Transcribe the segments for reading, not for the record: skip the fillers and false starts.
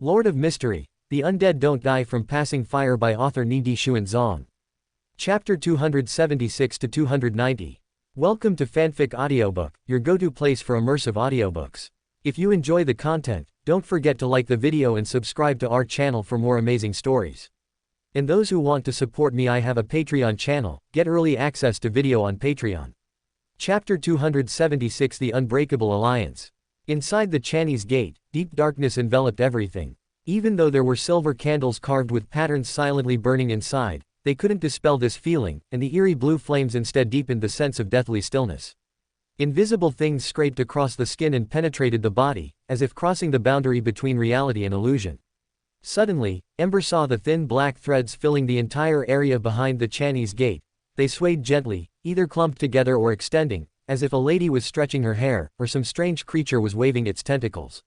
Lord of Mystery, The Undead Don't Die from Passing Fire by author Ni Di Xun Zong. Chapter 276-290. Welcome to Fanfic Audiobook, your go-to place for immersive audiobooks. If you enjoy the content, don't forget to like the video and subscribe to our channel for more amazing stories. And those who want to support me, I have a Patreon channel, get early access to video on Patreon. Chapter 276 The Unbreakable Alliance. Inside the Chinese gate, deep darkness enveloped everything. Even though there were silver candles carved with patterns silently burning inside, they couldn't dispel this feeling, and the eerie blue flames instead deepened the sense of deathly stillness. Invisible things scraped across the skin and penetrated the body, as if crossing the boundary between reality and illusion. Suddenly, Ember saw the thin black threads filling the entire area behind the Chinese gate. They swayed gently, either clumped together or extending, as if a lady was stretching her hair, or some strange creature was waving its tentacles.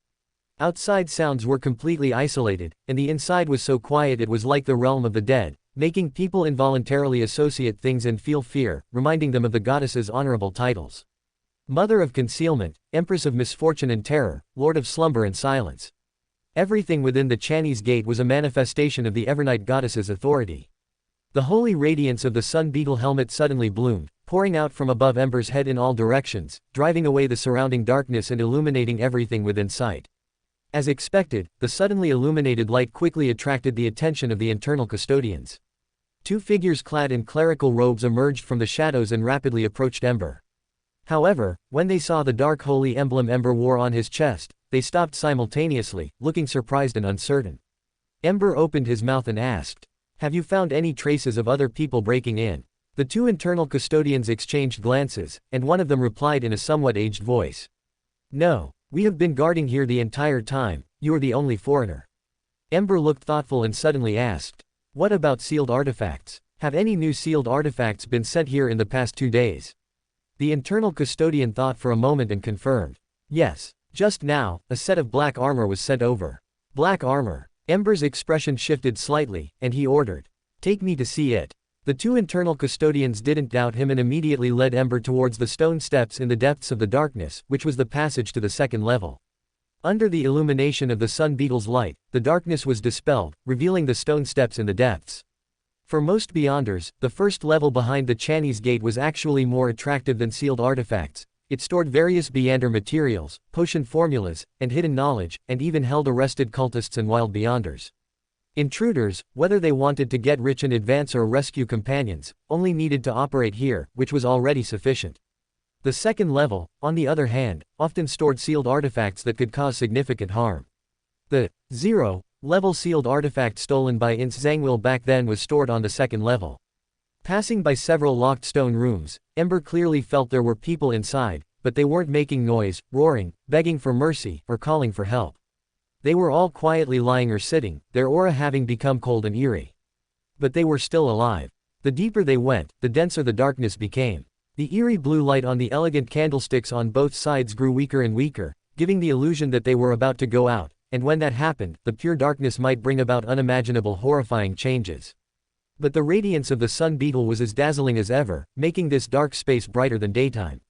Outside sounds were completely isolated, and the inside was so quiet it was like the realm of the dead, making people involuntarily associate things and feel fear, reminding them of the goddess's honorable titles. Mother of Concealment, Empress of Misfortune and Terror, Lord of Slumber and Silence. Everything within the Chinese gate was a manifestation of the Evernight goddess's authority. The holy radiance of the sun beetle helmet suddenly bloomed, pouring out from above Ember's head in all directions, driving away the surrounding darkness and illuminating everything within sight. As expected, the suddenly illuminated light quickly attracted the attention of the internal custodians. Two figures clad in clerical robes emerged from the shadows and rapidly approached Ember. However, when they saw the dark holy emblem Ember wore on his chest, they stopped simultaneously, looking surprised and uncertain. Ember opened his mouth and asked, "Have you found any traces of other people breaking in?" The two internal custodians exchanged glances, and one of them replied in a somewhat aged voice. "No, we have been guarding here the entire time, you are the only foreigner." Ember looked thoughtful and suddenly asked, "What about sealed artifacts? Have any new sealed artifacts been sent here in the past 2 days?" The internal custodian thought for a moment and confirmed, "Yes, just now, a set of black armor was sent over." Black armor. Ember's expression shifted slightly, and he ordered, "Take me to see it." The two internal custodians didn't doubt him and immediately led Ember towards the stone steps in the depths of the darkness, which was the passage to the second level. Under the illumination of the sun beetle's light, the darkness was dispelled, revealing the stone steps in the depths. For most beyonders, the first level behind the Chinese gate was actually more attractive than sealed artifacts. It stored various beyonder materials, potion formulas, and hidden knowledge, and even held arrested cultists and wild beyonders. Intruders, whether they wanted to get rich in advance or rescue companions, only needed to operate here, which was already sufficient. The second level, on the other hand, often stored sealed artifacts that could cause significant harm. The 0-level sealed artifact stolen by Ince Zhangwil back then was stored on the second level. Passing by several locked stone rooms, Ember clearly felt there were people inside, but they weren't making noise, roaring, begging for mercy, or calling for help. They were all quietly lying or sitting, their aura having become cold and eerie. But they were still alive. The deeper they went, the denser the darkness became. The eerie blue light on the elegant candlesticks on both sides grew weaker and weaker, giving the illusion that they were about to go out, and when that happened, the pure darkness might bring about unimaginable horrifying changes. But the radiance of the sun beetle was as dazzling as ever, making this dark space brighter than daytime.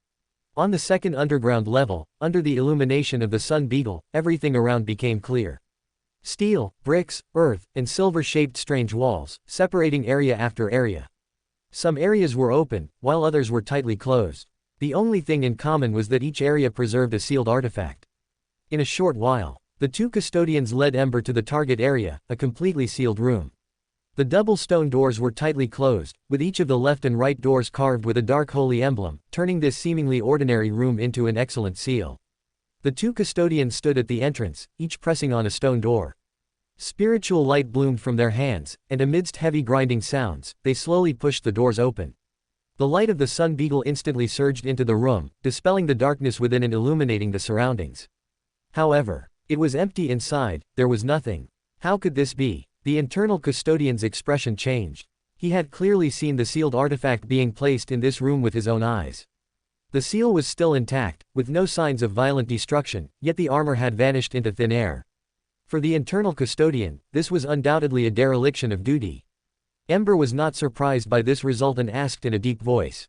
On the second underground level, under the illumination of the sun beetle, everything around became clear. Steel, bricks, earth, and silver-shaped strange walls, separating area after area. Some areas were open, while others were tightly closed. The only thing in common was that each area preserved a sealed artifact. In a short while, the two custodians led Ember to the target area, a completely sealed room. The double stone doors were tightly closed, with each of the left and right doors carved with a dark holy emblem, turning this seemingly ordinary room into an excellent seal. The two custodians stood at the entrance, each pressing on a stone door. Spiritual light bloomed from their hands, and amidst heavy grinding sounds, they slowly pushed the doors open. The light of the sun beetle instantly surged into the room, dispelling the darkness within and illuminating the surroundings. However, it was empty inside, there was nothing. How could this be? The internal custodian's expression changed. He had clearly seen the sealed artifact being placed in this room with his own eyes. The seal was still intact, with no signs of violent destruction, yet the armor had vanished into thin air. For the internal custodian, this was undoubtedly a dereliction of duty. Ember was not surprised by this result and asked in a deep voice,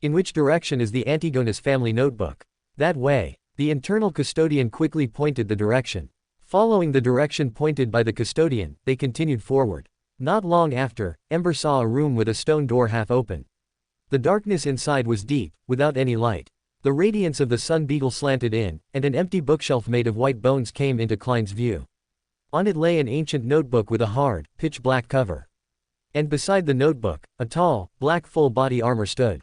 "In which direction is the Antigonus family notebook?" "That way." The internal custodian quickly pointed the direction. Following the direction pointed by the custodian, they continued forward. Not long after, Ember saw a room with a stone door half open. The darkness inside was deep, without any light. The radiance of the sun beetle slanted in, and an empty bookshelf made of white bones came into Klein's view. On it lay an ancient notebook with a hard, pitch-black cover. And beside the notebook, a tall, black full-body armor stood.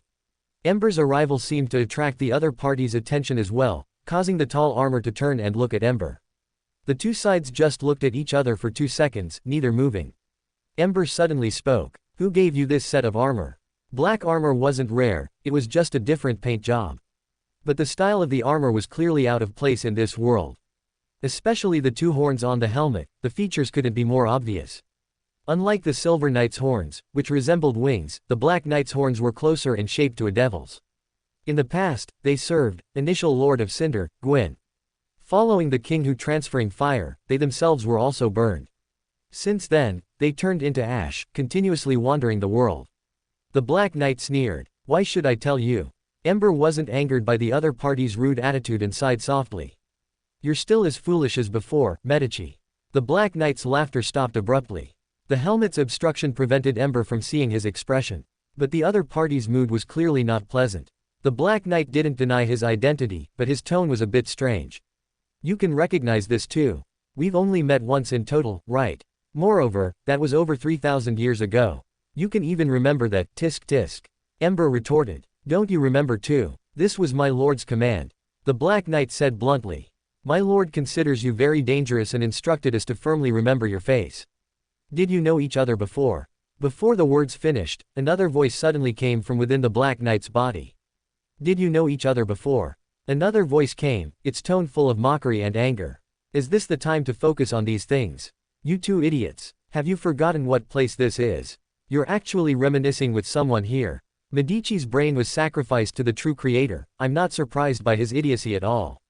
Ember's arrival seemed to attract the other party's attention as well, causing the tall armor to turn and look at Ember. The two sides just looked at each other for 2 seconds, neither moving. Ember suddenly spoke. "Who gave you this set of armor?" Black armor wasn't rare, it was just a different paint job. But the style of the armor was clearly out of place in this world. Especially the 2 horns on the helmet, the features couldn't be more obvious. Unlike the Silver Knight's horns, which resembled wings, the Black Knight's horns were closer in shape to a devil's. In the past, they served, initial Lord of Cinder, Gwyn. Following the king who transferring fire, they themselves were also burned. Since then, they turned into ash, continuously wandering the world. The Black Knight sneered. "Why should I tell you?" Ember wasn't angered by the other party's rude attitude and sighed softly. "You're still as foolish as before, Medici." The Black Knight's laughter stopped abruptly. The helmet's obstruction prevented Ember from seeing his expression. But the other party's mood was clearly not pleasant. The Black Knight didn't deny his identity, but his tone was a bit strange. "You can recognize this too. We've only met once in total, right? Moreover, that was over 3,000 years ago. You can even remember that, tisk tisk." Ember retorted. "Don't you remember too? This was my lord's command." The Black Knight said bluntly. "My lord considers you very dangerous and instructed us to firmly remember your face. Did you know each other before?" Before the words finished, another voice suddenly came from within the Black Knight's body. "Did you know each other before?" Another voice came, its tone full of mockery and anger. "Is this the time to focus on these things? You two idiots. Have you forgotten what place this is? You're actually reminiscing with someone here. Medici's brain was sacrificed to the true creator. I'm not surprised by his idiocy at all."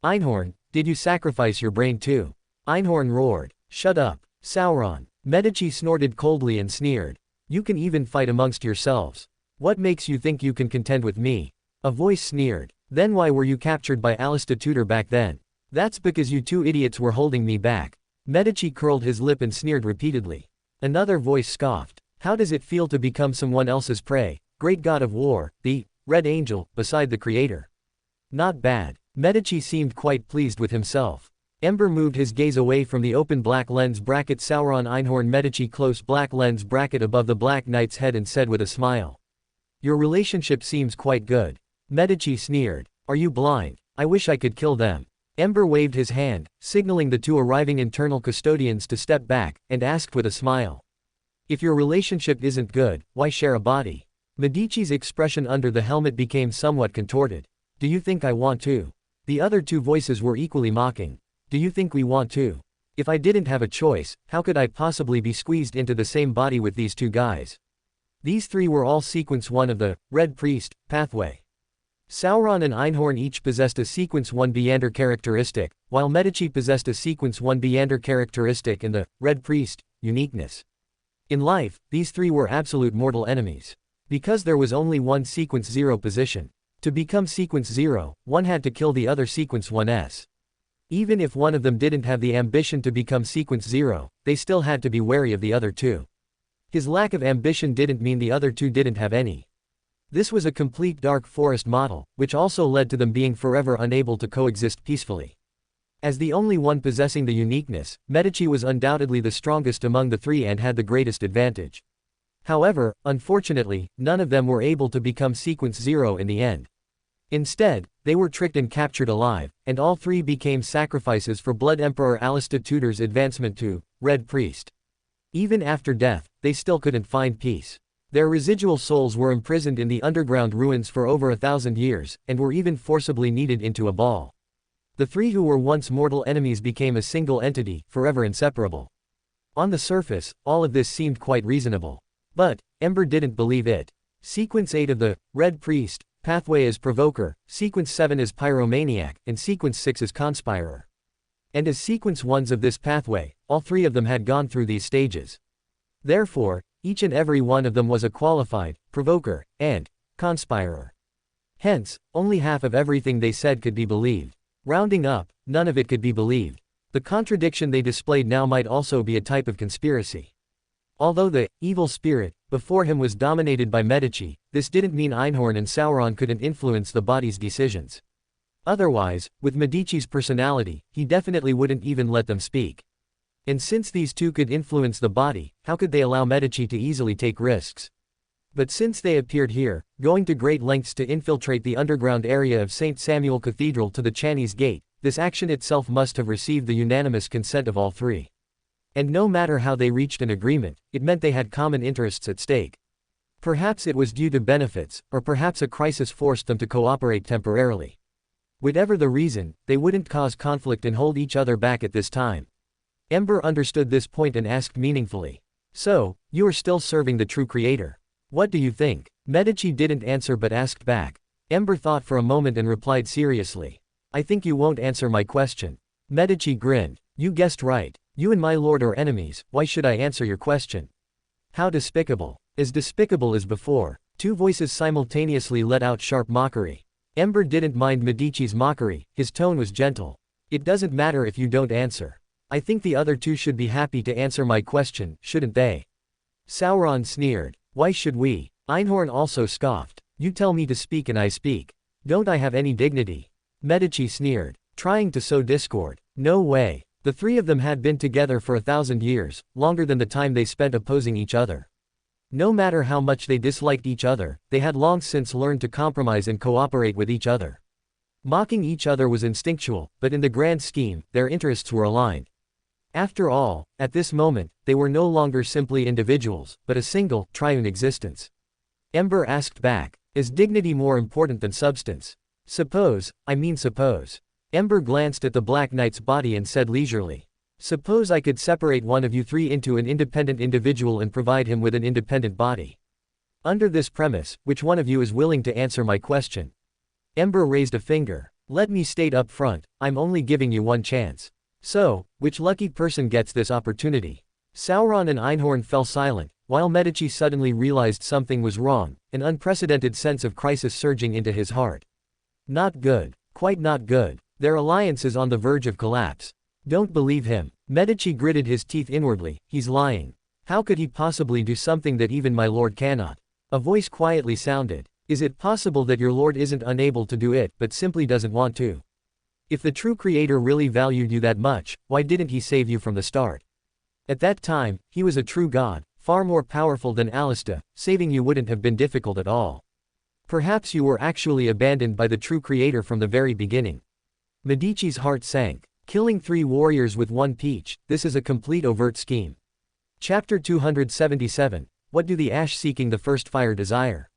"Einhorn, did you sacrifice your brain too?" Einhorn roared. "Shut up, Sauron." Medici snorted coldly and sneered. "You can even fight amongst yourselves. What makes you think you can contend with me?" A voice sneered. "Then why were you captured by Alistair Tudor back then?" "That's because you two idiots were holding me back." Medici curled his lip and sneered repeatedly. Another voice scoffed. "How does it feel to become someone else's prey? Great god of war, the Red Angel, beside the creator." "Not bad." Medici seemed quite pleased with himself. Ember moved his gaze away from the open black lens bracket Sauron Einhorn Medici close black lens bracket above the Black Knight's head and said with a smile. "Your relationship seems quite good." Medici sneered. "Are you blind? I wish I could kill them." Ember waved his hand, signaling the 2 arriving internal custodians to step back, and asked with a smile. "If your relationship isn't good, why share a body?" Medici's expression under the helmet became somewhat contorted. "Do you think I want to?" The other 2 voices were equally mocking. "Do you think we want to? If I didn't have a choice, how could I possibly be squeezed into the same body with these 2 guys?" These 3 were all Sequence 1 of the Red Priest pathway. Sauron and Einhorn each possessed a Sequence 1 Beander characteristic, while Medici possessed a Sequence 1 Beander characteristic in the Red Priest uniqueness. In life, these 3 were absolute mortal enemies. Because there was only one Sequence 0 position. To become Sequence 0, one had to kill the other Sequence 1s. Even if one of them didn't have the ambition to become Sequence 0, they still had to be wary of the other 2. His lack of ambition didn't mean the other 2 didn't have any. This was a complete Dark Forest model, which also led to them being forever unable to coexist peacefully. As the only one possessing the uniqueness, Medici was undoubtedly the strongest among the 3 and had the greatest advantage. However, unfortunately, none of them were able to become Sequence 0 in the end. Instead, they were tricked and captured alive, and all 3 became sacrifices for Blood Emperor Alistair Tudor's advancement to Red Priest. Even after death, they still couldn't find peace. Their residual souls were imprisoned in the underground ruins for over 1,000 years, and were even forcibly kneaded into a ball. The 3 who were once mortal enemies became a single entity, forever inseparable. On the surface, all of this seemed quite reasonable. But Ember didn't believe it. Sequence 8 of the Red Priest pathway is Provoker, Sequence 7 is Pyromaniac, and Sequence 6 is Conspirer. And as Sequence 1s of this pathway, all 3 of them had gone through these stages. Therefore, each and every one of them was a qualified Provoker and Conspirer. Hence, only half of everything they said could be believed. Rounding up, none of it could be believed. The contradiction they displayed now might also be a type of conspiracy. Although the evil spirit before him was dominated by Medici, this didn't mean Einhorn and Sauron couldn't influence the body's decisions. Otherwise, with Medici's personality, he definitely wouldn't even let them speak. And since these two could influence the body, how could they allow Medici to easily take risks? But since they appeared here, going to great lengths to infiltrate the underground area of St. Samuel Cathedral to the Chinese Gate, this action itself must have received the unanimous consent of all three. And no matter how they reached an agreement, it meant they had common interests at stake. Perhaps it was due to benefits, or perhaps a crisis forced them to cooperate temporarily. Whatever the reason, they wouldn't cause conflict and hold each other back at this time. Ember understood this point and asked meaningfully. So, you are still serving the true creator. What do you think? Medici didn't answer but asked back. Ember thought for a moment and replied seriously. I think you won't answer my question. Medici grinned. You guessed right. You and my lord are enemies, why should I answer your question? How despicable. As despicable as before. Two voices simultaneously let out sharp mockery. Ember didn't mind Medici's mockery, his tone was gentle. It doesn't matter if you don't answer. I think the other two should be happy to answer my question, shouldn't they? Sauron sneered. Why should we? Einhorn also scoffed. You tell me to speak and I speak. Don't I have any dignity? Medici sneered, trying to sow discord. No way. The three of them had been together for 1,000 years, longer than the time they spent opposing each other. No matter how much they disliked each other, they had long since learned to compromise and cooperate with each other. Mocking each other was instinctual, but in the grand scheme, their interests were aligned. After all, at this moment, they were no longer simply individuals, but a single, triune existence. Ember asked back, is dignity more important than substance? Suppose. Ember glanced at the Black Knight's body and said leisurely. Suppose I could separate one of you three into an independent individual and provide him with an independent body. Under this premise, which one of you is willing to answer my question? Ember raised a finger. Let me state up front, I'm only giving you one chance. So, which lucky person gets this opportunity? Sauron and Einhorn fell silent, while Medici suddenly realized something was wrong, an unprecedented sense of crisis surging into his heart. Not good. Quite not good. Their alliance is on the verge of collapse. Don't believe him. Medici gritted his teeth inwardly, he's lying. How could he possibly do something that even my lord cannot? A voice quietly sounded. Is it possible that your lord isn't unable to do it but simply doesn't want to? If the true creator really valued you that much, why didn't he save you from the start? At that time, he was a true god, far more powerful than Alista, saving you wouldn't have been difficult at all. Perhaps you were actually abandoned by the true creator from the very beginning. Medici's heart sank. Killing 3 warriors with 1 peach, this is a complete overt scheme. Chapter 277, What do the Ash seeking the first fire desire?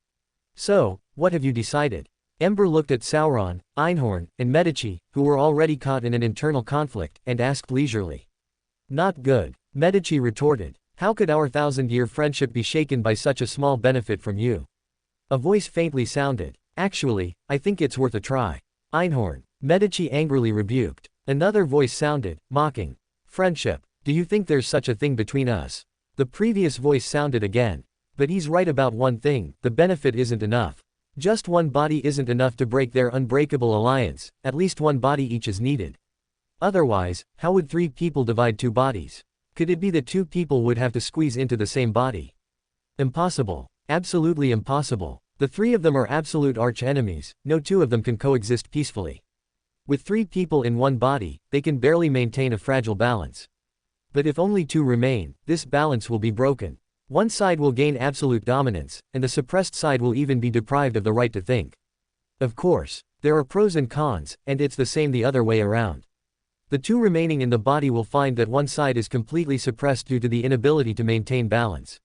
So, what have you decided? Ember looked at Sauron, Einhorn, and Medici, who were already caught in an internal conflict, and asked leisurely. Not good. Medici retorted. How could our 1,000-year friendship be shaken by such a small benefit from you? A voice faintly sounded. Actually, I think it's worth a try. Einhorn. Medici angrily rebuked. Another voice sounded, mocking. Friendship. Do you think there's such a thing between us? The previous voice sounded again. But he's right about one thing, the benefit isn't enough. Just one body isn't enough to break their unbreakable alliance, at least one body each is needed. Otherwise, how would 3 people divide 2 bodies? Could it be that 2 people would have to squeeze into the same body? Impossible. Absolutely impossible. The 3 of them are absolute arch-enemies, no 2 of them can coexist peacefully. With 3 people in one body, they can barely maintain a fragile balance. But if only 2 remain, this balance will be broken. One side will gain absolute dominance, and the suppressed side will even be deprived of the right to think. Of course, there are pros and cons, and it's the same the other way around. The 2 remaining in the body will find that one side is completely suppressed due to the inability to maintain balance.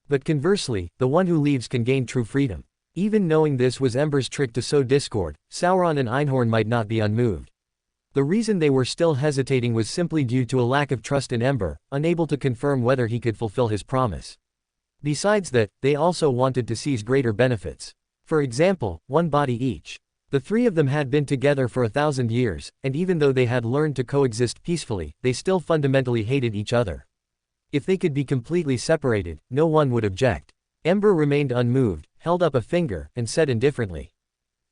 But conversely, the one who leaves can gain true freedom. Even knowing this was Ember's trick to sow discord, Sauron and Einhorn might not be unmoved. The reason they were still hesitating was simply due to a lack of trust in Ember, unable to confirm whether he could fulfill his promise. Besides that, they also wanted to seize greater benefits. For example, one body each. The 3 of them had been together for 1,000 years, and even though they had learned to coexist peacefully, they still fundamentally hated each other. If they could be completely separated, no one would object. Ember remained unmoved, held up a finger, and said indifferently.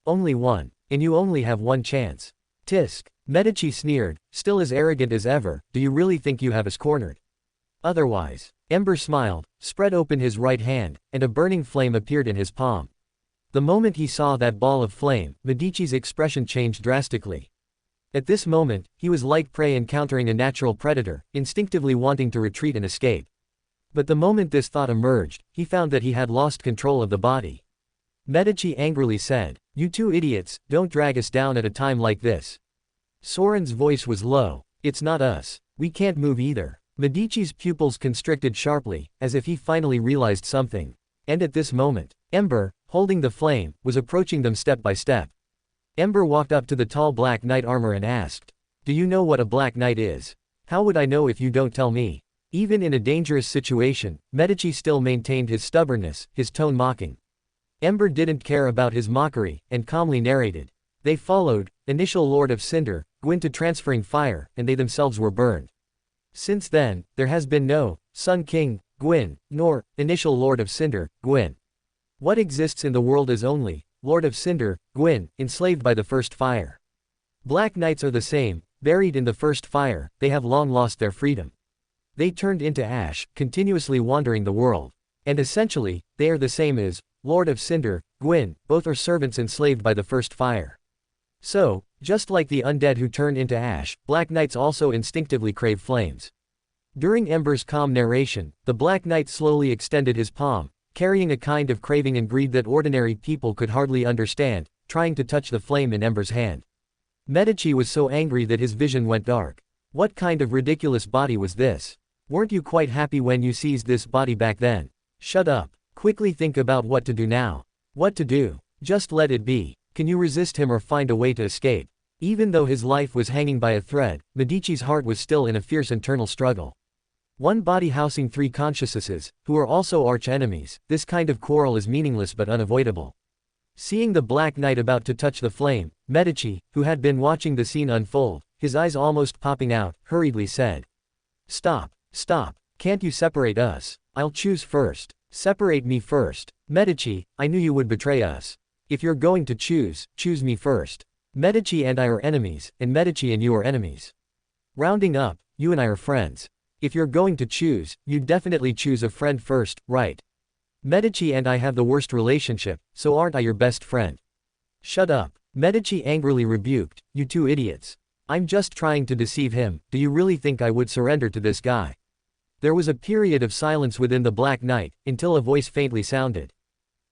Only one. And you only have one chance. Tisk. Medici sneered, still as arrogant as ever, do you really think you have us cornered? Otherwise. Ember smiled, spread open his right hand, and a burning flame appeared in his palm. The moment he saw that ball of flame, Medici's expression changed drastically. At this moment, he was like prey encountering a natural predator, instinctively wanting to retreat and escape. But the moment this thought emerged, he found that he had lost control of the body. Medici angrily said, "You two idiots, don't drag us down at a time like this." Soren's voice was low. "It's not us. We can't move either." Medici's pupils constricted sharply, as if he finally realized something. And at this moment, Ember, holding the flame, was approaching them step by step. Ember walked up to the tall black knight armor and asked, "Do you know what a black knight is?" "How would I know if you don't tell me?" Even in a dangerous situation, Medici still maintained his stubbornness, his tone mocking. Ember didn't care about his mockery, and calmly narrated. They followed, initial Lord of Cinder, Gwyn to transferring fire, and they themselves were burned. Since then, there has been no Sun King, Gwyn, nor initial Lord of Cinder, Gwyn. What exists in the world is only Lord of Cinder, Gwyn, enslaved by the first fire. Black Knights are the same, buried in the first fire, they have long lost their freedom. They turned into ash, continuously wandering the world. And essentially, they are the same as Lord of Cinder, Gwyn, both are servants enslaved by the first fire. So, just like the undead who turn into ash, Black Knights also instinctively crave flames. During Ember's calm narration, the Black Knight slowly extended his palm, carrying a kind of craving and greed that ordinary people could hardly understand, trying to touch the flame in Ember's hand. Medici was so angry that his vision went dark. What kind of ridiculous body was this? Weren't you quite happy when you seized this body back then? Shut up. Quickly think about what to do now. What to do? Just let it be. Can you resist him or find a way to escape? Even though his life was hanging by a thread, Medici's heart was still in a fierce internal struggle. One body housing three consciousnesses, who are also arch-enemies, this kind of quarrel is meaningless but unavoidable. Seeing the Black Knight about to touch the flame, Medici, who had been watching the scene unfold, his eyes almost popping out, hurriedly said, "Stop, stop, can't you separate us? I'll choose first. Separate me first. Medici, I knew you would betray us. If you're going to choose, choose me first. Medici and I are enemies, and Medici and you are enemies. Rounding up, you and I are friends. If you're going to choose, you'd definitely choose a friend first, right? Medici and I have the worst relationship, so aren't I your best friend?" "Shut up," Medici angrily rebuked, "you two idiots. I'm just trying to deceive him, do you really think I would surrender to this guy?" There was a period of silence within the Black Knight, until a voice faintly sounded.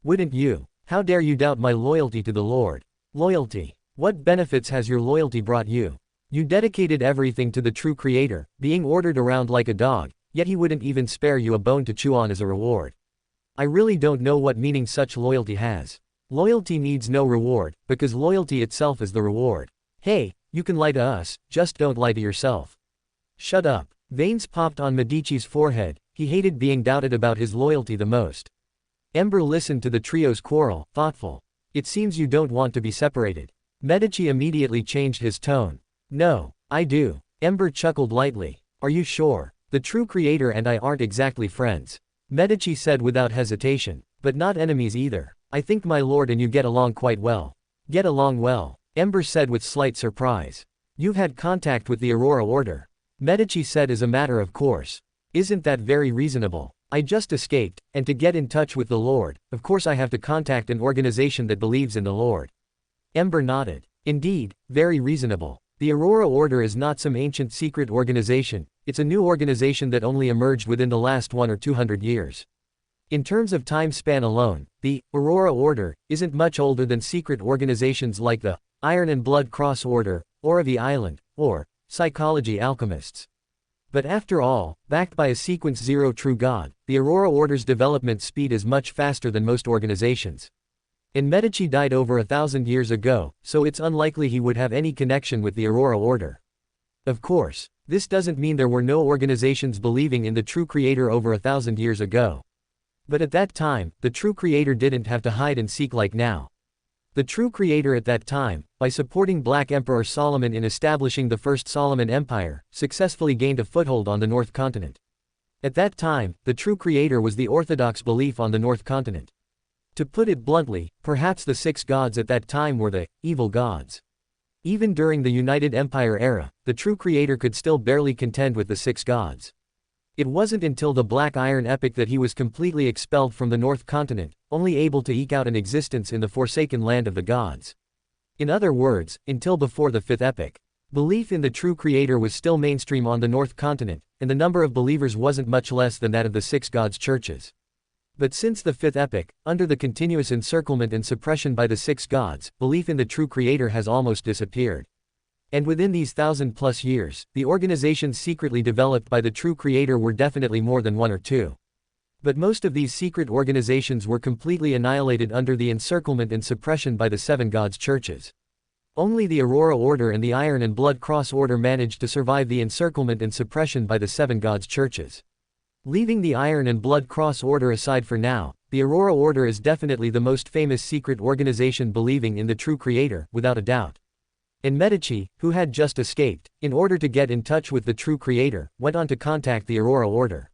"Wouldn't you? How dare you doubt my loyalty to the Lord? Loyalty? What benefits has your loyalty brought you? You dedicated everything to the true Creator, being ordered around like a dog, yet he wouldn't even spare you a bone to chew on as a reward. I really don't know what meaning such loyalty has. Loyalty needs no reward, because loyalty itself is the reward. Hey, you can lie to us, just don't lie to yourself." "Shut up." Veins popped on Medici's forehead, he hated being doubted about his loyalty the most. Ember listened to the trio's quarrel, thoughtful. "It seems you don't want to be separated." Medici immediately changed his tone. "No, I do." Ember chuckled lightly. "Are you sure? The true Creator and I aren't exactly friends." Medici said without hesitation. "But not enemies either. I think my lord and you get along quite well." "Get along well," Ember said with slight surprise. "You've had contact with the Aurora Order." Medici said as a matter of course. "Isn't that very reasonable? I just escaped, and to get in touch with the Lord, of course I have to contact an organization that believes in the Lord." Ember nodded. "Indeed, very reasonable. The Aurora Order is not some ancient secret organization, it's a new organization that only emerged within the last 1 or 200 years. In terms of time span alone, the Aurora Order isn't much older than secret organizations like the Iron and Blood Cross Order, Oravi Island, or Psychology Alchemists. But after all, backed by a sequence zero true God, the Aurora Order's development speed is much faster than most organizations. And Medici died over 1,000 years ago, so it's unlikely he would have any connection with the Aurora Order. Of course, this doesn't mean there were no organizations believing in the true Creator over 1,000 years ago. But at that time, the true Creator didn't have to hide and seek like now. The true Creator at that time, by supporting Black Emperor Solomon in establishing the First Solomon Empire, successfully gained a foothold on the North Continent. At that time, the true Creator was the orthodox belief on the North Continent. To put it bluntly, perhaps the 6 gods at that time were the evil gods. Even during the United Empire era, the true creator could still barely contend with the six gods. It wasn't until the Black Iron Epic that he was completely expelled from the North Continent, only able to eke out an existence in the forsaken land of the gods. In other words, until before the Fifth Epic. Belief in the true creator was still mainstream on the North Continent, and the number of believers wasn't much less than that of the six gods' churches. But since the Fifth Epic, under the continuous encirclement and suppression by the six gods, belief in the true creator has almost disappeared. And within these 1,000+ years, the organizations secretly developed by the true creator were definitely more than one or two. But most of these secret organizations were completely annihilated under the encirclement and suppression by the seven gods' churches. Only the Aurora Order and the Iron and Blood Cross Order managed to survive the encirclement and suppression by the seven gods' churches. Leaving the Iron and Blood Cross Order aside for now, the Aurora Order is definitely the most famous secret organization believing in the true creator, without a doubt. And Medici, who had just escaped, in order to get in touch with the true creator, went on to contact the Aurora Order.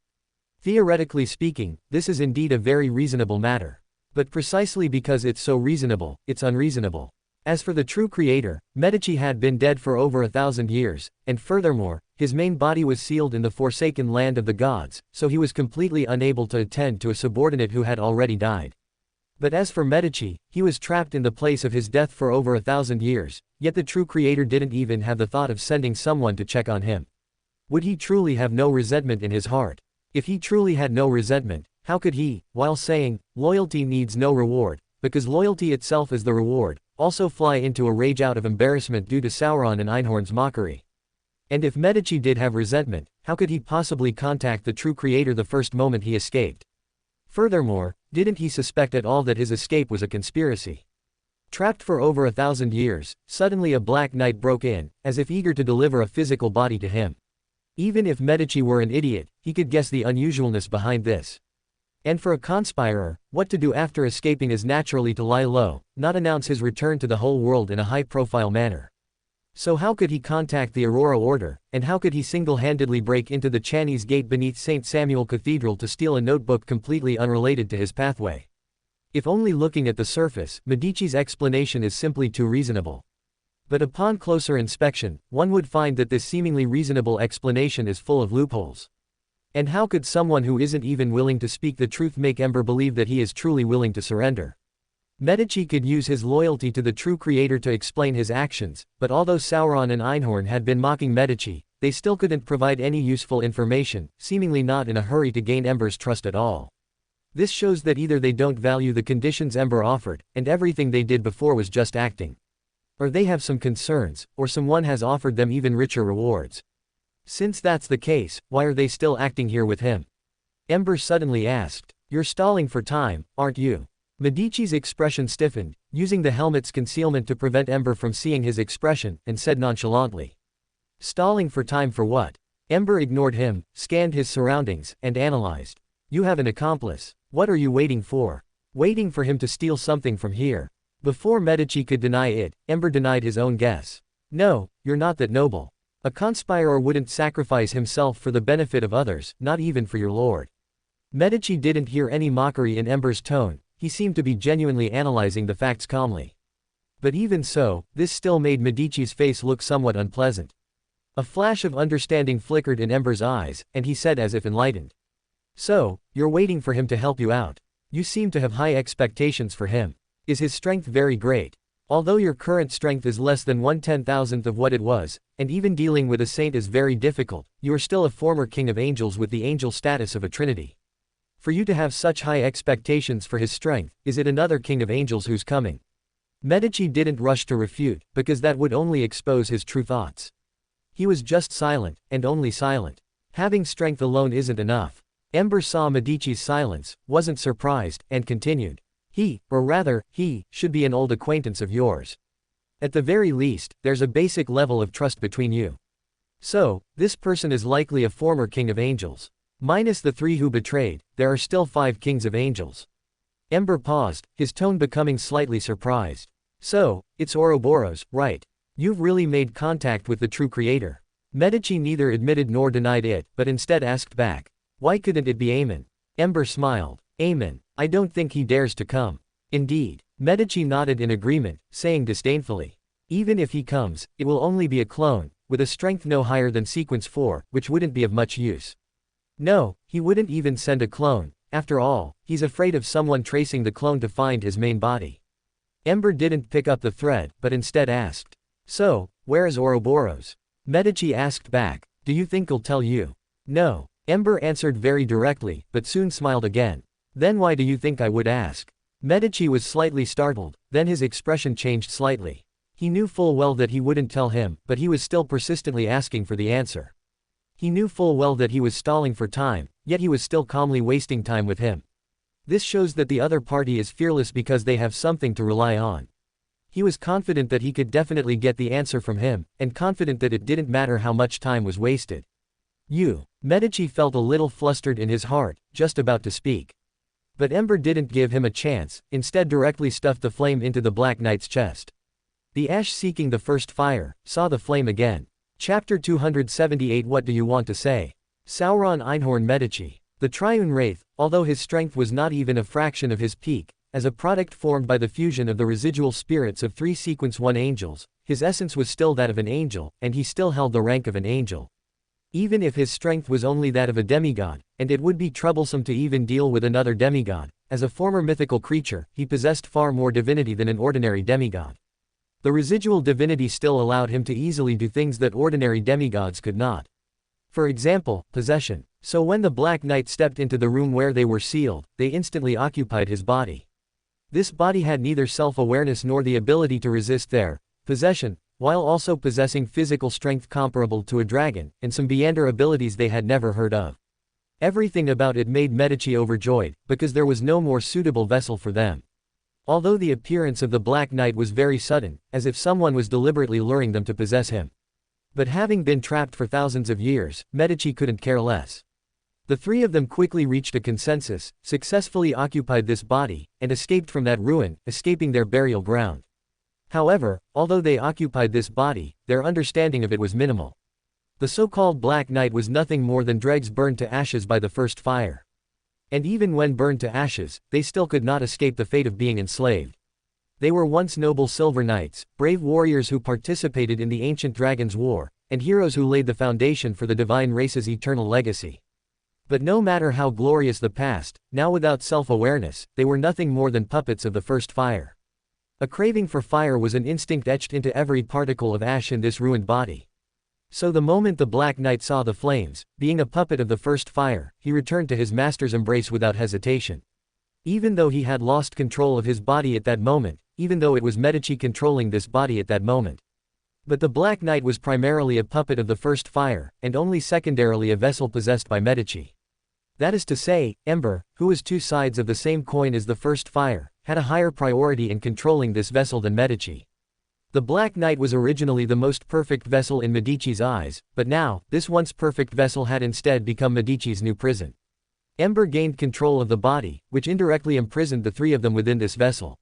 Theoretically speaking, this is indeed a very reasonable matter. But precisely because it's so reasonable, it's unreasonable. As for the true creator, Medici had been dead for over 1,000 years, and furthermore, his main body was sealed in the forsaken land of the gods, so he was completely unable to attend to a subordinate who had already died. But as for Medici, he was trapped in the place of his death for over 1,000 years, yet the true creator didn't even have the thought of sending someone to check on him. Would he truly have no resentment in his heart? If he truly had no resentment, how could he, while saying, loyalty needs no reward, because loyalty itself is the reward, also fly into a rage out of embarrassment due to Sauron and Einhorn's mockery? And if Medici did have resentment, how could he possibly contact the true creator the first moment he escaped? Furthermore, didn't he suspect at all that his escape was a conspiracy? Trapped for over 1,000 years, suddenly a Black Knight broke in, as if eager to deliver a physical body to him. Even if Medici were an idiot, he could guess the unusualness behind this. And for a conspirer, what to do after escaping is naturally to lie low, not announce his return to the whole world in a high-profile manner. So how could he contact the Aurora Order, and how could he single-handedly break into the Chinese Gate beneath St. Samuel Cathedral to steal a notebook completely unrelated to his pathway? If only looking at the surface, Medici's explanation is simply too reasonable. But upon closer inspection, one would find that this seemingly reasonable explanation is full of loopholes. And how could someone who isn't even willing to speak the truth make Ember believe that he is truly willing to surrender? Medici could use his loyalty to the true creator to explain his actions, but although Sauron and Einhorn had been mocking Medici, they still couldn't provide any useful information, seemingly not in a hurry to gain Ember's trust at all. This shows that either they don't value the conditions Ember offered, and everything they did before was just acting. Or they have some concerns, or someone has offered them even richer rewards. Since that's the case, why are they still acting here with him? Ember suddenly asked. You're stalling for time, aren't you? Medici's expression stiffened, using the helmet's concealment to prevent Ember from seeing his expression, and said nonchalantly. Stalling for time for what? Ember ignored him, scanned his surroundings, and analyzed. You have an accomplice. What are you waiting for? Waiting for him to steal something from here. Before Medici could deny it, Ember denied his own guess. No, you're not that noble. A conspirer wouldn't sacrifice himself for the benefit of others, not even for your lord. Medici didn't hear any mockery in Ember's tone, he seemed to be genuinely analyzing the facts calmly. But even so, this still made Medici's face look somewhat unpleasant. A flash of understanding flickered in Ember's eyes, and he said as if enlightened. So, you're waiting for him to help you out. You seem to have high expectations for him. Is his strength very great? Although your current strength is less than 1/10,000th of what it was, and even dealing with a saint is very difficult, you are still a former king of angels with the angel status of a trinity. For you to have such high expectations for his strength, is it another king of angels who's coming? Medici didn't rush to refute, because that would only expose his true thoughts. He was just silent, and only silent. Having strength alone isn't enough. Ember saw Medici's silence, wasn't surprised, and continued. He, or rather, he, should be an old acquaintance of yours. At the very least, there's a basic level of trust between you. So, this person is likely a former king of angels. Minus the 3 who betrayed, there are still 5 kings of angels. Ember paused, his tone becoming slightly surprised. So, it's Ouroboros, right? You've really made contact with the true creator. Medici neither admitted nor denied it, but instead asked back. Why couldn't it be Aemon? Ember smiled. Aemon. I don't think he dares to come. Indeed. Medici nodded in agreement, saying disdainfully. Even if he comes, it will only be a clone, with a strength no higher than sequence 4, which wouldn't be of much use. No, he wouldn't even send a clone. After all, he's afraid of someone tracing the clone to find his main body. Ember didn't pick up the thread, but instead asked, "So, where is Ouroboros?" Medici asked back, "Do you think he'll tell you?" "No." Ember answered very directly, but soon smiled again. "Then why do you think I would ask?" Medici was slightly startled, then his expression changed slightly. He knew full well that he wouldn't tell him, but he was still persistently asking for the answer. He knew full well that he was stalling for time, yet he was still calmly wasting time with him. This shows that the other party is fearless because they have something to rely on. He was confident that he could definitely get the answer from him, and confident that it didn't matter how much time was wasted. Medici felt a little flustered in his heart, just about to speak. But Ember didn't give him a chance, instead directly stuffed the flame into the Black Knight's chest. The ash seeking the first fire, saw the flame again. Chapter 278. What do you want to say? Sauron Einhorn Medici. The Triune Wraith, although his strength was not even a fraction of his peak, as a product formed by the fusion of the residual spirits of 3 sequence 1 angels, his essence was still that of an angel, and he still held the rank of an angel. Even if his strength was only that of a demigod, and it would be troublesome to even deal with another demigod, as a former mythical creature, he possessed far more divinity than an ordinary demigod. The residual divinity still allowed him to easily do things that ordinary demigods could not. For example, possession. So when the Black Knight stepped into the room where they were sealed, they instantly occupied his body. This body had neither self-awareness nor the ability to resist their possession, while also possessing physical strength comparable to a dragon, and some Beyonder abilities they had never heard of. Everything about it made Medici overjoyed, because there was no more suitable vessel for them. Although the appearance of the Black Knight was very sudden, as if someone was deliberately luring them to possess him. But having been trapped for thousands of years, Medici couldn't care less. The three of them quickly reached a consensus, successfully occupied this body, and escaped from that ruin, escaping their burial ground. However, although they occupied this body, their understanding of it was minimal. The so-called Black Knight was nothing more than dregs burned to ashes by the first fire. And even when burned to ashes, they still could not escape the fate of being enslaved. They were once noble Silver Knights, brave warriors who participated in the ancient Dragon's War, and heroes who laid the foundation for the divine race's eternal legacy. But no matter how glorious the past, now without self-awareness, they were nothing more than puppets of the first fire. A craving for fire was an instinct etched into every particle of ash in this ruined body. So the moment the Black Knight saw the flames, being a puppet of the first fire, he returned to his master's embrace without hesitation. Even though he had lost control of his body at that moment, even though it was Medici controlling this body at that moment. But the Black Knight was primarily a puppet of the first fire, and only secondarily a vessel possessed by Medici. That is to say, Ember, who was 2 sides of the same coin as the first fire, had a higher priority in controlling this vessel than Medici. The Black Knight was originally the most perfect vessel in Medici's eyes, but now, this once perfect vessel had instead become Medici's new prison. Ember gained control of the body, which indirectly imprisoned the 3 of them within this vessel.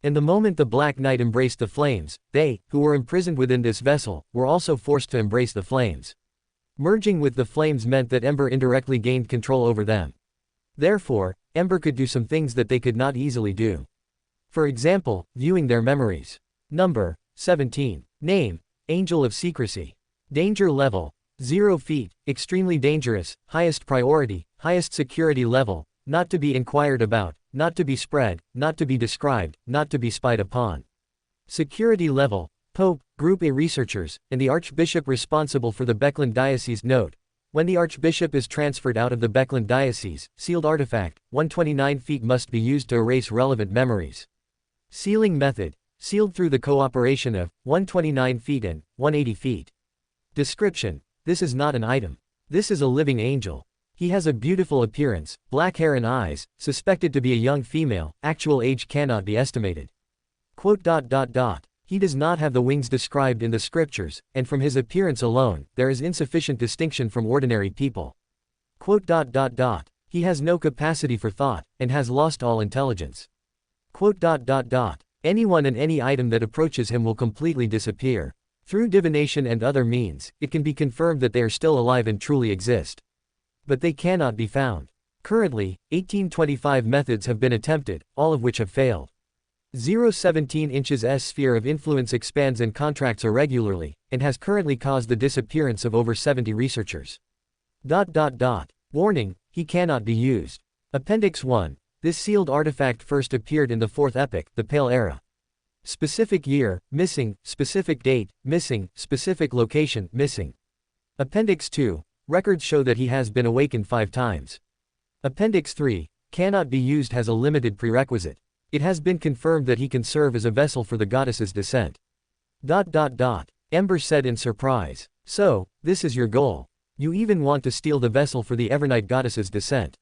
And the moment the Black Knight embraced the flames, they, who were imprisoned within this vessel, were also forced to embrace the flames. Merging with the flames meant that Ember indirectly gained control over them. Therefore, Ember could do some things that they could not easily do. For example, viewing their memories. Number 17. Name: Angel of Secrecy. Danger level: 0 feet, extremely dangerous, highest priority, highest security level, not to be inquired about, not to be spread, not to be described, not to be spied upon. Security level: Pope, Group A researchers, and the Archbishop responsible for the Beckland Diocese. Note: when the Archbishop is transferred out of the Beckland Diocese, sealed artifact, 129 feet must be used to erase relevant memories. Sealing method: sealed through the cooperation of 129 feet and 180 feet. Description: this is not an item. This is a living angel. He has a beautiful appearance, black hair and eyes, suspected to be a young female, actual age cannot be estimated. He does not have the wings described in the scriptures, and from his appearance alone, there is insufficient distinction from ordinary people. He has no capacity for thought, and has lost all intelligence. Anyone and any item that approaches him will completely disappear. Through divination and other means, it can be confirmed that they are still alive and truly exist. But they cannot be found. Currently, 1825 methods have been attempted, all of which have failed. 0.17 inches S sphere of influence expands and contracts irregularly, and has currently caused the disappearance of over 70 researchers. Warning, he cannot be used. Appendix 1. This sealed artifact first appeared in the 4th epoch, the Pale Era. Specific year, missing, specific date, missing, specific location, missing. Appendix 2. Records show that he has been awakened 5 times. Appendix 3. Cannot be used has a limited prerequisite. It has been confirmed that he can serve as a vessel for the goddess's descent. Ember said in surprise. So, this is your goal. You even want to steal the vessel for the Evernight goddess's descent.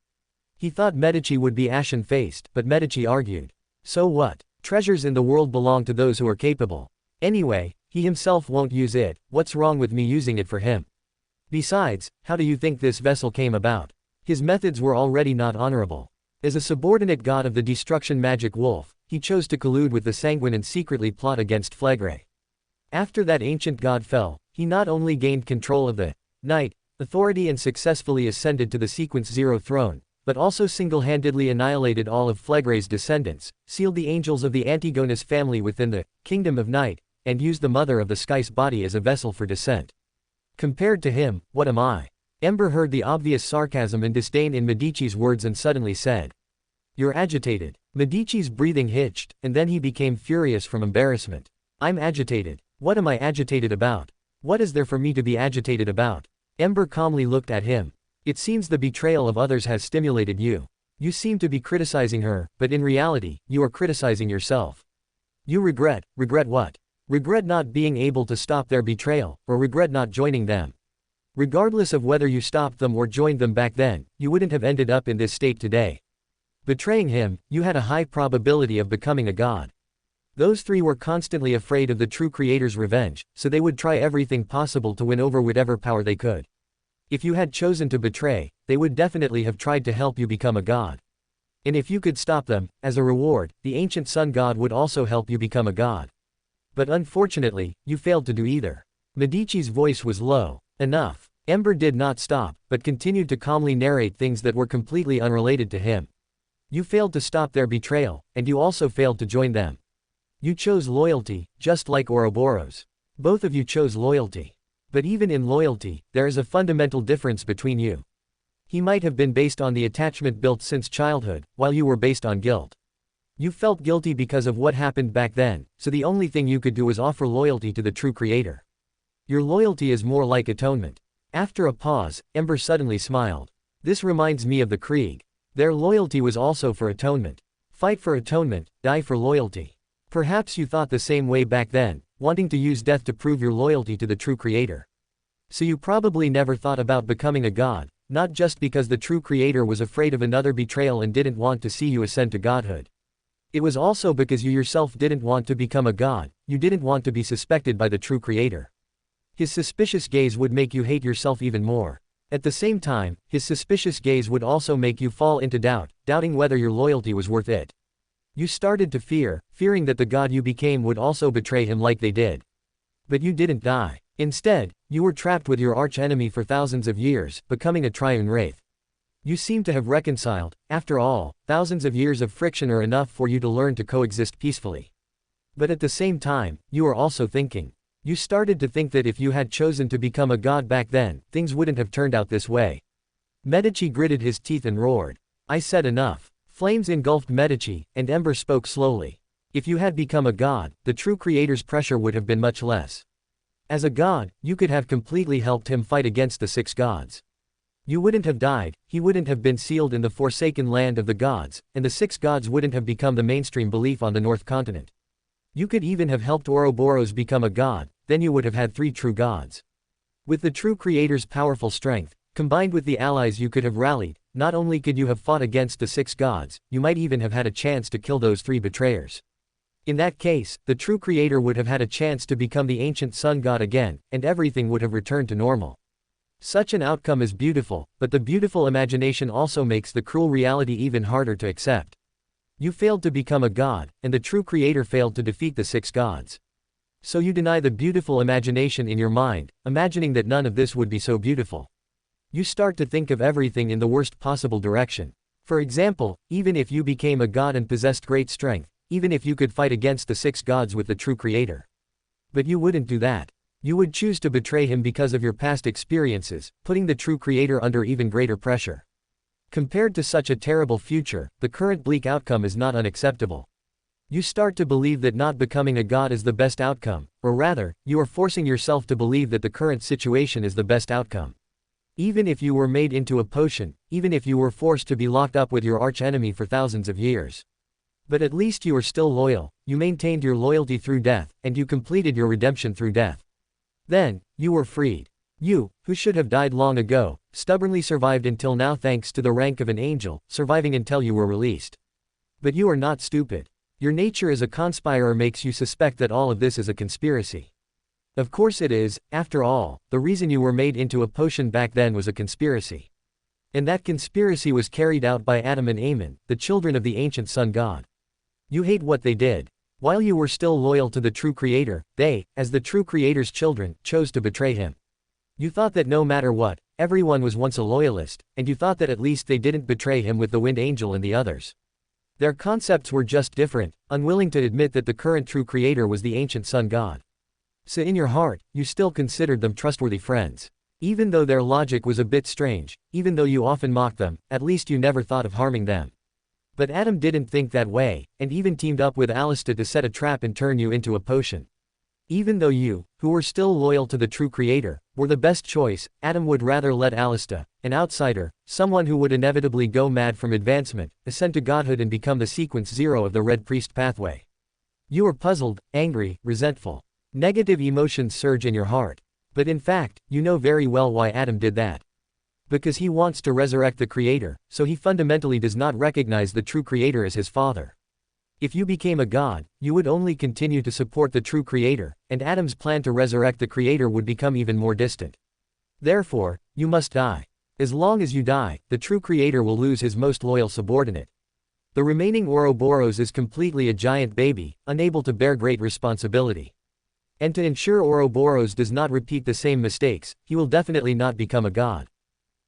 He thought Medici would be ashen-faced, but Medici argued. So what? Treasures in the world belong to those who are capable. Anyway, he himself won't use it, what's wrong with me using it for him? Besides, how do you think this vessel came about? His methods were already not honorable. As a subordinate god of the destruction magic wolf, he chose to collude with the Sanguine and secretly plot against Flegre. After that ancient god fell, he not only gained control of the night authority and successfully ascended to the Sequence Zero throne, but also single-handedly annihilated all of Flegre's descendants, sealed the angels of the Antigonus family within the kingdom of night, and used the Mother of the Sky's body as a vessel for descent. Compared to him, what am I? Ember heard the obvious sarcasm and disdain in Medici's words and suddenly said, "You're agitated." Medici's breathing hitched, and then he became furious from embarrassment. "I'm agitated. What am I agitated about? What is there for me to be agitated about?" Ember calmly looked at him. "It seems the betrayal of others has stimulated you. You seem to be criticizing her, but in reality, you are criticizing yourself. You regret what? Regret not being able to stop their betrayal, or regret not joining them. Regardless of whether you stopped them or joined them back then, you wouldn't have ended up in this state today. Betraying him, you had a high probability of becoming a god. Those 3 were constantly afraid of the true creator's revenge, so they would try everything possible to win over whatever power they could. If you had chosen to betray, they would definitely have tried to help you become a god. And if you could stop them, as a reward, the ancient sun god would also help you become a god. But unfortunately, you failed to do either." Medici's voice was low. "Enough." Ember did not stop, but continued to calmly narrate things that were completely unrelated to him. "You failed to stop their betrayal, and you also failed to join them. You chose loyalty, just like Ouroboros. Both of you chose loyalty. But even in loyalty, there is a fundamental difference between you. He might have been based on the attachment built since childhood, while you were based on guilt. You felt guilty because of what happened back then, so the only thing you could do was offer loyalty to the true creator. Your loyalty is more like atonement." After a pause, Ember suddenly smiled. "This reminds me of the Krieg. Their loyalty was also for atonement. Fight for atonement, die for loyalty. Perhaps you thought the same way back then, wanting to use death to prove your loyalty to the true creator. So you probably never thought about becoming a god, not just because the true creator was afraid of another betrayal and didn't want to see you ascend to godhood. It was also because you yourself didn't want to become a god, you didn't want to be suspected by the true creator. His suspicious gaze would make you hate yourself even more. At the same time, his suspicious gaze would also make you fall into doubt, doubting whether your loyalty was worth it. You started to fearing that the god you became would also betray him like they did. But you didn't die. Instead, you were trapped with your arch-enemy for thousands of years, becoming a triune wraith. You seem to have reconciled. After all, thousands of years of friction are enough for you to learn to coexist peacefully. But at the same time, you are also thinking. You started to think that if you had chosen to become a god back then, things wouldn't have turned out this way." Medici gritted his teeth and roared. "I said enough." Flames engulfed Medici, and Ember spoke slowly. "If you had become a god, the true creator's pressure would have been much less. As a god, you could have completely helped him fight against the 6 gods. You wouldn't have died, he wouldn't have been sealed in the forsaken land of the gods, and the 6 gods wouldn't have become the mainstream belief on the North Continent. You could even have helped Ouroboros become a god, then you would have had 3 true gods. With the true creator's powerful strength, combined with the allies you could have rallied, not only could you have fought against the 6 gods, you might even have had a chance to kill those 3 betrayers. In that case, the true creator would have had a chance to become the ancient sun god again, and everything would have returned to normal. Such an outcome is beautiful, but the beautiful imagination also makes the cruel reality even harder to accept. You failed to become a god, and the true creator failed to defeat the 6 gods. So you deny the beautiful imagination in your mind, imagining that none of this would be so beautiful. You start to think of everything in the worst possible direction. For example, even if you became a god and possessed great strength, even if you could fight against the 6 gods with the true creator. But you wouldn't do that. You would choose to betray him because of your past experiences, putting the true creator under even greater pressure. Compared to such a terrible future, the current bleak outcome is not unacceptable. You start to believe that not becoming a god is the best outcome, or rather, you are forcing yourself to believe that the current situation is the best outcome. Even if you were made into a potion, even if you were forced to be locked up with your arch-enemy for thousands of years. But at least you are still loyal, you maintained your loyalty through death, and you completed your redemption through death. Then, you were freed. You, who should have died long ago, stubbornly survived until now thanks to the rank of an angel, surviving until you were released. But you are not stupid. Your nature as a conspirer makes you suspect that all of this is a conspiracy. Of course it is, after all, the reason you were made into a potion back then was a conspiracy. And that conspiracy was carried out by Adam and Ammon, the children of the ancient sun god. You hate what they did. While you were still loyal to the true creator, they, as the true creator's children, chose to betray him. You thought that no matter what, everyone was once a loyalist, and you thought that at least they didn't betray him with the wind angel and the others. Their concepts were just different, unwilling to admit that the current true creator was the ancient sun god. So in your heart, you still considered them trustworthy friends. Even though their logic was a bit strange, even though you often mocked them, at least you never thought of harming them. But Adam didn't think that way, and even teamed up with Alista to set a trap and turn you into a potion. Even though you, who were still loyal to the true creator, were the best choice, Adam would rather let Alista, an outsider, someone who would inevitably go mad from advancement, ascend to godhood and become the sequence 0 of the Red Priest pathway. You were puzzled, angry, resentful. Negative emotions surge in your heart. But in fact, you know very well why Adam did that. Because he wants to resurrect the creator, so he fundamentally does not recognize the true creator as his father. If you became a god, you would only continue to support the true creator, and Adam's plan to resurrect the creator would become even more distant. Therefore, you must die. As long as you die, the true creator will lose his most loyal subordinate. The remaining Ouroboros is completely a giant baby, unable to bear great responsibility. And to ensure Ouroboros does not repeat the same mistakes, he will definitely not become a god.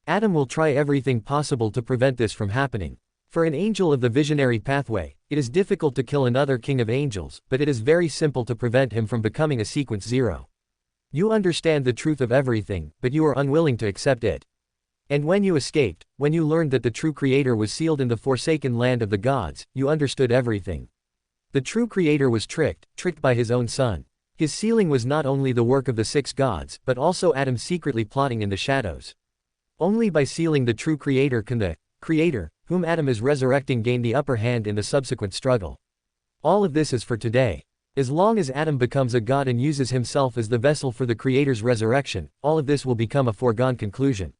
Adam will try everything possible to prevent this from happening. For an angel of the visionary pathway, it is difficult to kill another king of angels, but it is very simple to prevent him from becoming a sequence 0. You understand the truth of everything, but you are unwilling to accept it. And when you escaped, when you learned that the true creator was sealed in the forsaken land of the gods, you understood everything. The true creator was tricked by his own son. His sealing was not only the work of the 6 gods, but also Adam secretly plotting in the shadows. Only by sealing the true creator can the creator, whom Adam is resurrecting, gain the upper hand in the subsequent struggle. All of this is for today. As long as Adam becomes a god and uses himself as the vessel for the creator's resurrection, all of this will become a foregone conclusion.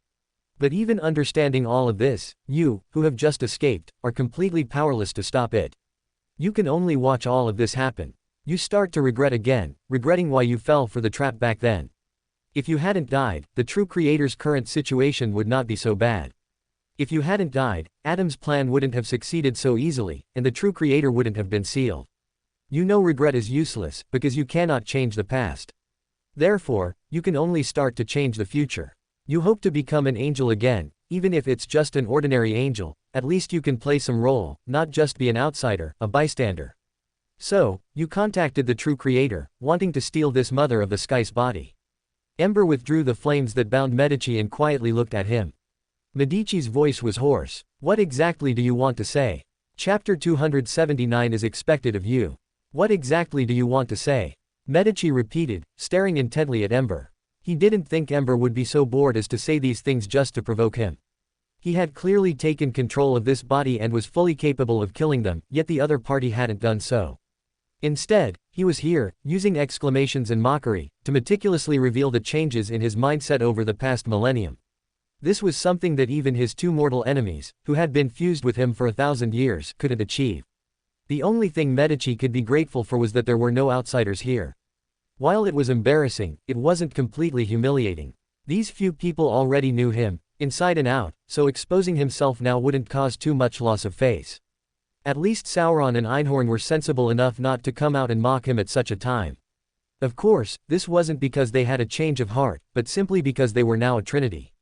But even understanding all of this, you, who have just escaped, are completely powerless to stop it. You can only watch all of this happen. You start to regret again, regretting why you fell for the trap back then. If you hadn't died, the true creator's current situation would not be so bad. If you hadn't died, Adam's plan wouldn't have succeeded so easily, and the true creator wouldn't have been sealed. You know regret is useless, because you cannot change the past. Therefore, you can only start to change the future. You hope to become an angel again, even if it's just an ordinary angel, at least you can play some role, not just be an outsider, a bystander. So, you contacted the true creator, wanting to steal this mother of the sky's body. Ember withdrew the flames that bound Medici and quietly looked at him. Medici's voice was hoarse. What exactly do you want to say? Chapter 279 is expected of you. What exactly do you want to say? Medici repeated, staring intently at Ember. He didn't think Ember would be so bored as to say these things just to provoke him. He had clearly taken control of this body and was fully capable of killing them, yet the other party hadn't done so. Instead, he was here, using exclamations and mockery, to meticulously reveal the changes in his mindset over the past millennium. This was something that even his 2 mortal enemies, who had been fused with him for 1,000 years, couldn't achieve. The only thing Medici could be grateful for was that there were no outsiders here. While it was embarrassing, it wasn't completely humiliating. These few people already knew him, inside and out, so exposing himself now wouldn't cause too much loss of face. At least Sauron and Einhorn were sensible enough not to come out and mock him at such a time. Of course, this wasn't because they had a change of heart, but simply because they were now a trinity.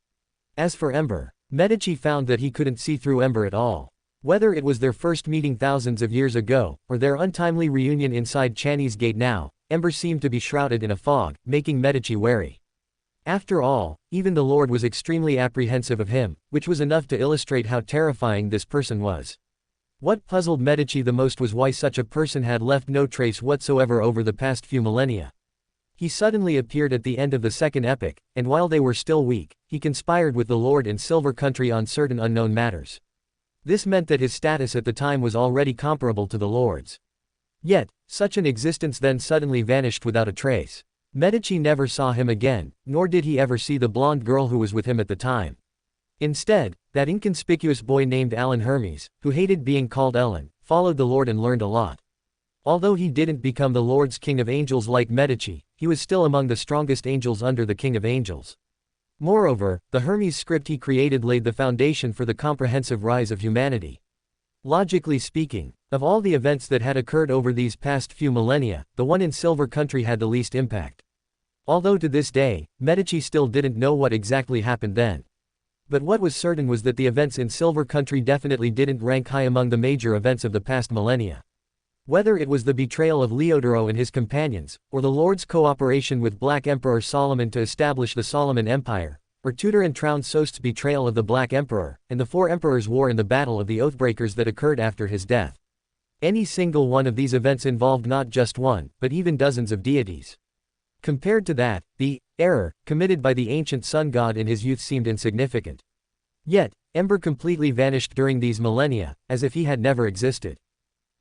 As for Ember, Medici found that he couldn't see through Ember at all. Whether it was their first meeting thousands of years ago, or their untimely reunion inside Channy's gate now, Ember seemed to be shrouded in a fog, making Medici wary. After all, even the Lord was extremely apprehensive of him, which was enough to illustrate how terrifying this person was. What puzzled Medici the most was why such a person had left no trace whatsoever over the past few millennia. He suddenly appeared at the end of the second epoch, and while they were still weak, he conspired with the Lord in Silver Country on certain unknown matters. This meant that his status at the time was already comparable to the Lord's. Yet, such an existence then suddenly vanished without a trace. Medici never saw him again, nor did he ever see the blonde girl who was with him at the time. Instead, that inconspicuous boy named Alan Hermes, who hated being called Ellen, followed the Lord and learned a lot. Although he didn't become the Lord's King of Angels like Medici, he was still among the strongest angels under the King of Angels. Moreover, the Hermes script he created laid the foundation for the comprehensive rise of humanity. Logically speaking, of all the events that had occurred over these past few millennia, the one in Silver Country had the least impact. Although to this day, Medici still didn't know what exactly happened then. But what was certain was that the events in Silver Country definitely didn't rank high among the major events of the past millennia. Whether it was the betrayal of Leodoro and his companions, or the Lord's cooperation with Black Emperor Solomon to establish the Solomon Empire, or Tudor and Troun Sost's betrayal of the Black Emperor, and the Four Emperors' War and the Battle of the Oathbreakers that occurred after his death. Any single one of these events involved not just one, but even dozens of deities. Compared to that, the error committed by the ancient sun god in his youth seemed insignificant. Yet, Ember completely vanished during these millennia, as if he had never existed.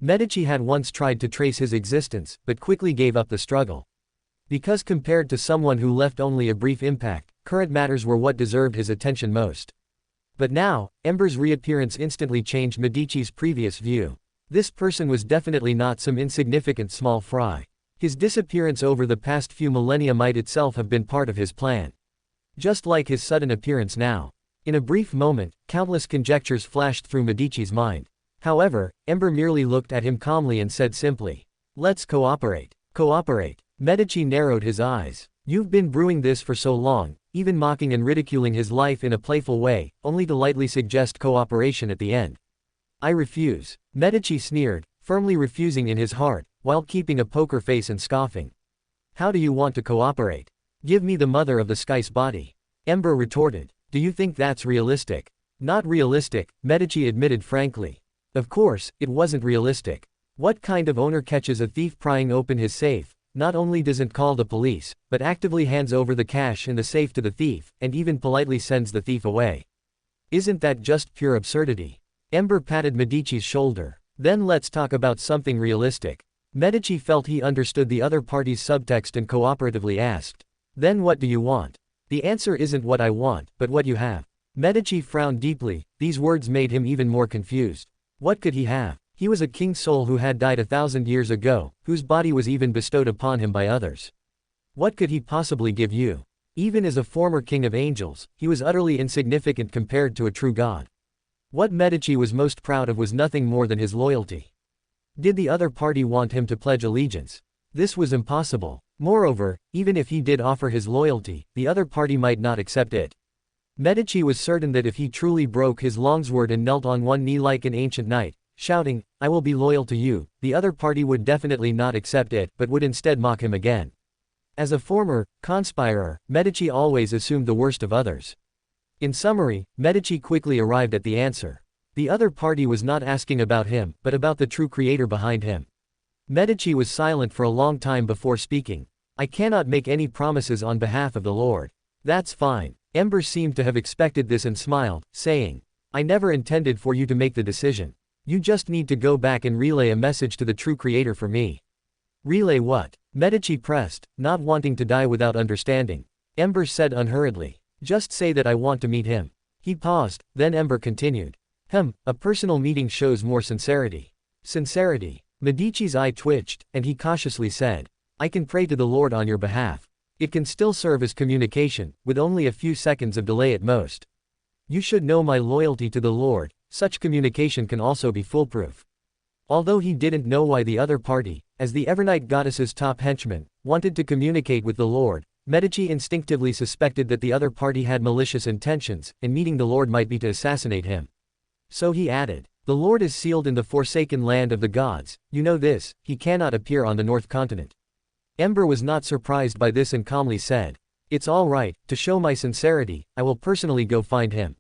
Medici had once tried to trace his existence, but quickly gave up the struggle. Because compared to someone who left only a brief impact, current matters were what deserved his attention most. But now, Ember's reappearance instantly changed Medici's previous view. This person was definitely not some insignificant small fry. His disappearance over the past few millennia might itself have been part of his plan. Just like his sudden appearance now. In a brief moment, countless conjectures flashed through Medici's mind. However, Ember merely looked at him calmly and said simply, "Let's cooperate." Cooperate. Medici narrowed his eyes. You've been brewing this for so long, even mocking and ridiculing his life in a playful way, only to lightly suggest cooperation at the end. I refuse. Medici sneered, firmly refusing in his heart, while keeping a poker face and scoffing. How do you want to cooperate? Give me the mother of the sky's body. Ember retorted. Do you think that's realistic? Not realistic, Medici admitted frankly. Of course, it wasn't realistic. What kind of owner catches a thief prying open his safe, not only doesn't call the police, but actively hands over the cash in the safe to the thief, and even politely sends the thief away? Isn't that just pure absurdity? Ember patted Medici's shoulder. Then let's talk about something realistic. Medici felt he understood the other party's subtext and cooperatively asked. Then what do you want? The answer isn't what I want, but what you have. Medici frowned deeply, these words made him even more confused. What could he have? He was a king's soul who had died 1,000 years ago, whose body was even bestowed upon him by others. What could he possibly give you? Even as a former king of angels, he was utterly insignificant compared to a true god. What Medici was most proud of was nothing more than his loyalty. Did the other party want him to pledge allegiance? This was impossible. Moreover, even if he did offer his loyalty, the other party might not accept it. Medici was certain that if he truly broke his longsword and knelt on one knee like an ancient knight, shouting, "I will be loyal to you," the other party would definitely not accept it, but would instead mock him again. As a former conspirer, Medici always assumed the worst of others. In summary, Medici quickly arrived at the answer. The other party was not asking about him, but about the true creator behind him. Medici was silent for a long time before speaking. I cannot make any promises on behalf of the Lord. That's fine. Ember seemed to have expected this and smiled, saying, I never intended for you to make the decision. You just need to go back and relay a message to the true creator for me. Relay what? Medici pressed, not wanting to die without understanding. Ember said unhurriedly. Just say that I want to meet him. He paused, then Ember continued. A personal meeting shows more sincerity. Sincerity. Medici's eye twitched, and he cautiously said, I can pray to the Lord on your behalf. It can still serve as communication, with only a few seconds of delay at most. You should know my loyalty to the Lord, such communication can also be foolproof. Although he didn't know why the other party, as the Evernight goddess's top henchman, wanted to communicate with the Lord, Medici instinctively suspected that the other party had malicious intentions, and meeting the Lord might be to assassinate him. So he added, The Lord is sealed in the forsaken land of the gods, you know this, he cannot appear on the North Continent. Ember was not surprised by this and calmly said, "It's all right, to show my sincerity, I will personally go find him."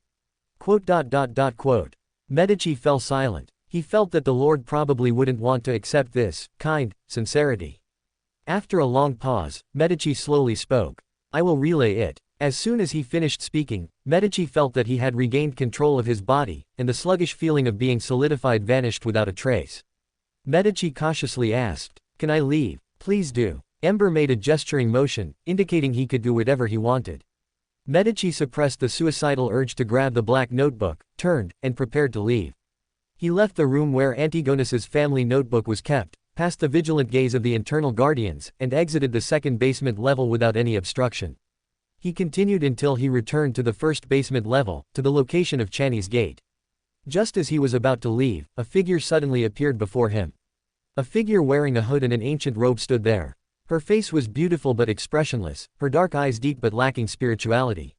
Medici fell silent. He felt that the Lord probably wouldn't want to accept this kind sincerity. After a long pause, Medici slowly spoke. "I will relay it." As soon as he finished speaking, Medici felt that he had regained control of his body, and the sluggish feeling of being solidified vanished without a trace. Medici cautiously asked, "Can I leave?" "Please do." Ember made a gesturing motion, indicating he could do whatever he wanted. Medici suppressed the suicidal urge to grab the black notebook, turned, and prepared to leave. He left the room where Antigonus's family notebook was kept, past the vigilant gaze of the internal guardians, and exited the second basement level without any obstruction. He continued until he returned to the first basement level, to the location of Channy's gate. Just as he was about to leave, a figure suddenly appeared before him. A figure wearing a hood and an ancient robe stood there. Her face was beautiful but expressionless, her dark eyes deep but lacking spirituality.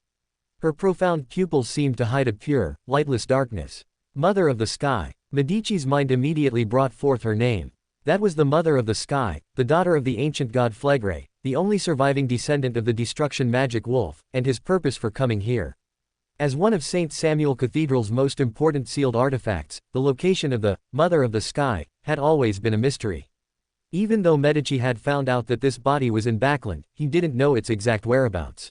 Her profound pupils seemed to hide a pure, lightless darkness. Mother of the Sky. Medici's mind immediately brought forth her name. That was the Mother of the Sky, the daughter of the ancient god Phlegre, the only surviving descendant of the destruction magic wolf, and his purpose for coming here. As one of St. Samuel Cathedral's most important sealed artifacts, the location of the Mother of the Sky had always been a mystery. Even though Medici had found out that this body was in Backland, he didn't know its exact whereabouts.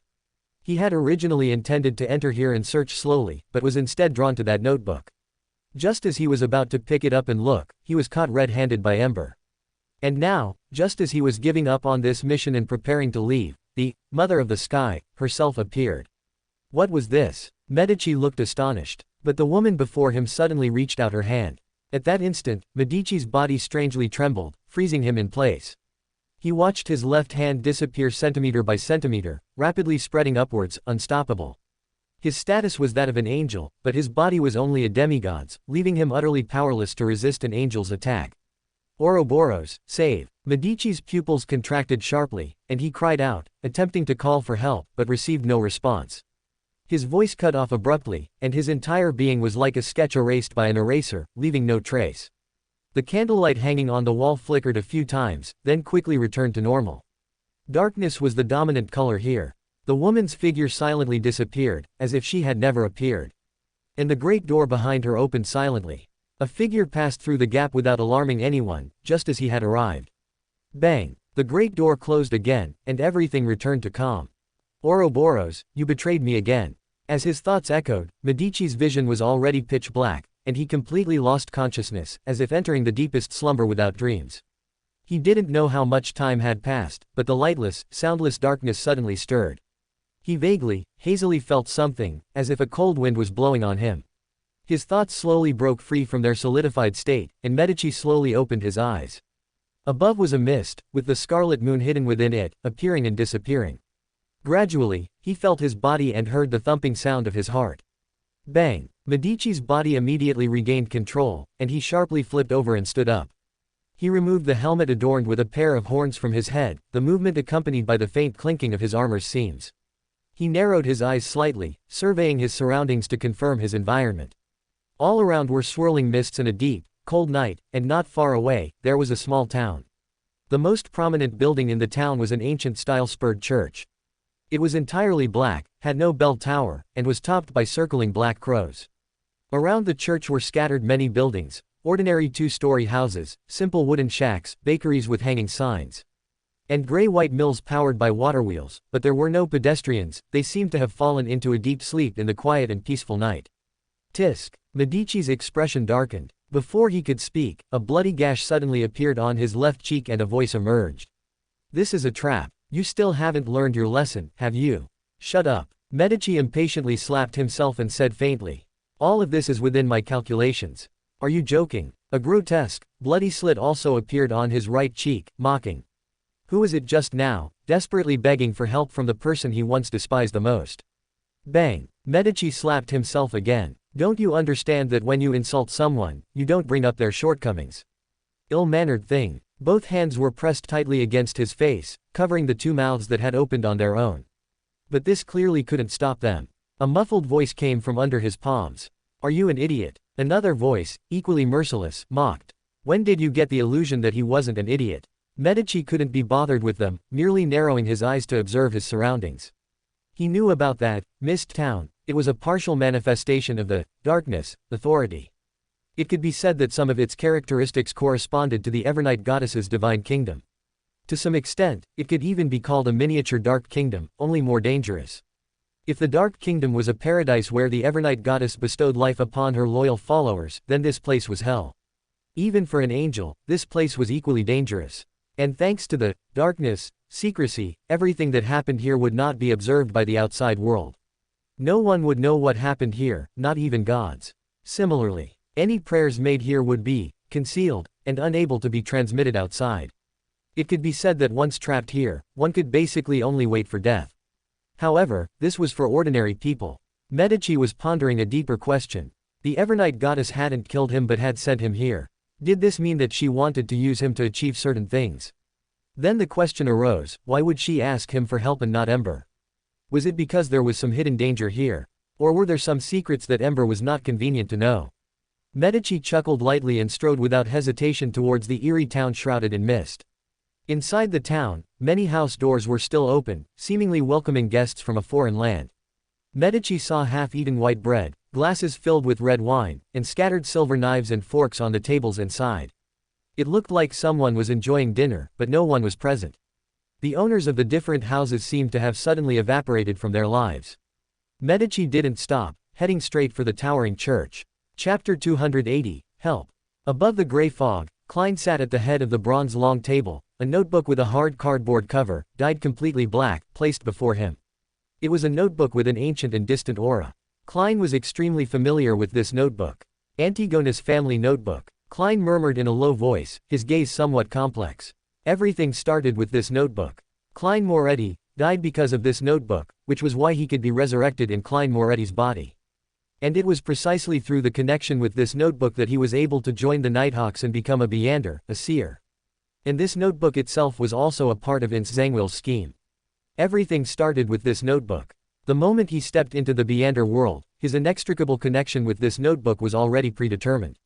He had originally intended to enter here and search slowly, but was instead drawn to that notebook. Just as he was about to pick it up and look, he was caught red-handed by Ember. And now, just as he was giving up on this mission and preparing to leave, the Mother of the Sky herself appeared. What was this? Medici looked astonished, but the woman before him suddenly reached out her hand. At that instant, Medici's body strangely trembled, freezing him in place. He watched his left hand disappear centimeter by centimeter, rapidly spreading upwards, unstoppable. His status was that of an angel, but his body was only a demigod's, leaving him utterly powerless to resist an angel's attack. Ouroboros, save! Medici's pupils contracted sharply, and he cried out, attempting to call for help, but received no response. His voice cut off abruptly, and his entire being was like a sketch erased by an eraser, leaving no trace. The candlelight hanging on the wall flickered a few times, then quickly returned to normal. Darkness was the dominant color here. The woman's figure silently disappeared, as if she had never appeared. And the great door behind her opened silently. A figure passed through the gap without alarming anyone, just as he had arrived. Bang! The great door closed again, and everything returned to calm. Ouroboros, you betrayed me again. As his thoughts echoed, Medici's vision was already pitch black, and he completely lost consciousness, as if entering the deepest slumber without dreams. He didn't know how much time had passed, but the lightless, soundless darkness suddenly stirred. He vaguely, hazily felt something, as if a cold wind was blowing on him. His thoughts slowly broke free from their solidified state, and Medici slowly opened his eyes. Above was a mist, with the scarlet moon hidden within it, appearing and disappearing. Gradually, he felt his body and heard the thumping sound of his heart. Bang! Medici's body immediately regained control, and he sharply flipped over and stood up. He removed the helmet adorned with a pair of horns from his head, the movement accompanied by the faint clinking of his armor's seams. He narrowed his eyes slightly, surveying his surroundings to confirm his environment. All around were swirling mists and a deep, cold night, and not far away, there was a small town. The most prominent building in the town was an ancient-style spurred church. It was entirely black, had no bell tower, and was topped by circling black crows. Around the church were scattered many buildings, ordinary two-story houses, simple wooden shacks, bakeries with hanging signs, and gray-white mills powered by water wheels, but there were no pedestrians. They seemed to have fallen into a deep sleep in the quiet and peaceful night. Tisk! Medici's expression darkened. Before he could speak, a bloody gash suddenly appeared on his left cheek and a voice emerged. This is a trap. You still haven't learned your lesson, have you? Shut up. Medici impatiently slapped himself and said faintly. All of this is within my calculations. Are you joking? A grotesque, bloody slit also appeared on his right cheek, mocking. Who is it just now, desperately begging for help from the person he once despised the most? Bang! Medici slapped himself again. Don't you understand that when you insult someone, you don't bring up their shortcomings? Ill-mannered thing. Both hands were pressed tightly against his face, covering the two mouths that had opened on their own. But this clearly couldn't stop them. A muffled voice came from under his palms. Are you an idiot? Another voice, equally merciless, mocked. When did you get the illusion that he wasn't an idiot? Medici couldn't be bothered with them, merely narrowing his eyes to observe his surroundings. He knew about that mist town. It was a partial manifestation of the darkness authority. It could be said that some of its characteristics corresponded to the Evernight goddess's divine kingdom. To some extent, it could even be called a miniature Dark Kingdom, only more dangerous. If the Dark Kingdom was a paradise where the Evernight goddess bestowed life upon her loyal followers, then this place was hell. Even for an angel, this place was equally dangerous. And thanks to the darkness, secrecy, everything that happened here would not be observed by the outside world. No one would know what happened here, not even gods. Similarly, any prayers made here would be concealed and unable to be transmitted outside. It could be said that once trapped here, one could basically only wait for death. However, this was for ordinary people. Medici was pondering a deeper question. The Evernight goddess hadn't killed him but had sent him here. Did this mean that she wanted to use him to achieve certain things? Then the question arose, why would she ask him for help and not Ember? Was it because there was some hidden danger here? Or were there some secrets that Ember was not convenient to know? Medici chuckled lightly and strode without hesitation towards the eerie town shrouded in mist. Inside the town, many house doors were still open, seemingly welcoming guests from a foreign land. Medici saw half-eaten white bread, glasses filled with red wine, and scattered silver knives and forks on the tables inside. It looked like someone was enjoying dinner, but no one was present. The owners of the different houses seemed to have suddenly evaporated from their lives. Medici didn't stop, heading straight for the towering church. Chapter 280, Help. Above the gray fog, Klein sat at the head of the bronze long table, a notebook with a hard cardboard cover, dyed completely black, placed before him. It was a notebook with an ancient and distant aura. Klein was extremely familiar with this notebook. Antigona's family notebook. Klein murmured in a low voice, his gaze somewhat complex. Everything started with this notebook. Klein Moretti died because of this notebook, which was why he could be resurrected in Klein Moretti's body. And it was precisely through the connection with this notebook that he was able to join the Nighthawks and become a Beander, a seer. And this notebook itself was also a part of Ince Zangwill's scheme. Everything started with this notebook. The moment he stepped into the Beander world, his inextricable connection with this notebook was already predetermined.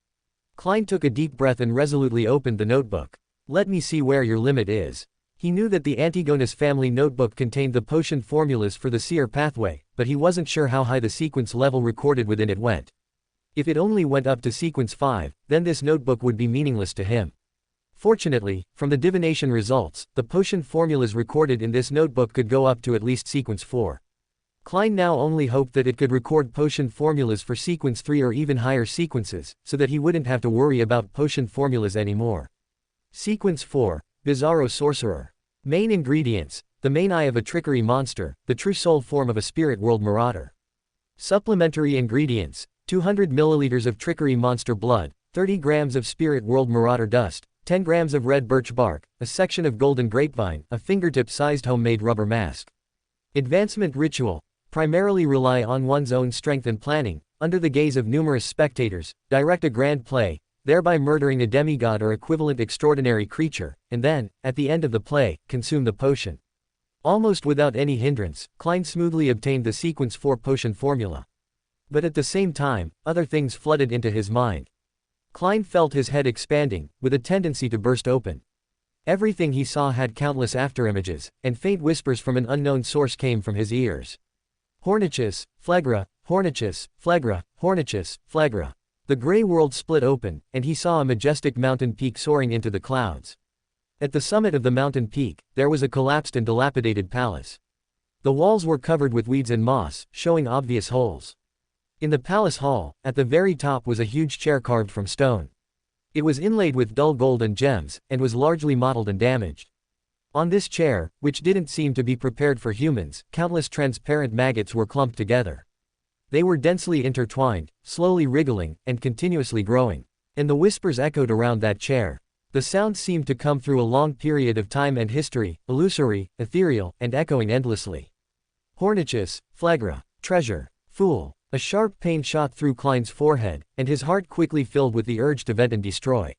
Klein took a deep breath and resolutely opened the notebook. Let me see where your limit is. He knew that the Antigona's family notebook contained the potion formulas for the seer pathway, but he wasn't sure how high the sequence level recorded within it went. If it only went up to sequence 5, then this notebook would be meaningless to him. Fortunately, from the divination results, the potion formulas recorded in this notebook could go up to at least sequence 4. Klein now only hoped that it could record potion formulas for sequence 3 or even higher sequences, so that he wouldn't have to worry about potion formulas anymore. Sequence 4, Bizarro Sorcerer. Main ingredients: the main eye of a trickery monster, the true soul form of a spirit world marauder. Supplementary ingredients: 200 milliliters of trickery monster blood, 30 grams of spirit world marauder dust, 10 grams of red birch bark, a section of golden grapevine, a fingertip-sized homemade rubber mask. Advancement ritual: primarily rely on one's own strength and planning, under the gaze of numerous spectators, direct a grand play, thereby murdering a demigod or equivalent extraordinary creature, and then, at the end of the play, consume the potion. Almost without any hindrance, Klein smoothly obtained the sequence 4 potion formula. But at the same time, other things flooded into his mind. Klein felt his head expanding, with a tendency to burst open. Everything he saw had countless afterimages, and faint whispers from an unknown source came from his ears. Hornichus, Phlegra, Hornichus, Phlegra, Hornichus, Phlegra. The gray world split open, and he saw a majestic mountain peak soaring into the clouds. At the summit of the mountain peak, there was a collapsed and dilapidated palace. The walls were covered with weeds and moss, showing obvious holes. In the palace hall, at the very top was a huge chair carved from stone. It was inlaid with dull gold and gems, and was largely mottled and damaged. On this chair, which didn't seem to be prepared for humans, countless transparent maggots were clumped together. They were densely intertwined, slowly wriggling, and continuously growing. And the whispers echoed around that chair. The sound seemed to come through a long period of time and history, illusory, ethereal, and echoing endlessly. Hornichus, Phlegra, treasure, fool. A sharp pain shot through Klein's forehead, and his heart quickly filled with the urge to vent and destroy.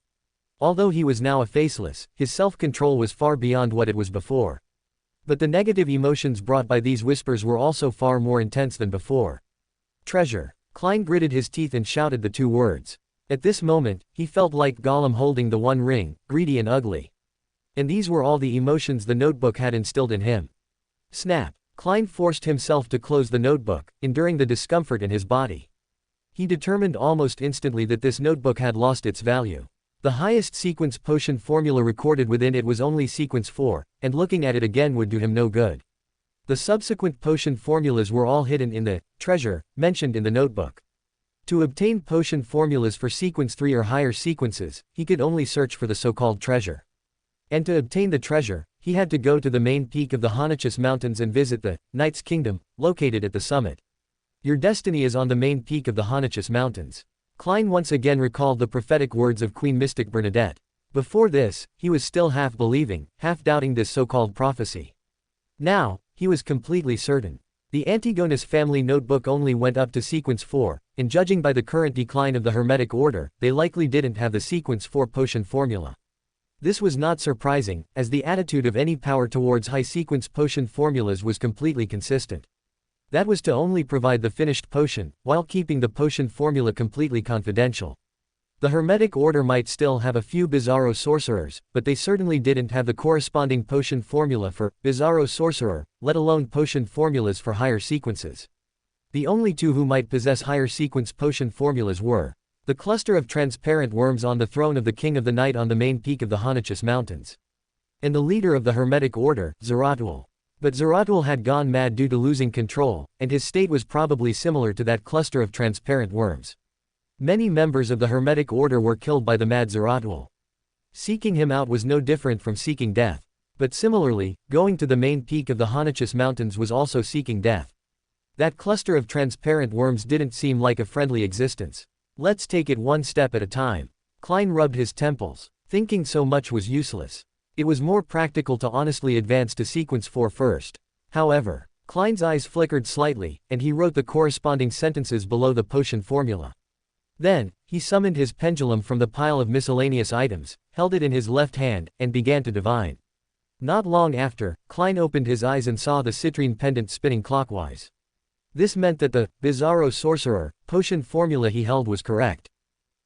Although he was now a faceless, his self-control was far beyond what it was before. But the negative emotions brought by these whispers were also far more intense than before. Treasure. Klein gritted his teeth and shouted the two words. At this moment, he felt like Gollum holding the One Ring, greedy and ugly. And these were all the emotions the notebook had instilled in him. Snap! Klein forced himself to close the notebook, enduring the discomfort in his body. He determined almost instantly that this notebook had lost its value. The highest sequence potion formula recorded within it was only sequence 4, and looking at it again would do him no good. The subsequent potion formulas were all hidden in the treasure mentioned in the notebook. To obtain potion formulas for sequence 3 or higher sequences, he could only search for the so-called treasure. And to obtain the treasure, he had to go to the main peak of the Honachus Mountains and visit the Knight's Kingdom, located at the summit. Your destiny is on the main peak of the Honachus Mountains. Klein once again recalled the prophetic words of Queen Mystic Bernadette. Before this, he was still half believing, half doubting this so-called prophecy. Now, he was completely certain. The Antigonus family notebook only went up to sequence 4, and judging by the current decline of the Hermetic Order, they likely didn't have the sequence 4 potion formula. This was not surprising, as the attitude of any power towards high-sequence potion formulas was completely consistent. That was to only provide the finished potion, while keeping the potion formula completely confidential. The Hermetic Order might still have a few Bizarro sorcerers, but they certainly didn't have the corresponding potion formula for Bizarro sorcerer, let alone potion formulas for higher sequences. The only two who might possess higher sequence potion formulas were the cluster of transparent worms on the throne of the King of the Night on the main peak of the Honachus Mountains, and the leader of the Hermetic Order, Zeratul. But Zeratul had gone mad due to losing control, and his state was probably similar to that cluster of transparent worms. Many members of the Hermetic Order were killed by the mad Zeratul. Seeking him out was no different from seeking death. But similarly, going to the main peak of the Honachus Mountains was also seeking death. That cluster of transparent worms didn't seem like a friendly existence. Let's take it one step at a time. Klein rubbed his temples. Thinking so much was useless. It was more practical to honestly advance to sequence 4 first. However, Klein's eyes flickered slightly, and he wrote the corresponding sentences below the potion formula. Then, he summoned his pendulum from the pile of miscellaneous items, held it in his left hand, and began to divine. Not long after, Klein opened his eyes and saw the citrine pendant spinning clockwise. This meant that the Bizarro sorcerer potion formula he held was correct.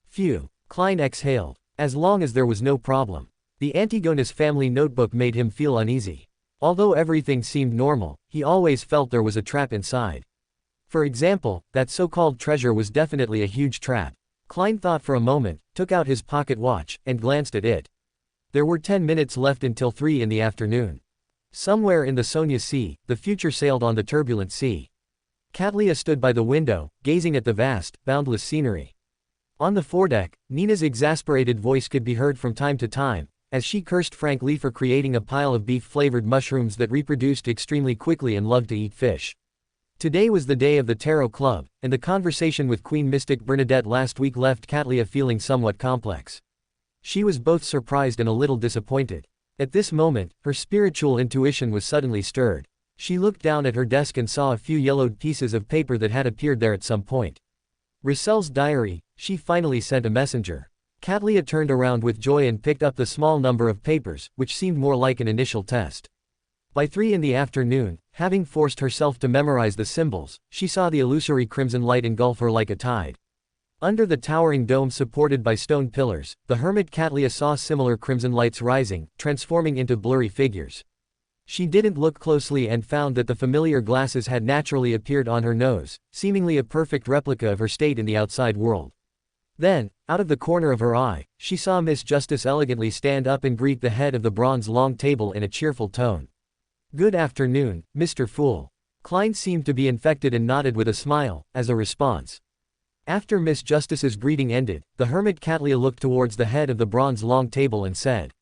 Phew, Klein exhaled. As long as there was no problem. The Antigonus family notebook made him feel uneasy. Although everything seemed normal, he always felt there was a trap inside. For example, that so-called treasure was definitely a huge trap. Klein thought for a moment, took out his pocket watch, and glanced at it. There were 10 minutes left until 3 in the afternoon. Somewhere in the Sonia Sea, the future sailed on the turbulent sea. Katlia stood by the window, gazing at the vast, boundless scenery. On the foredeck, Nina's exasperated voice could be heard from time to time, as she cursed Frank Lee for creating a pile of beef-flavored mushrooms that reproduced extremely quickly and loved to eat fish. Today was the day of the Tarot Club, and the conversation with Queen Mystic Bernadette last week left Katlia feeling somewhat complex. She was both surprised and a little disappointed. At this moment, her spiritual intuition was suddenly stirred. She looked down at her desk and saw a few yellowed pieces of paper that had appeared there at some point. Rissel's diary, she finally sent a messenger. Katlia turned around with joy and picked up the small number of papers, which seemed more like an initial test. By 3 in the afternoon, having forced herself to memorize the symbols, she saw the illusory crimson light engulf her like a tide. Under the towering dome supported by stone pillars, the hermit Katlia saw similar crimson lights rising, transforming into blurry figures. She didn't look closely and found that the familiar glasses had naturally appeared on her nose, seemingly a perfect replica of her state in the outside world. Then, out of the corner of her eye, she saw Miss Justice elegantly stand up and greet the head of the bronze long table in a cheerful tone. "Good afternoon, Mr. Fool." Klein seemed to be infected and nodded with a smile, as a response. After Miss Justice's greeting ended, the hermit Katlia looked towards the head of the bronze long table and said,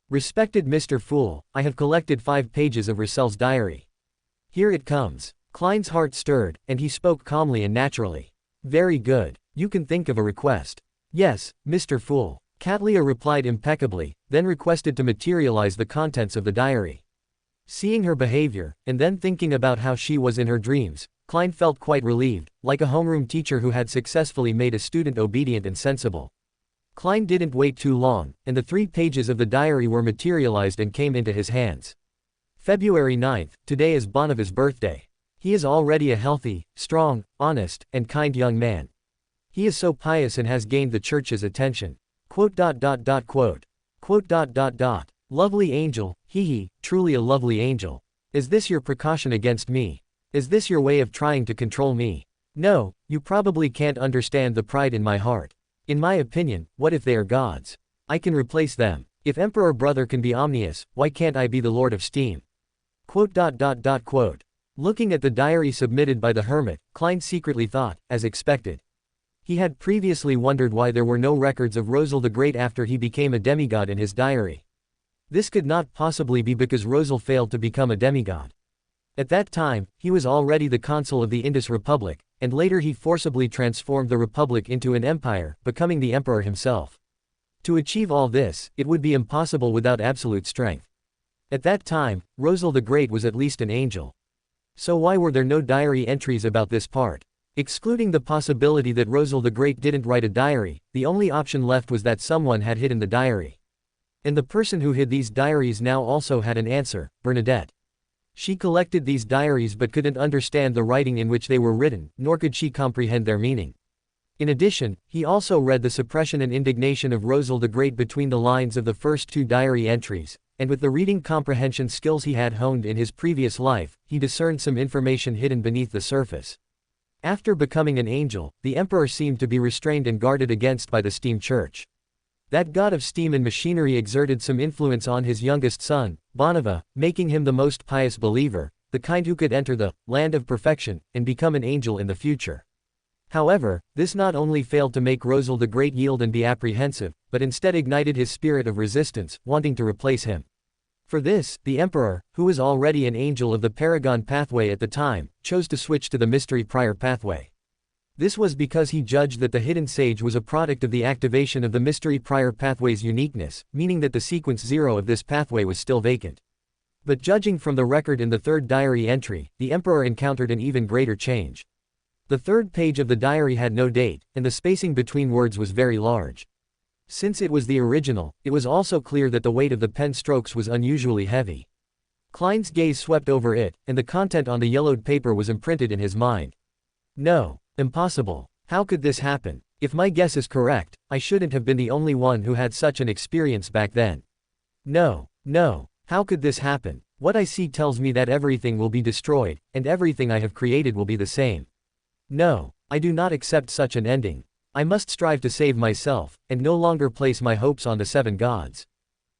"Respected Mr. Fool, I have collected 5 pages of Rissel's diary. Here it comes." Klein's heart stirred, and he spoke calmly and naturally. "Very good. You can think of a request." "Yes, Mr. Fool." Katlia replied impeccably, then requested to materialize the contents of the diary. Seeing her behavior, and then thinking about how she was in her dreams, Klein felt quite relieved, like a homeroom teacher who had successfully made a student obedient and sensible. Klein didn't wait too long, and the 3 pages of the diary were materialized and came into his hands. February 9th, today is Bonneva's birthday. He is already a healthy, strong, honest, and kind young man. He is so pious and has gained the church's attention. Quote. Lovely angel, hee, truly a lovely angel. Is this your precaution against me? Is this your way of trying to control me? No, you probably can't understand the pride in my heart. In my opinion, what if they are gods? I can replace them. If Emperor Brother can be omnious, why can't I be the Lord of Steam? Quote. Looking at the diary submitted by the hermit, Klein secretly thought, as expected. He had previously wondered why there were no records of Rosal the Great after he became a demigod in his diary. This could not possibly be because Rosal failed to become a demigod. At that time, he was already the consul of the Indus Republic, and later he forcibly transformed the republic into an empire, becoming the emperor himself. To achieve all this, it would be impossible without absolute strength. At that time, Rosal the Great was at least an angel. So why were there no diary entries about this part? Excluding the possibility that Rosal the Great didn't write a diary, the only option left was that someone had hidden the diary. And the person who hid these diaries now also had an answer, Bernadette. She collected these diaries but couldn't understand the writing in which they were written, nor could she comprehend their meaning. In addition, he also read the suppression and indignation of Rosal the Great between the lines of the first two diary entries, and with the reading comprehension skills he had honed in his previous life, he discerned some information hidden beneath the surface. After becoming an angel, the emperor seemed to be restrained and guarded against by the steam church. That god of steam and machinery exerted some influence on his youngest son, Bonneva, making him the most pious believer, the kind who could enter the land of perfection and become an angel in the future. However, this not only failed to make Rosal the Great yield and be apprehensive, but instead ignited his spirit of resistance, wanting to replace him. For this, the emperor, who was already an angel of the Paragon pathway at the time, chose to switch to the mystery prior pathway. This was because he judged that the hidden sage was a product of the activation of the mystery prior pathway's uniqueness, meaning that the sequence 0 of this pathway was still vacant. But judging from the record in the third diary entry, the emperor encountered an even greater change. The third page of the diary had no date, and the spacing between words was very large. Since it was the original, it was also clear that the weight of the pen strokes was unusually heavy. Klein's gaze swept over it, and the content on the yellowed paper was imprinted in his mind. No. Impossible. How could this happen? If my guess is correct, I shouldn't have been the only one who had such an experience back then. No. How could this happen? What I see tells me that everything will be destroyed, and everything I have created will be the same. No, I do not accept such an ending. I must strive to save myself, and no longer place my hopes on the seven gods.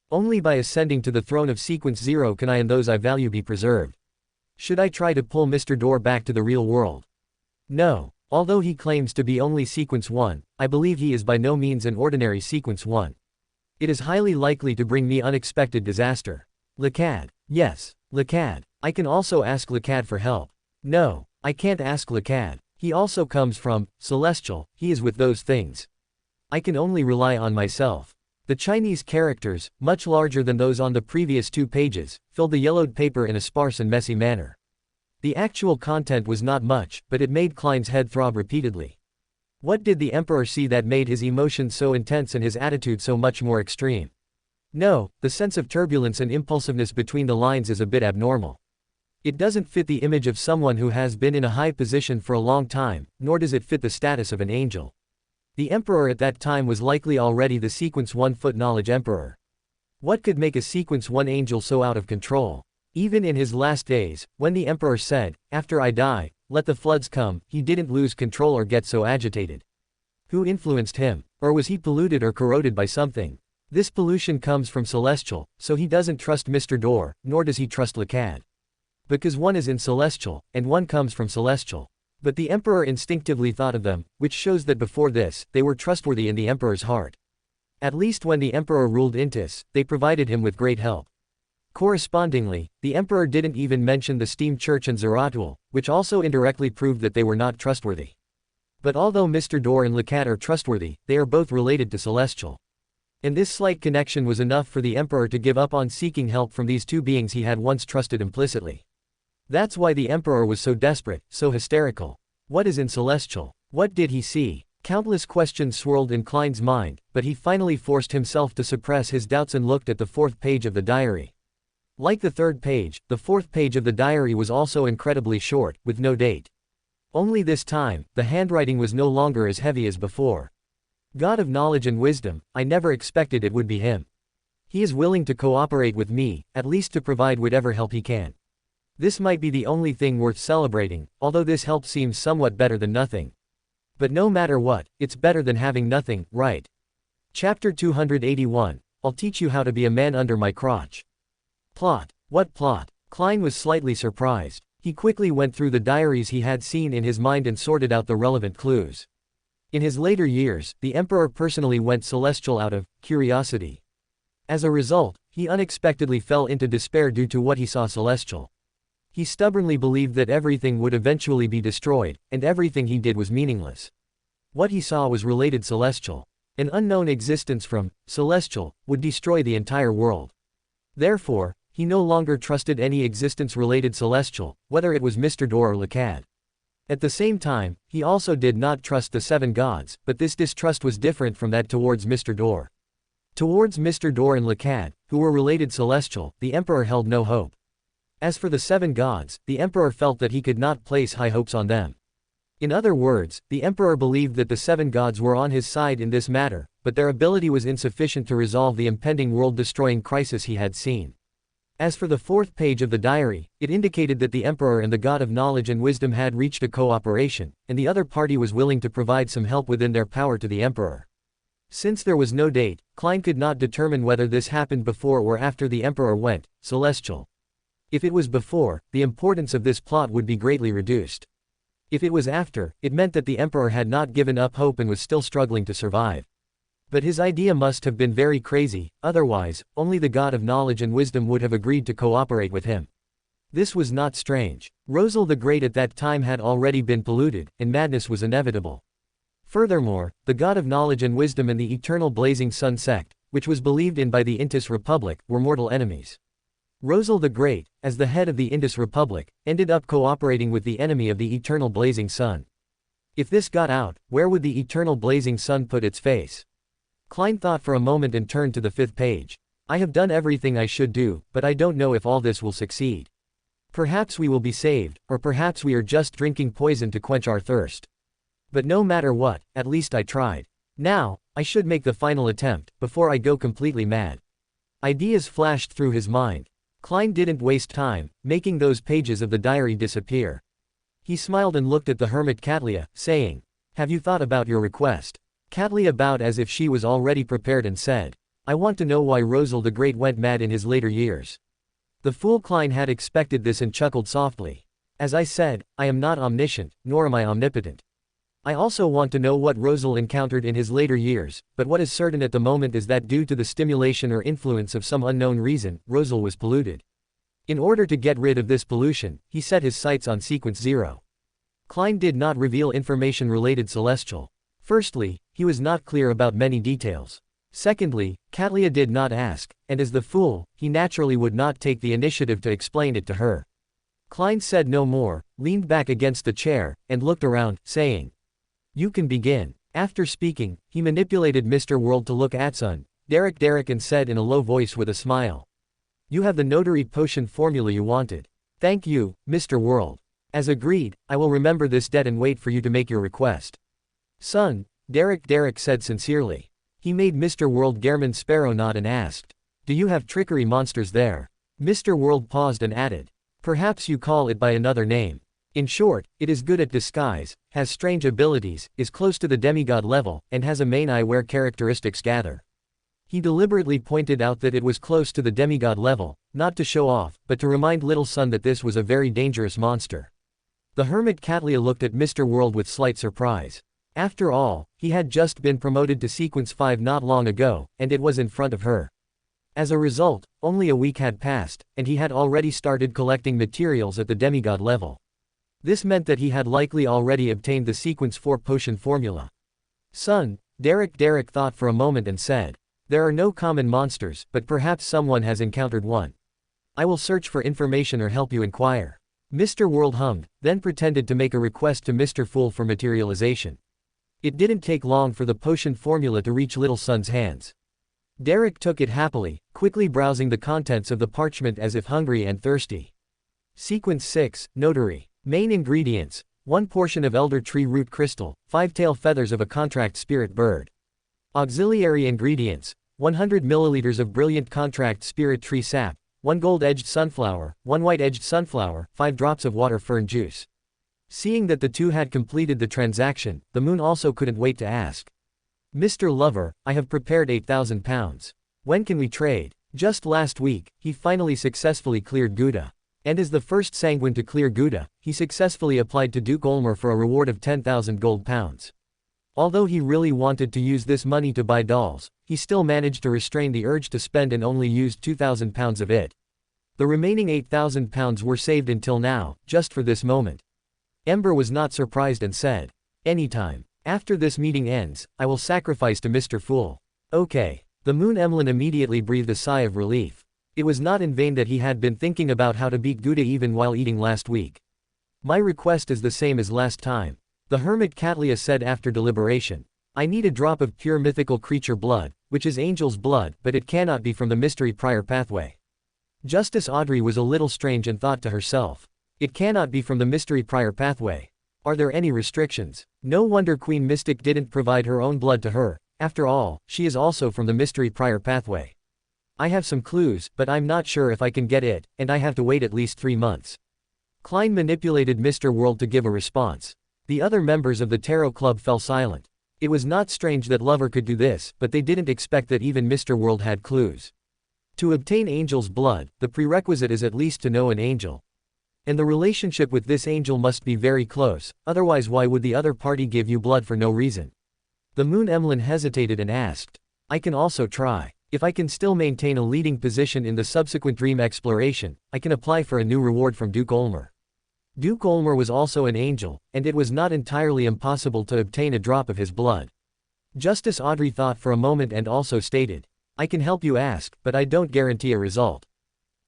Only by ascending to the throne of Sequence 0 can I and those I value be preserved. Should I try to pull Mr. Door back to the real world? No. Although he claims to be only Sequence 1, I believe he is by no means an ordinary Sequence 1. It is highly likely to bring me unexpected disaster. Lacad. Yes, Lacad. I can also ask Lacad for help. No, I can't ask Lacad. He also comes from Celestial, he is with those things. I can only rely on myself. The Chinese characters, much larger than those on the previous 2 pages, filled the yellowed paper in a sparse and messy manner. The actual content was not much, but it made Klein's head throb repeatedly. What did the emperor see that made his emotions so intense and his attitude so much more extreme? No, the sense of turbulence and impulsiveness between the lines is a bit abnormal. It doesn't fit the image of someone who has been in a high position for a long time, nor does it fit the status of an angel. The emperor at that time was likely already the Sequence 1 foot knowledge emperor. What could make a Sequence 1 angel so out of control? Even in his last days, when the emperor said, "After I die, let the floods come," he didn't lose control or get so agitated. Who influenced him? Or was he polluted or corroded by something? This pollution comes from Celestial, so he doesn't trust Mr. Door, nor does he trust Lacad. Because one is in Celestial, and one comes from Celestial. But the emperor instinctively thought of them, which shows that before this, they were trustworthy in the emperor's heart. At least when the emperor ruled Intis, they provided him with great help. Correspondingly, the emperor didn't even mention the steam church and Zeratul, which also indirectly proved that they were not trustworthy. But although Mr. Door and Lacad are trustworthy, they are both related to Celestial. And this slight connection was enough for the emperor to give up on seeking help from these two beings he had once trusted implicitly. That's why the emperor was so desperate, so hysterical. What is in Celestial? What did he see? Countless questions swirled in Klein's mind, but he finally forced himself to suppress his doubts and looked at the 4th page of the diary. Like the third page, the fourth page of the diary was also incredibly short, with no date. Only this time, the handwriting was no longer as heavy as before. God of knowledge and wisdom, I never expected it would be him. He is willing to cooperate with me, at least to provide whatever help he can. This might be the only thing worth celebrating, although this help seems somewhat better than nothing. But no matter what, it's better than having nothing, right? Chapter 281, I'll teach you how to be a man under my crotch. Plot. What plot? Klein was slightly surprised. He quickly went through the diaries he had seen in his mind and sorted out the relevant clues. In his later years, the Emperor personally went celestial out of curiosity. As a result, he unexpectedly fell into despair due to what he saw celestial. He stubbornly believed that everything would eventually be destroyed, and everything he did was meaningless. What he saw was related celestial. An unknown existence from celestial would destroy the entire world. Therefore, he no longer trusted any existence related celestial, whether it was Mr. Door or Lacad. At the same time, he also did not trust the seven gods, but this distrust was different from that towards Mr. Door. Towards Mr. Door and Lacad, who were related celestial, the Emperor held no hope. As for the seven gods, the Emperor felt that he could not place high hopes on them. In other words, the Emperor believed that the seven gods were on his side in this matter, but their ability was insufficient to resolve the impending world-destroying crisis he had seen. As for the fourth page of the diary, it indicated that the Emperor and the God of knowledge and wisdom had reached a cooperation, and the other party was willing to provide some help within their power to the Emperor. Since there was no date, Klein could not determine whether this happened before or after the Emperor went celestial. If it was before, the importance of this plot would be greatly reduced. If it was after, it meant that the Emperor had not given up hope and was still struggling to survive. But his idea must have been very crazy, otherwise, only the God of knowledge and wisdom would have agreed to cooperate with him. This was not strange. Rosal the Great at that time had already been polluted, and madness was inevitable. Furthermore, the God of knowledge and wisdom and the eternal blazing sun sect, which was believed in by the Indus Republic, were mortal enemies. Rosal the Great, as the head of the Indus Republic, ended up cooperating with the enemy of the eternal blazing sun. If this got out, where would the eternal blazing sun put its face? Klein thought for a moment and turned to the fifth page. I have done everything I should do, but I don't know if all this will succeed. Perhaps we will be saved, or perhaps we are just drinking poison to quench our thirst. But no matter what, at least I tried. Now, I should make the final attempt, before I go completely mad. Ideas flashed through his mind. Klein didn't waste time, making those pages of the diary disappear. He smiled and looked at the hermit Katlia, saying, "Have you thought about your request?" Katlia bowed as if she was already prepared and said, "I want to know why Rosal the Great went mad in his later years." The fool Klein had expected this and chuckled softly. "As I said, I am not omniscient, nor am I omnipotent. I also want to know what Rosal encountered in his later years, but what is certain at the moment is that due to the stimulation or influence of some unknown reason, Rosal was polluted. In order to get rid of this pollution, he set his sights on Sequence 0. Klein did not reveal information related celestial. Firstly, he was not clear about many details. Secondly, Katlia did not ask, and as the fool, he naturally would not take the initiative to explain it to her. Klein said no more, leaned back against the chair, and looked around, saying, "You can begin." After speaking, he manipulated Mr. World to look at Son, Derek and said in a low voice with a smile, "You have the notary potion formula you wanted. Thank you, Mr. World. As agreed, I will remember this debt and wait for you to make your request." Son, Derek said sincerely. He made Mr. World Gehrman Sparrow nod and asked, "Do you have trickery monsters there?" Mr. World paused and added, "Perhaps you call it by another name. In short, it is good at disguise, has strange abilities, is close to the demigod level, and has a main eye where characteristics gather." He deliberately pointed out that it was close to the demigod level, not to show off, but to remind Little Son that this was a very dangerous monster. The hermit Katlia looked at Mr. World with slight surprise. After all, he had just been promoted to Sequence 5 not long ago, and it was in front of her. As a result, only a week had passed, and he had already started collecting materials at the demigod level. This meant that he had likely already obtained the Sequence 4 potion formula. Son, Derek thought for a moment and said, "There are no common monsters, but perhaps someone has encountered one. I will search for information or help you inquire." Mr. World hummed, then pretended to make a request to Mr. Fool for materialization. It didn't take long for the potion formula to reach Little Son's hands. Derek took it happily, quickly browsing the contents of the parchment as if hungry and thirsty. Sequence 6, Notary. Main ingredients: 1 portion of elder tree root crystal, 5 tail feathers of a contract spirit bird. Auxiliary ingredients: 100 milliliters of brilliant contract spirit tree sap, 1 gold-edged sunflower, 1 white-edged sunflower, 5 drops of water fern juice. Seeing that the two had completed the transaction, the moon also couldn't wait to ask. Mr. Lover, I have prepared 8,000 pounds. When can we trade? Just last week, he finally successfully cleared Gouda. And as the first sanguine to clear Gouda, he successfully applied to Duke Olmer for a reward of 10,000 gold pounds. Although he really wanted to use this money to buy dolls, he still managed to restrain the urge to spend and only used 2,000 pounds of it. The remaining 8,000 pounds were saved until now, just for this moment. Ember was not surprised and said, "Anytime. After this meeting ends, I will sacrifice to Mr. Fool." Okay. The Moon Emlyn immediately breathed a sigh of relief. It was not in vain that he had been thinking about how to beat Gouda even while eating last week. "My request is the same as last time," the hermit Catlia said after deliberation. "I need a drop of pure mythical creature blood, which is angel's blood, but it cannot be from the mystery prior pathway." Justice Audrey was a little strange and thought to herself, "It cannot be from the mystery prior pathway. Are there any restrictions?" No wonder Queen Mystic didn't provide her own blood to her. After all, she is also from the mystery prior pathway. "I have some clues, but I'm not sure if I can get it, and I have to wait at least 3 months." Klein manipulated Mr. World to give a response. The other members of the Tarot Club fell silent. It was not strange that Lover could do this, but they didn't expect that even Mr. World had clues. To obtain angel's blood, the prerequisite is at least to know an angel. And the relationship with this angel must be very close, otherwise why would the other party give you blood for no reason? The Moon Emlyn hesitated and asked, "I can also try. If I can still maintain a leading position in the subsequent dream exploration, I can apply for a new reward from Duke Olmer." Duke Olmer was also an angel, and it was not entirely impossible to obtain a drop of his blood. Justice Audrey thought for a moment and also stated, "I can help you ask, but I don't guarantee a result."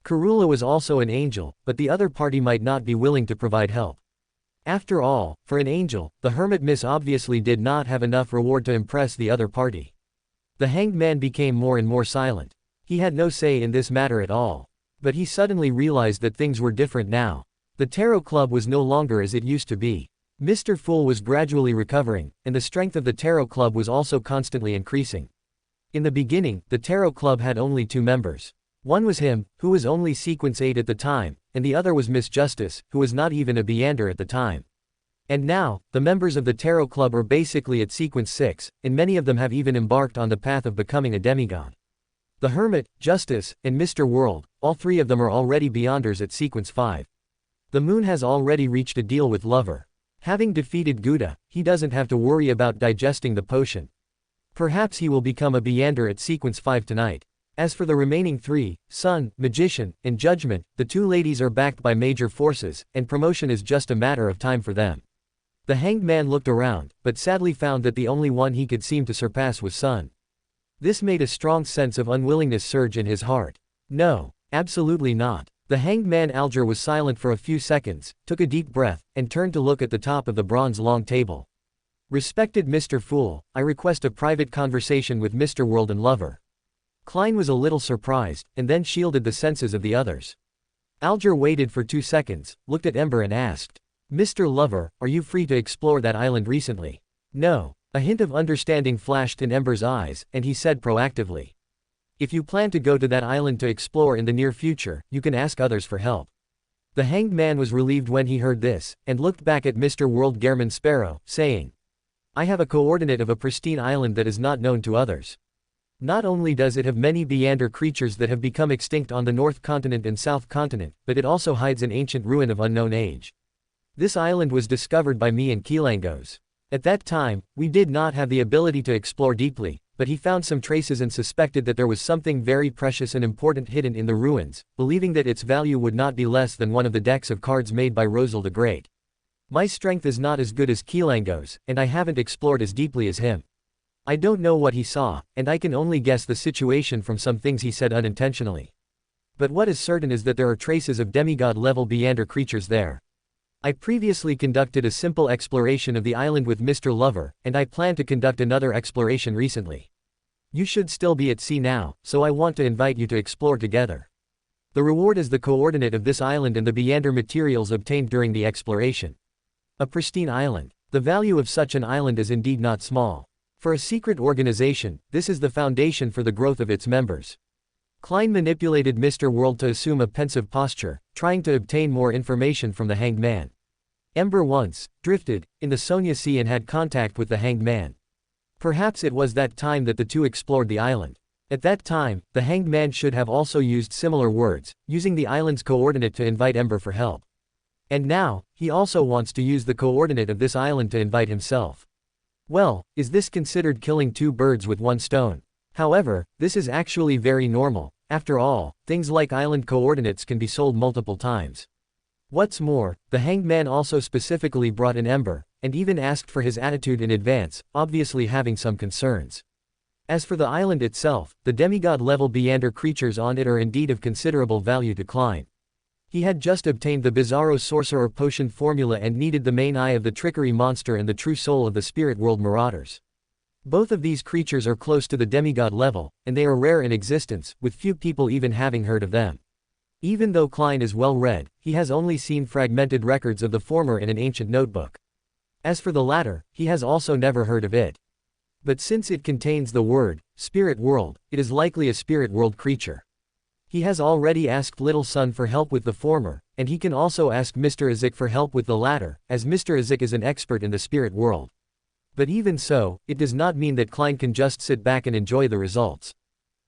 Karula was also an angel, but the other party might not be willing to provide help. After all, for an angel, the Hermit Miss obviously did not have enough reward to impress the other party. The Hanged Man became more and more silent. He had no say in this matter at all. But he suddenly realized that things were different now. The Tarot Club was no longer as it used to be. Mr. Fool was gradually recovering, and the strength of the Tarot Club was also constantly increasing. In the beginning, the Tarot Club had only 2 members. One was him, who was only sequence 8 at the time, and the other was Miss Justice, who was not even a Beander at the time. And now, the members of the Tarot Club are basically at sequence 6, and many of them have even embarked on the path of becoming a demigod. The Hermit, Justice, and Mr. World, all 3 of them are already Beyonders at sequence 5. The Moon has already reached a deal with Lover. Having defeated Gouda, he doesn't have to worry about digesting the potion. Perhaps he will become a Beander at sequence 5 tonight. As for the remaining 3, Sun, Magician, and Judgment, the 2 ladies are backed by major forces, and promotion is just a matter of time for them. The Hanged Man looked around, but sadly found that the only one he could seem to surpass was Sun. This made a strong sense of unwillingness surge in his heart. No, absolutely not. The Hanged Man Alger was silent for a few seconds, took a deep breath, and turned to look at the top of the bronze long table. "Respected Mr. Fool, I request a private conversation with Mr. World and Lover." Klein was a little surprised, and then shielded the senses of the others. Alger waited for 2 seconds, looked at Ember and asked, "Mr. Lover, are you free to explore that island recently?" "No." A hint of understanding flashed in Ember's eyes, and he said proactively, "If you plan to go to that island to explore in the near future, you can ask others for help." The Hanged Man was relieved when he heard this, and looked back at Mr. World Gehrman Sparrow, saying, "I have a coordinate of a pristine island that is not known to others. Not only does it have many Beander creatures that have become extinct on the North Continent and South Continent, but it also hides an ancient ruin of unknown age. This island was discovered by me and Kilangos. At that time, we did not have the ability to explore deeply, but he found some traces and suspected that there was something very precious and important hidden in the ruins, believing that its value would not be less than one of the decks of cards made by Rosal the Great. My strength is not as good as Kilangos, and I haven't explored as deeply as him. I don't know what he saw, and I can only guess the situation from some things he said unintentionally. But what is certain is that there are traces of demigod-level Beander creatures there. I previously conducted a simple exploration of the island with Mr. Lover, and I plan to conduct another exploration recently. You should still be at sea now, so I want to invite you to explore together. The reward is the coordinate of this island and the Beander materials obtained during the exploration. A pristine island. The value of such an island is indeed not small. For a secret organization, this is the foundation for the growth of its members. Klein manipulated Mr. World to assume a pensive posture, trying to obtain more information from the Hanged Man. Ember once drifted in the Sonia Sea and had contact with the Hanged Man. Perhaps it was that time that the two explored the island. At that time, the Hanged Man should have also used similar words, using the island's coordinate to invite Ember for help. And now, he also wants to use the coordinate of this island to invite himself. Well, is this considered killing two birds with one stone? However, this is actually very normal. After all, things like island coordinates can be sold multiple times. What's more, the Hanged Man also specifically brought in Ember, and even asked for his attitude in advance, obviously having some concerns. As for the island itself, the demigod-level Beander creatures on it are indeed of considerable value to Klein. He had just obtained the Bizarro Sorcerer Potion formula and needed the main eye of the Trickery Monster and the true soul of the Spirit World Marauders. Both of these creatures are close to the demigod level, and they are rare in existence, with few people even having heard of them. Even though Klein is well read, he has only seen fragmented records of the former in an ancient notebook. As for the latter, he has also never heard of it. But since it contains the word, Spirit World, it is likely a Spirit World creature. He has already asked Little Sun for help with the former, and he can also ask Mr. Isaac for help with the latter, as Mr. Isaac is an expert in the Spirit World. But even so, it does not mean that Klein can just sit back and enjoy the results.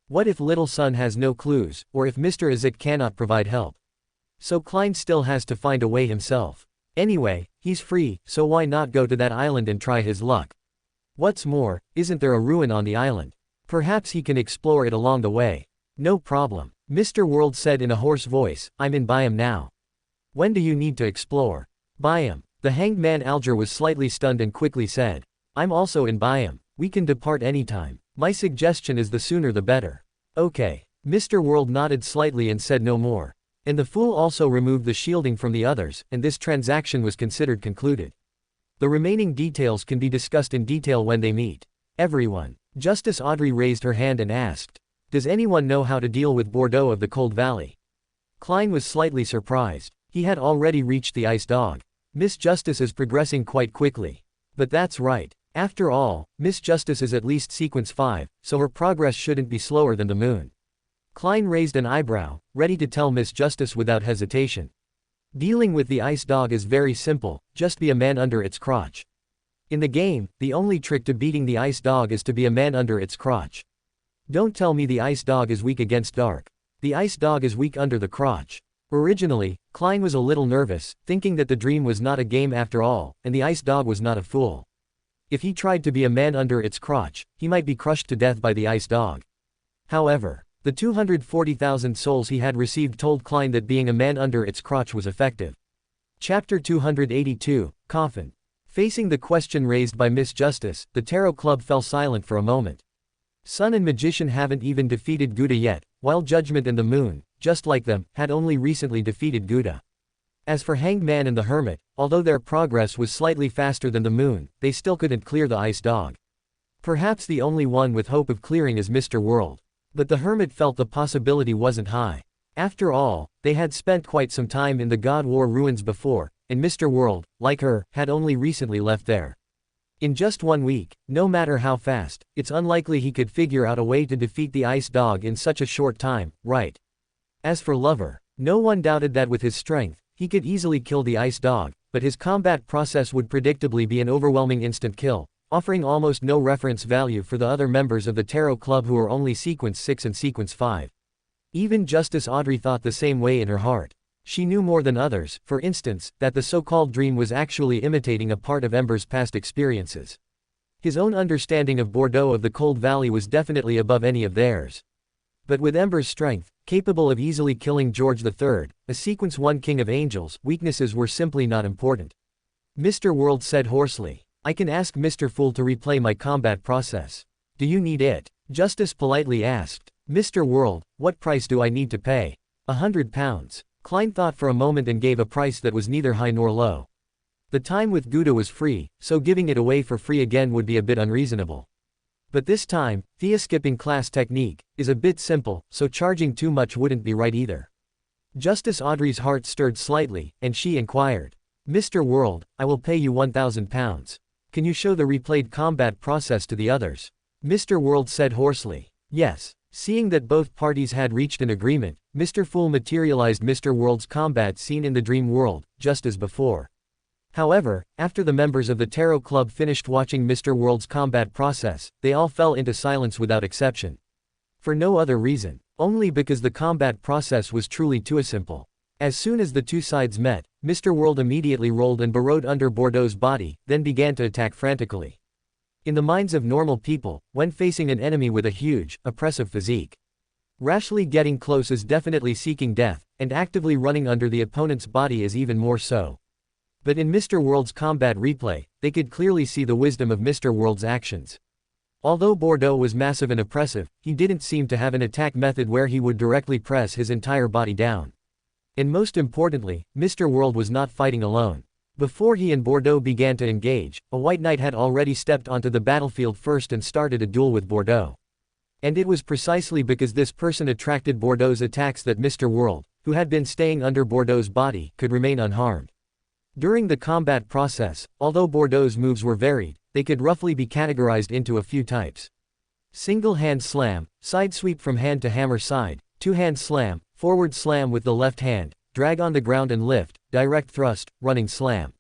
What if Little Sun has no clues, or if Mr. Isaac cannot provide help? So Klein still has to find a way himself. Anyway, he's free, so why not go to that island and try his luck? What's more, isn't there a ruin on the island? Perhaps he can explore it along the way. No problem. Mr. World said in a hoarse voice, I'm in Byam now. When do you need to explore? Byam. The Hanged Man Alger was slightly stunned and quickly said, I'm also in Byam. We can depart anytime. My suggestion is the sooner the better. Okay. Mr. World nodded slightly and said no more. And the fool also removed the shielding from the others, and this transaction was considered concluded. The remaining details can be discussed in detail when they meet. Everyone. Justice Audrey raised her hand and asked, does anyone know how to deal with Bordeaux of the Cold Valley? Klein was slightly surprised. He had already reached the Ice Dog. Miss Justice is progressing quite quickly. But that's right. After all, Miss Justice is at least sequence 5, so her progress shouldn't be slower than the moon. Klein raised an eyebrow, ready to tell Miss Justice without hesitation. Dealing with the Ice Dog is very simple, just be a man under its crotch. In the game, the only trick to beating the Ice Dog is to be a man under its crotch. Don't tell me the Ice Dog is weak against dark. The Ice Dog is weak under the crotch. Originally, Klein was a little nervous, thinking that the dream was not a game after all, and the Ice Dog was not a fool. If he tried to be a man under its crotch, he might be crushed to death by the Ice Dog. However, the 240,000 souls he had received told Klein that being a man under its crotch was effective. Chapter 282, Coffin. Facing the question raised by Miss Justice, the Tarot Club fell silent for a moment. Sun and Magician haven't even defeated Gouda yet, while Judgment and the Moon, just like them, had only recently defeated Gouda. As for Hanged Man and the Hermit, although their progress was slightly faster than the Moon, they still couldn't clear the Ice Dog. Perhaps the only one with hope of clearing is Mr. World. But the Hermit felt the possibility wasn't high. After all, they had spent quite some time in the God War ruins before, and Mr. World, like her, had only recently left there. In just 1 week, no matter how fast, it's unlikely he could figure out a way to defeat the Ice Dog in such a short time, right? As for Lover, no one doubted that with his strength, he could easily kill the Ice Dog, but his combat process would predictably be an overwhelming instant kill, offering almost no reference value for the other members of the Tarot Club who are only sequence 6 and sequence 5. Even Justice Audrey thought the same way in her heart. She knew more than others, for instance, that the so-called dream was actually imitating a part of Ember's past experiences. His own understanding of Bordeaux of the Cold Valley was definitely above any of theirs. But with Ember's strength, capable of easily killing George III, a sequence 1 King of Angels, weaknesses were simply not important. Mr. World said hoarsely, I can ask Mr. Fool to replay my combat process. Do you need it? Justice politely asked. Mr. World, what price do I need to pay? 100 pounds. Klein thought for a moment and gave a price that was neither high nor low. The time with Gouda was free, so giving it away for free again would be a bit unreasonable. But this time, Thea skipping class technique is a bit simple, so charging too much wouldn't be right either. Justice Audrey's heart stirred slightly, and she inquired, "Mr. World, I will pay you £1,000. Can you show the replayed combat process to the others?" Mr. World said hoarsely. Yes. Seeing that both parties had reached an agreement, Mr. Fool materialized Mr. World's combat scene in the dream world, just as before. However, after the members of the Tarot Club finished watching Mr. World's combat process, they all fell into silence without exception. For no other reason, only because the combat process was truly too simple. As soon as the two sides met, Mr. World immediately rolled and burrowed under Bordeaux's body, then began to attack frantically. In the minds of normal people, when facing an enemy with a huge, oppressive physique, rashly getting close is definitely seeking death, and actively running under the opponent's body is even more so. But in Mr. World's combat replay, they could clearly see the wisdom of Mr. World's actions. Although Bordeaux was massive and oppressive, he didn't seem to have an attack method where he would directly press his entire body down. And most importantly, Mr. World was not fighting alone. Before he and Bordeaux began to engage, a white knight had already stepped onto the battlefield first and started a duel with Bordeaux. And it was precisely because this person attracted Bordeaux's attacks that Mr. World, who had been staying under Bordeaux's body, could remain unharmed. During the combat process, although Bordeaux's moves were varied, they could roughly be categorized into a few types. Single hand slam, side sweep from hand to hammer side, two-hand slam, forward slam with the left hand, drag on the ground and lift, direct thrust, running slam.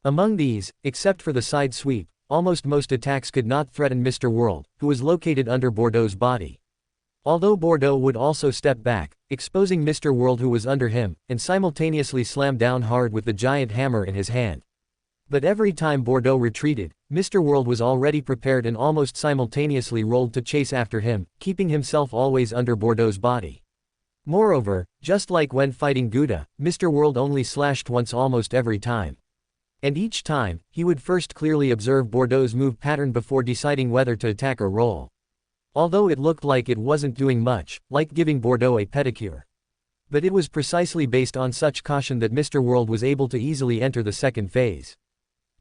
Among these, except for the side sweep, almost most attacks could not threaten Mr. World, who was located under Bordeaux's body. Although Bordeaux would also step back, exposing Mr. World who was under him, and simultaneously slam down hard with the giant hammer in his hand. But every time Bordeaux retreated, Mr. World was already prepared and almost simultaneously rolled to chase after him, keeping himself always under Bordeaux's body. Moreover, just like when fighting Gouda, Mr. World only slashed once almost every time. And each time, he would first clearly observe Bordeaux's move pattern before deciding whether to attack or roll. Although it looked like it wasn't doing much, like giving Bordeaux a pedicure. But it was precisely based on such caution that Mr. World was able to easily enter the second phase.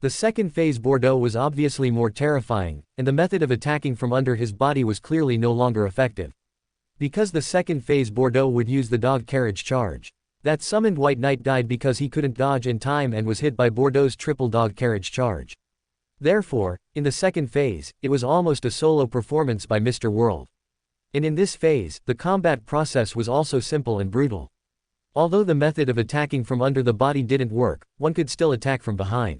The second phase Bordeaux was obviously more terrifying, and the method of attacking from under his body was clearly no longer effective. Because the second phase Bordeaux would use the dog carriage charge. That summoned white knight died because he couldn't dodge in time and was hit by Bordeaux's triple dog carriage charge. Therefore, in the second phase, it was almost a solo performance by Mr. World. And in this phase, the combat process was also simple and brutal. Although the method of attacking from under the body didn't work, one could still attack from behind.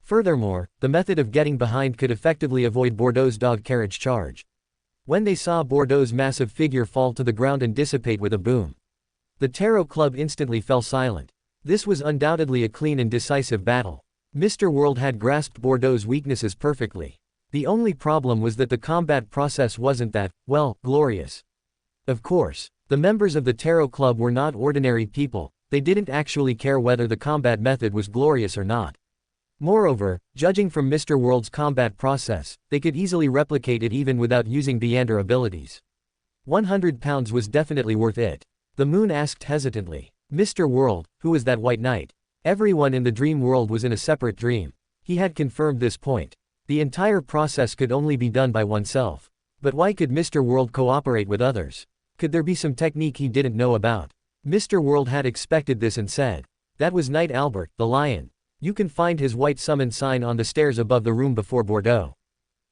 Furthermore, the method of getting behind could effectively avoid Bordeaux's dog carriage charge. When they saw Bordeaux's massive figure fall to the ground and dissipate with a boom, the Tarot Club instantly fell silent. This was undoubtedly a clean and decisive battle. Mr. World had grasped Bordeaux's weaknesses perfectly. The only problem was that the combat process wasn't that, well, glorious. Of course, the members of the Tarot Club were not ordinary people, they didn't actually care whether the combat method was glorious or not. Moreover, judging from Mr. World's combat process, they could easily replicate it even without using Deander abilities. £100 was definitely worth it. The moon asked hesitantly. Mr. World, who was that white knight? Everyone in the dream world was in a separate dream. He had confirmed this point. The entire process could only be done by oneself. But why could Mr. World cooperate with others? Could there be some technique he didn't know about? Mr. World had expected this and said, "That was Knight Albert, the lion. You can find his white summon sign on the stairs above the room before Bordeaux."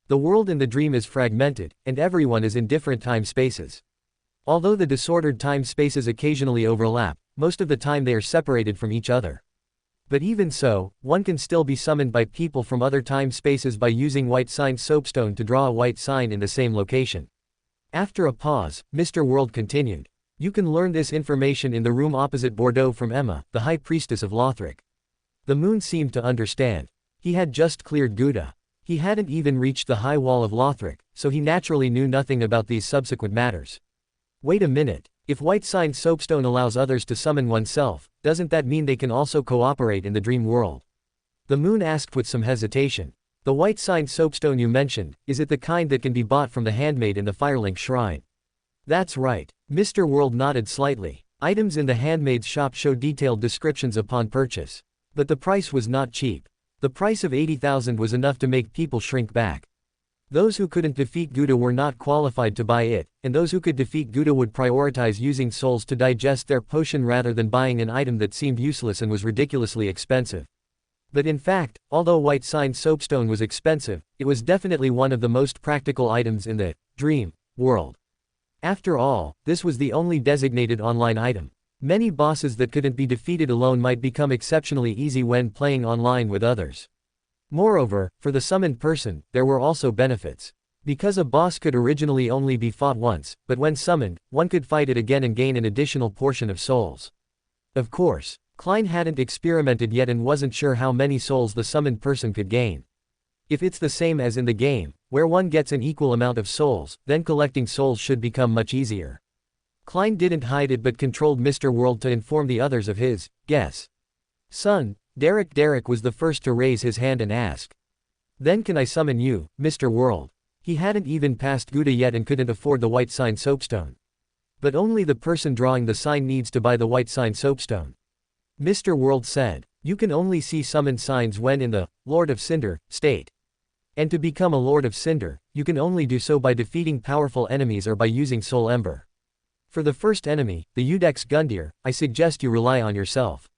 The world in the dream is fragmented, and everyone is in different time spaces. Although the disordered time spaces occasionally overlap, most of the time they are separated from each other. But even so, one can still be summoned by people from other time spaces by using white sign soapstone to draw a white sign in the same location. After a pause, Mr. World continued. You can learn this information in the room opposite Bordeaux from Emma, the High Priestess of Lothric. The moon seemed to understand. He had just cleared Gouda. He hadn't even reached the high wall of Lothric, so he naturally knew nothing about these subsequent matters. Wait a minute, if white sign soapstone allows others to summon oneself, doesn't that mean they can also cooperate in the dream world? The moon asked with some hesitation. The white sign soapstone you mentioned, is it the kind that can be bought from the handmaid in the Firelink shrine? That's right. Mr. World nodded slightly. Items in the handmaid's shop show detailed descriptions upon purchase. But the price was not cheap. The price of 80,000 was enough to make people shrink back. Those who couldn't defeat Gouda were not qualified to buy it, and those who could defeat Gouda would prioritize using souls to digest their potion rather than buying an item that seemed useless and was ridiculously expensive. But in fact, although White Sign Soapstone was expensive, it was definitely one of the most practical items in the dream world. After all, this was the only designated online item. Many bosses that couldn't be defeated alone might become exceptionally easy when playing online with others. Moreover, for the summoned person, there were also benefits. Because a boss could originally only be fought once, but when summoned, one could fight it again and gain an additional portion of souls. Of course, Klein hadn't experimented yet and wasn't sure how many souls the summoned person could gain. If it's the same as in the game, where one gets an equal amount of souls, then collecting souls should become much easier. Klein didn't hide it but controlled Mr. World to inform the others of his guess. Son, Derek was the first to raise his hand and ask. Then can I summon you, Mr. World? He hadn't even passed Gouda yet and couldn't afford the White Sign Soapstone. But only the person drawing the sign needs to buy the White Sign Soapstone. Mr. World said, you can only see summoned signs when in the Lord of Cinder state. And to become a Lord of Cinder, you can only do so by defeating powerful enemies or by using Soul Ember. For the first enemy, the Udex Gundyr, I suggest you rely on yourself.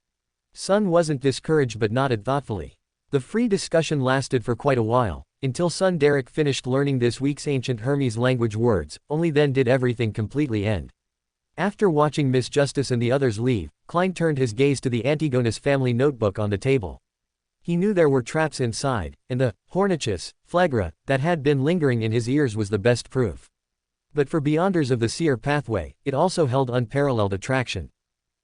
Sun wasn't discouraged but nodded thoughtfully. The free discussion lasted for quite a while, until son Derek finished learning this week's ancient Hermes language words, only then did everything completely end. After watching Miss Justice and the others leave, Klein turned his gaze to the Antigonus family notebook on the table. He knew there were traps inside, and the hornachus, flagra, that had been lingering in his ears was the best proof. But for Beyonders of the Seer pathway, it also held unparalleled attraction.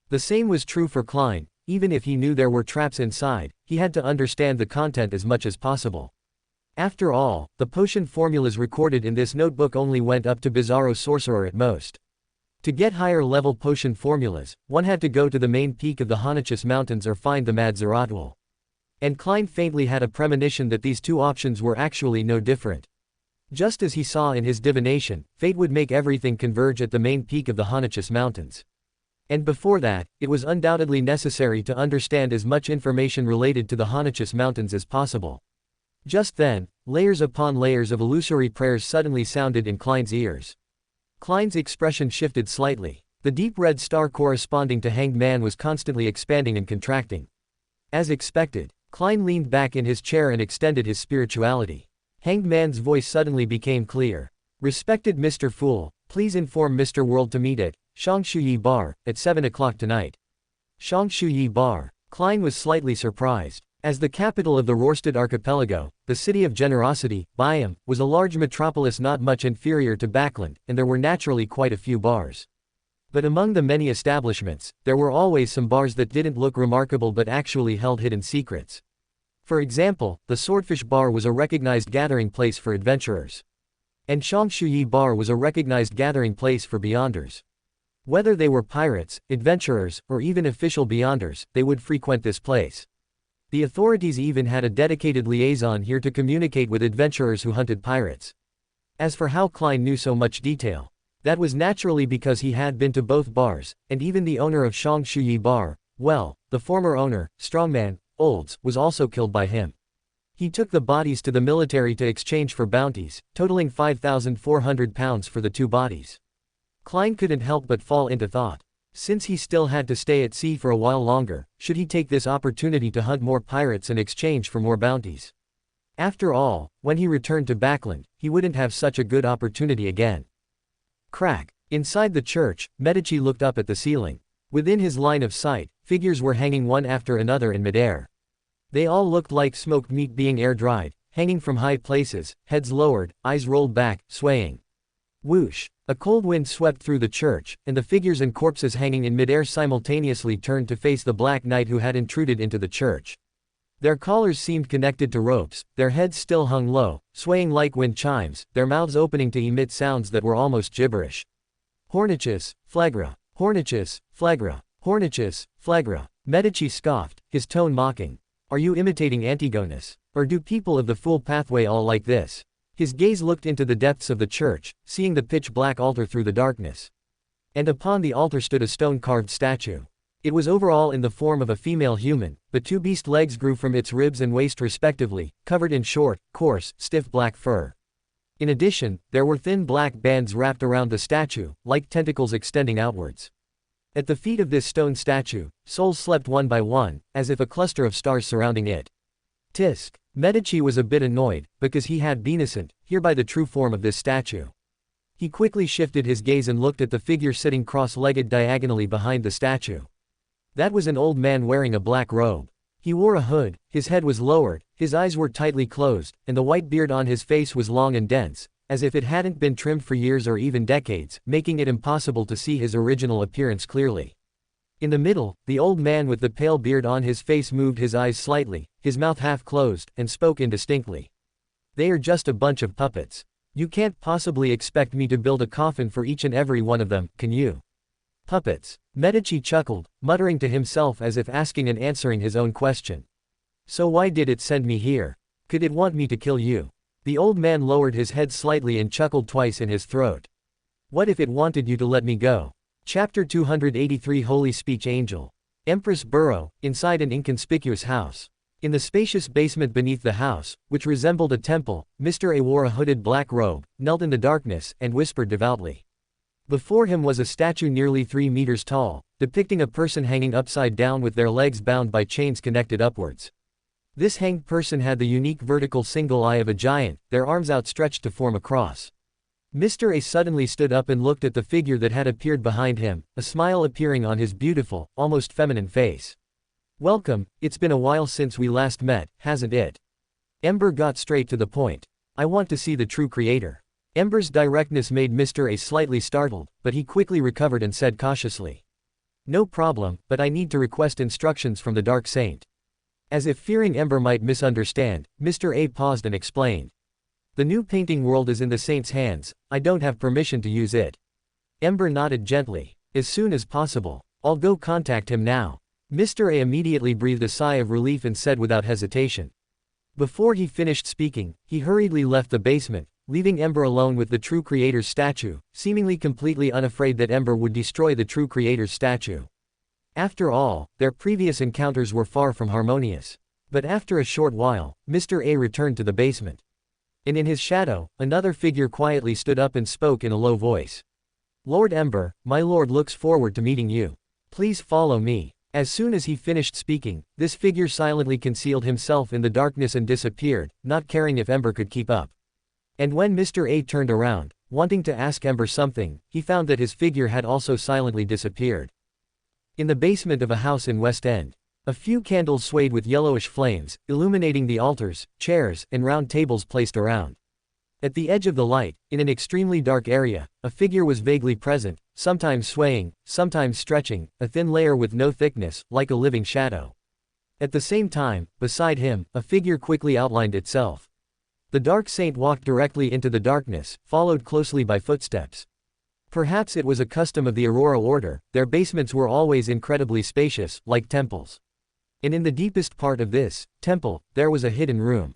The same was true for Klein. Even if he knew there were traps inside, he had to understand the content as much as possible. After all, the potion formulas recorded in this notebook only went up to Bizarro Sorcerer at most. To get higher level potion formulas, one had to go to the main peak of the Honachus Mountains or find the Mad Zeratwal. And Klein faintly had a premonition that these two options were actually no different. Just as he saw in his divination, fate would make everything converge at the main peak of the Honachus Mountains. And before that, it was undoubtedly necessary to understand as much information related to the Honachus Mountains as possible. Just then, layers upon layers of illusory prayers suddenly sounded in Klein's ears. Klein's expression shifted slightly. The deep red star corresponding to Hanged Man was constantly expanding and contracting. As expected, Klein leaned back in his chair and extended his spirituality. Hanged Man's voice suddenly became clear. Respected Mr. Fool, please inform Mr. World to meet at Shangshuyi Bar, at 7 o'clock tonight. Shangshuyi Bar. Klein was slightly surprised. As the capital of the Rorstad archipelago, the city of generosity, Byam, was a large metropolis not much inferior to Backland, and there were naturally quite a few bars. But among the many establishments, there were always some bars that didn't look remarkable but actually held hidden secrets. For example, the Swordfish Bar was a recognized gathering place for adventurers. And Shangshuyi Bar was a recognized gathering place for Beyonders. Whether they were pirates, adventurers, or even official Beyonders, they would frequent this place. The authorities even had a dedicated liaison here to communicate with adventurers who hunted pirates. As for how Klein knew so much detail, that was naturally because he had been to both bars, and even the owner of Shangshuyi Bar, well, the former owner, Strongman, Olds, was also killed by him. He took the bodies to the military to exchange for bounties, totaling 5,400 pounds for the two bodies. Klein couldn't help but fall into thought. Since he still had to stay at sea for a while longer, should he take this opportunity to hunt more pirates in exchange for more bounties? After all, when he returned to Backland, he wouldn't have such a good opportunity again. Crack. Inside the church, Medici looked up at the ceiling. Within his line of sight, figures were hanging one after another in midair. They all looked like smoked meat being air-dried, hanging from high places, heads lowered, eyes rolled back, swaying. Whoosh! A cold wind swept through the church, and the figures and corpses hanging in midair simultaneously turned to face the Black Knight who had intruded into the church. Their collars seemed connected to ropes, their heads still hung low, swaying like wind chimes, their mouths opening to emit sounds that were almost gibberish. Hornachus, flagra. Hornachus, flagra. Hornachus, flagra. Medici scoffed, his tone mocking. Are you imitating Antigonus? Or do people of the Fool pathway all like this? His gaze looked into the depths of the church, seeing the pitch-black altar through the darkness. And upon the altar stood a stone-carved statue. It was overall in the form of a female human, but two beast legs grew from its ribs and waist respectively, covered in short, coarse, stiff black fur. In addition, there were thin black bands wrapped around the statue, like tentacles extending outwards. At the feet of this stone statue, souls slept one by one, as if a cluster of stars surrounding it. Tisk. Medici was a bit annoyed, because he had been innocent, here by the true form of this statue. He quickly shifted his gaze and looked at the figure sitting cross-legged diagonally behind the statue. That was an old man wearing a black robe. He wore a hood, his head was lowered, his eyes were tightly closed, and the white beard on his face was long and dense, as if it hadn't been trimmed for years or even decades, making it impossible to see his original appearance clearly. In the middle, the old man with the pale beard on his face moved his eyes slightly, his mouth half closed, and spoke indistinctly. "They are just a bunch of puppets. You can't possibly expect me to build a coffin for each and every one of them, can you?" "Puppets." Medici chuckled, muttering to himself as if asking and answering his own question. "So why did it send me here? Could it want me to kill you?" The old man lowered his head slightly and chuckled twice in his throat. "What if it wanted you to let me go?" Chapter 283 Holy Speech Angel. Empress Burrow, inside an inconspicuous house. In the spacious basement beneath the house, which resembled a temple, Mr. A wore a hooded black robe, knelt in the darkness, and whispered devoutly. Before him was a statue nearly 3 meters tall, depicting a person hanging upside down with their legs bound by chains connected upwards. This hanged person had the unique vertical single eye of a giant, their arms outstretched to form a cross. Mr. A suddenly stood up and looked at the figure that had appeared behind him, a smile appearing on his beautiful, almost feminine face. "Welcome, it's been a while since we last met, hasn't it?" Ember got straight to the point. "I want to see the true creator." Ember's directness made Mr. A slightly startled, but he quickly recovered and said cautiously. "No problem, but I need to request instructions from the Dark Saint." As if fearing Ember might misunderstand, Mr. A paused and explained. "The new painting world is in the Saint's hands, I don't have permission to use it." Ember nodded gently. "As soon as possible. I'll go contact him now." Mr. A immediately breathed a sigh of relief and said without hesitation. Before he finished speaking, he hurriedly left the basement, leaving Ember alone with the true creator's statue, seemingly completely unafraid that Ember would destroy the true creator's statue. After all, their previous encounters were far from harmonious. But after a short while, Mr. A returned to the basement. And in his shadow, another figure quietly stood up and spoke in a low voice. "Lord Ember, my lord looks forward to meeting you. Please follow me." As soon as he finished speaking, this figure silently concealed himself in the darkness and disappeared, not caring if Ember could keep up. And when Mr. A turned around, wanting to ask Ember something, he found that his figure had also silently disappeared. In the basement of a house in West End, a few candles swayed with yellowish flames, illuminating the altars, chairs, and round tables placed around. At the edge of the light, in an extremely dark area, a figure was vaguely present, sometimes swaying, sometimes stretching, a thin layer with no thickness, like a living shadow. At the same time, beside him, a figure quickly outlined itself. The Dark Saint walked directly into the darkness, followed closely by footsteps. Perhaps it was a custom of the Aurora Order, their basements were always incredibly spacious, like temples. And in the deepest part of this temple, there was a hidden room.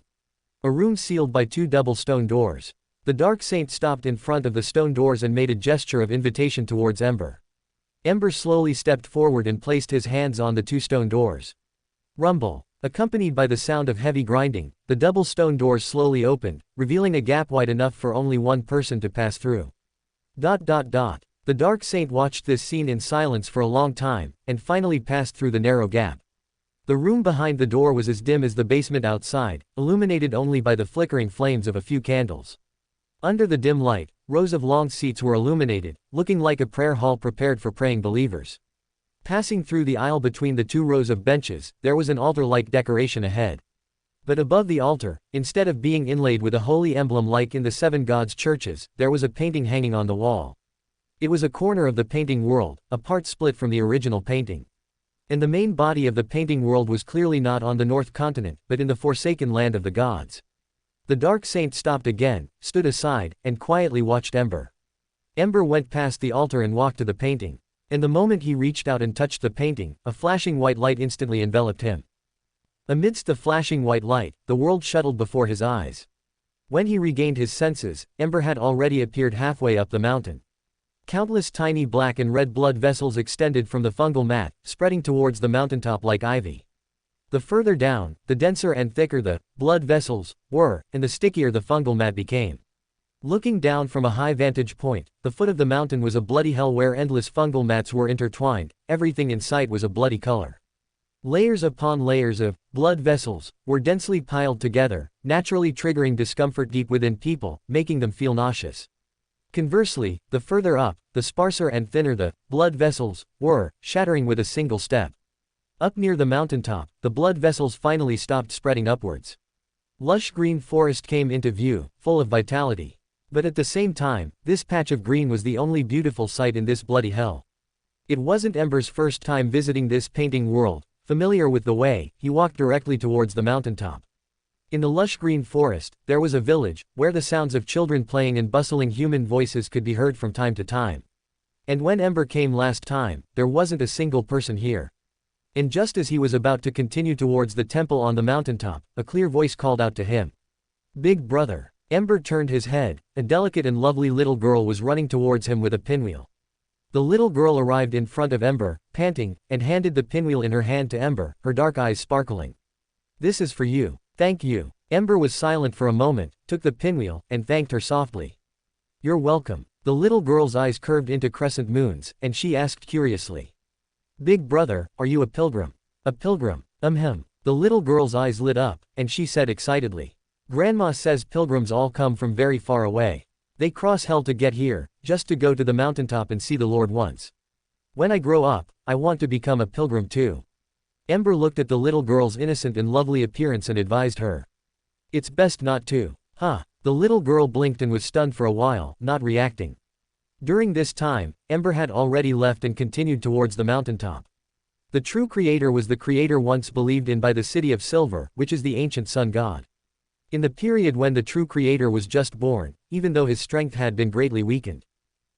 A room sealed by 2 double stone doors. The Dark Saint stopped in front of the stone doors and made a gesture of invitation towards Ember. Ember slowly stepped forward and placed his hands on the 2 stone doors. Rumble. Accompanied by the sound of heavy grinding, the double stone doors slowly opened, revealing a gap wide enough for only one person to pass through. The Dark Saint watched this scene in silence for a long time, and finally passed through the narrow gap. The room behind the door was as dim as the basement outside, illuminated only by the flickering flames of a few candles. Under the dim light, rows of long seats were illuminated, looking like a prayer hall prepared for praying believers. Passing through the aisle between the 2 rows of benches, there was an altar-like decoration ahead. But above the altar, instead of being inlaid with a holy emblem like in the 7 gods' churches, there was a painting hanging on the wall. It was a corner of the painting world, a part split from the original painting. And the main body of the painting world was clearly not on the North Continent, but in the forsaken land of the gods. The Dark Saint stopped again, stood aside, and quietly watched Ember. Ember went past the altar and walked to the painting. And the moment he reached out and touched the painting, a flashing white light instantly enveloped him. Amidst the flashing white light, the world shuttled before his eyes. When he regained his senses, Ember had already appeared halfway up the mountain. Countless tiny black and red blood vessels extended from the fungal mat, spreading towards the mountaintop like ivy. The further down, the denser and thicker the blood vessels were, and the stickier the fungal mat became. Looking down from a high vantage point, the foot of the mountain was a bloody hell where endless fungal mats were intertwined, everything in sight was a bloody color. Layers upon layers of blood vessels were densely piled together, naturally triggering discomfort deep within people, making them feel nauseous. Conversely, the further up, the sparser and thinner the blood vessels were, shattering with a single step. Up near the mountaintop, the blood vessels finally stopped spreading upwards. Lush green forest came into view, full of vitality. But at the same time, this patch of green was the only beautiful sight in this bloody hell. It wasn't Ember's first time visiting this painting world. Familiar with the way, he walked directly towards the mountaintop. In the lush green forest, there was a village, where the sounds of children playing and bustling human voices could be heard from time to time. And when Ember came last time, there wasn't a single person here. And just as he was about to continue towards the temple on the mountaintop, a clear voice called out to him. "Big brother." Ember turned his head. A delicate and lovely little girl was running towards him with a pinwheel. The little girl arrived in front of Ember, panting, and handed the pinwheel in her hand to Ember, her dark eyes sparkling. "This is for you. Thank you." Ember was silent for a moment, took the pinwheel, and thanked her softly. "You're welcome." The little girl's eyes curved into crescent moons, and she asked curiously. "Big brother, are you a pilgrim?" "A pilgrim? The little girl's eyes lit up, and she said excitedly. "Grandma says pilgrims all come from very far away. They cross hell to get here, just to go to the mountaintop and see the Lord once. When I grow up, I want to become a pilgrim too." Ember looked at the little girl's innocent and lovely appearance and advised her. "It's best not to." "Huh." The little girl blinked and was stunned for a while, not reacting. During this time, Ember had already left and continued towards the mountaintop. The true creator was the creator once believed in by the city of Silver, which is the ancient sun god. In the period when the true creator was just born, even though his strength had been greatly weakened.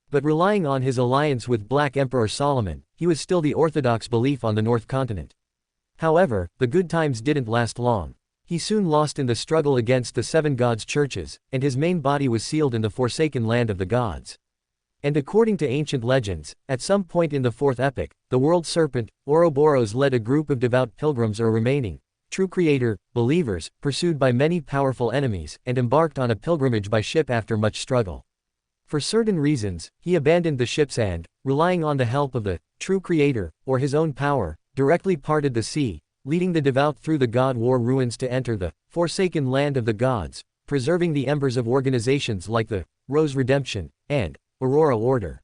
But relying on his alliance with Black Emperor Solomon, he was still the orthodox belief on the North Continent. However, the good times didn't last long. He soon lost in the struggle against the seven gods' churches, and his main body was sealed in the forsaken land of the gods. And according to ancient legends, at some point in the fourth epoch, the world serpent, Ouroboros led a group of devout pilgrims or remaining true creator believers, pursued by many powerful enemies, and embarked on a pilgrimage by ship after much struggle. For certain reasons, he abandoned the ships and, relying on the help of the true creator, or his own power, directly parted the sea, leading the devout through the god war ruins to enter the forsaken land of the gods, preserving the embers of organizations like the Rose Redemption and Aurora Order.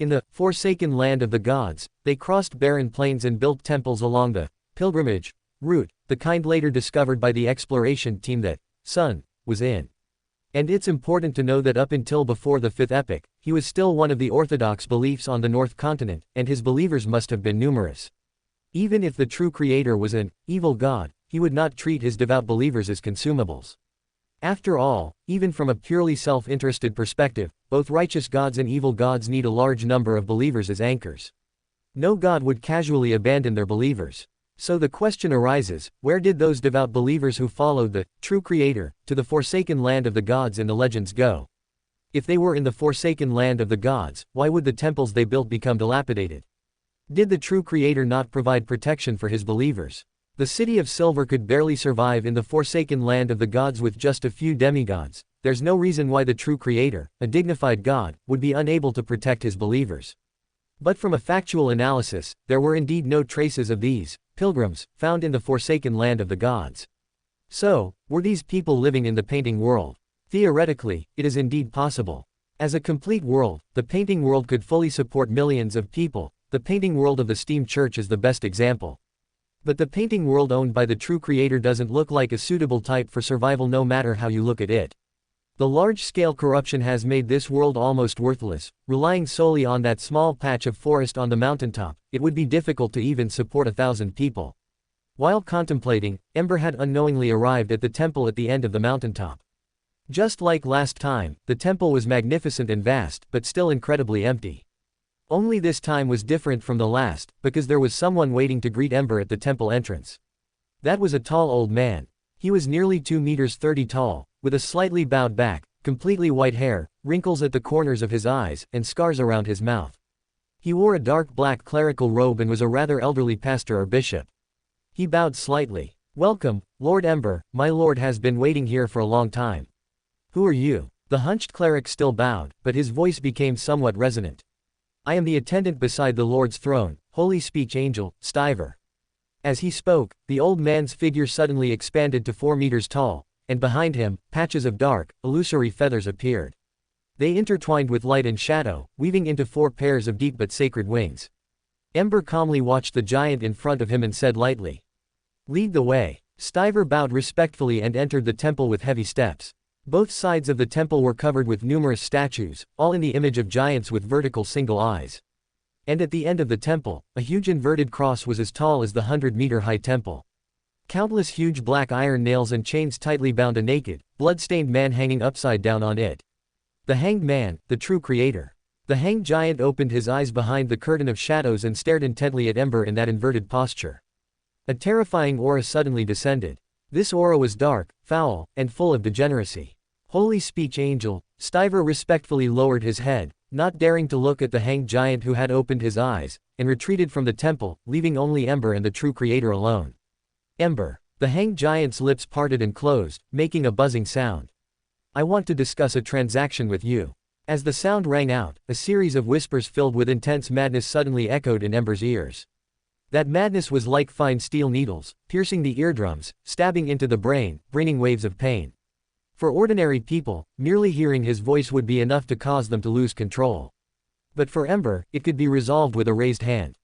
In the forsaken land of the gods, they crossed barren plains and built temples along the pilgrimage route, the kind later discovered by the exploration team that Sun was in. And it's important to know that up until before the fifth epoch, he was still one of the orthodox beliefs on the North Continent, and his believers must have been numerous. Even if the true creator was an evil god, he would not treat his devout believers as consumables. After all, even from a purely self-interested perspective, both righteous gods and evil gods need a large number of believers as anchors. No god would casually abandon their believers. So the question arises, where did those devout believers who followed the true creator to the forsaken land of the gods in the legends go? If they were in the forsaken land of the gods, why would the temples they built become dilapidated? Did the true creator not provide protection for his believers? The city of Silver could barely survive in the forsaken land of the gods with just a few demigods. There's no reason why the true creator, a dignified god, would be unable to protect his believers. But from a factual analysis, there were indeed no traces of these pilgrims found in the forsaken land of the gods. So, were these people living in the painting world? Theoretically, it is indeed possible. As a complete world, the painting world could fully support millions of people. The painting world of the Steam Church is the best example. But the painting world owned by the true creator doesn't look like a suitable type for survival no matter how you look at it. The large-scale corruption has made this world almost worthless. Relying solely on that small patch of forest on the mountaintop, it would be difficult to even support 1,000 people. While contemplating, Ember had unknowingly arrived at the temple at the end of the mountaintop. Just like last time, the temple was magnificent and vast, but still incredibly empty. Only this time was different from the last, because there was someone waiting to greet Ember at the temple entrance. That was a tall old man. He was nearly 2 meters 30 tall, with a slightly bowed back, completely white hair, wrinkles at the corners of his eyes, and scars around his mouth. He wore a dark black clerical robe and was a rather elderly pastor or bishop. He bowed slightly. "Welcome, Lord Ember, my lord has been waiting here for a long time." "Who are you?" The hunched cleric still bowed, but his voice became somewhat resonant. I am the attendant beside the Lord's throne, holy speech angel, Stiver. As he spoke, the old man's figure suddenly expanded to 4 meters tall, and behind him, patches of dark, illusory feathers appeared. They intertwined with light and shadow, weaving into 4 pairs of deep but sacred wings. Ember calmly watched the giant in front of him and said lightly, "Lead the way." Stiver bowed respectfully and entered the temple with heavy steps. Both sides of the temple were covered with numerous statues, all in the image of giants with vertical single eyes. And at the end of the temple, a huge inverted cross was as tall as the 100-meter-high temple. Countless huge black iron nails and chains tightly bound a naked, blood-stained man hanging upside down on it. The hanged man, the true creator. The hanged giant opened his eyes behind the curtain of shadows and stared intently at Ember in that inverted posture. A terrifying aura suddenly descended. This aura was dark, foul, and full of degeneracy. Holy speech angel, Stiver respectfully lowered his head, not daring to look at the hanged giant who had opened his eyes, and retreated from the temple, leaving only Ember and the true creator alone. Ember. The hanged giant's lips parted and closed, making a buzzing sound. I want to discuss a transaction with you. As the sound rang out, a series of whispers filled with intense madness suddenly echoed in Ember's ears. That madness was like fine steel needles, piercing the eardrums, stabbing into the brain, bringing waves of pain. For ordinary people, merely hearing his voice would be enough to cause them to lose control. But for Ember, it could be resolved with a raised hand.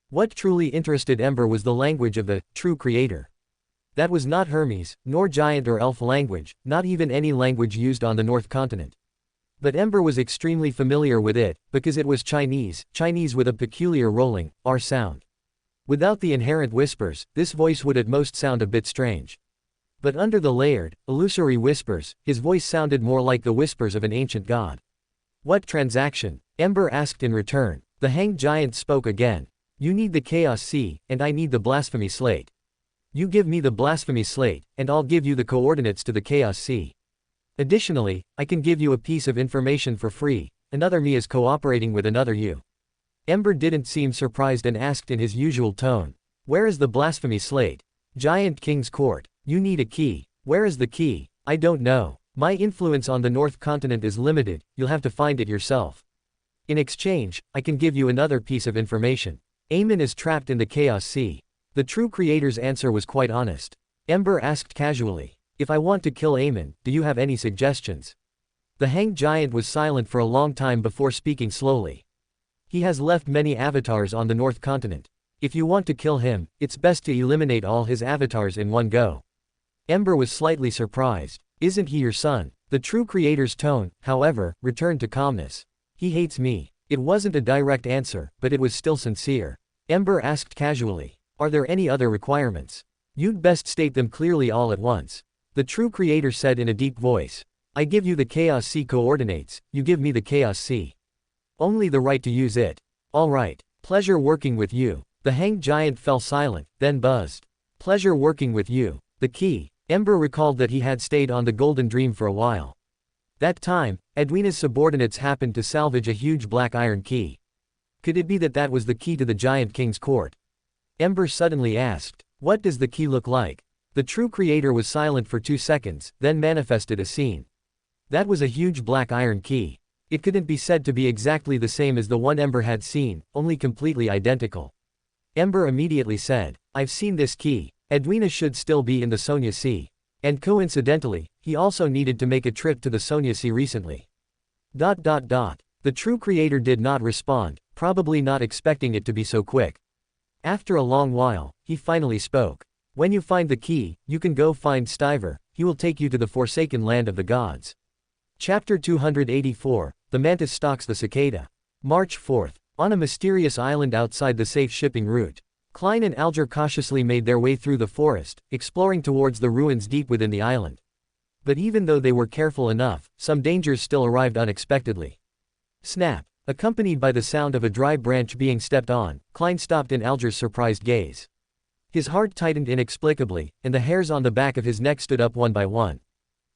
What truly interested Ember was the language of the true creator. That was not Hermes, nor giant or elf language, not even any language used on the North Continent. But Ember was extremely familiar with it, because it was Chinese with a peculiar rolling, R sound. Without the inherent whispers, this voice would at most sound a bit strange. But under the layered, illusory whispers, his voice sounded more like the whispers of an ancient god. What transaction? Ember asked in return. The hanged giant spoke again. You need the Chaos Sea, and I need the Blasphemy Slate. You give me the Blasphemy Slate, and I'll give you the coordinates to the Chaos Sea. Additionally, I can give you a piece of information for free. Another me is cooperating with another you. Ember didn't seem surprised and asked in his usual tone. Where is the Blasphemy Slate? Giant King's Court. You need a key. Where is the key? I don't know. My influence on the North Continent is limited, you'll have to find it yourself. In exchange, I can give you another piece of information. Aemon is trapped in the Chaos Sea. The true creator's answer was quite honest. Ember asked casually, if I want to kill Aemon, do you have any suggestions? The hanged giant was silent for a long time before speaking slowly. He has left many avatars on the North Continent. If you want to kill him, it's best to eliminate all his avatars in one go. Ember was slightly surprised. Isn't he your son? The true creator's tone, however, returned to calmness. He hates me. It wasn't a direct answer, but it was still sincere. Ember asked casually, are there any other requirements? You'd best state them clearly all at once. The true creator said in a deep voice. I give you the Chaos Sea coordinates, you give me the Chaos Sea. Only the right to use it. All right. Pleasure working with you. The hanged giant fell silent, then buzzed. Pleasure working with you. The key. Ember recalled that he had stayed on the Golden Dream for a while. That time, Edwina's subordinates happened to salvage a huge black iron key. Could it be that that was the key to the Giant King's court? Ember suddenly asked, what does the key look like? The true creator was silent for 2 seconds, then manifested a scene. That was a huge black iron key. It couldn't be said to be exactly the same as the one Ember had seen, only completely identical. Ember immediately said, I've seen this key. Edwina should still be in the Sonia Sea. And coincidentally, he also needed to make a trip to the Sonia Sea recently. The true creator did not respond, probably not expecting it to be so quick. After a long while, he finally spoke. When you find the key, you can go find Stiver, he will take you to the forsaken land of the gods. Chapter 284, The Mantis Stalks the Cicada. March 4th. On a mysterious island outside the safe shipping route, Klein and Alger cautiously made their way through the forest, exploring towards the ruins deep within the island. But even though they were careful enough, some dangers still arrived unexpectedly. Snap! Accompanied by the sound of a dry branch being stepped on, Klein stopped in Alger's surprised gaze. His heart tightened inexplicably, and the hairs on the back of his neck stood up one by one.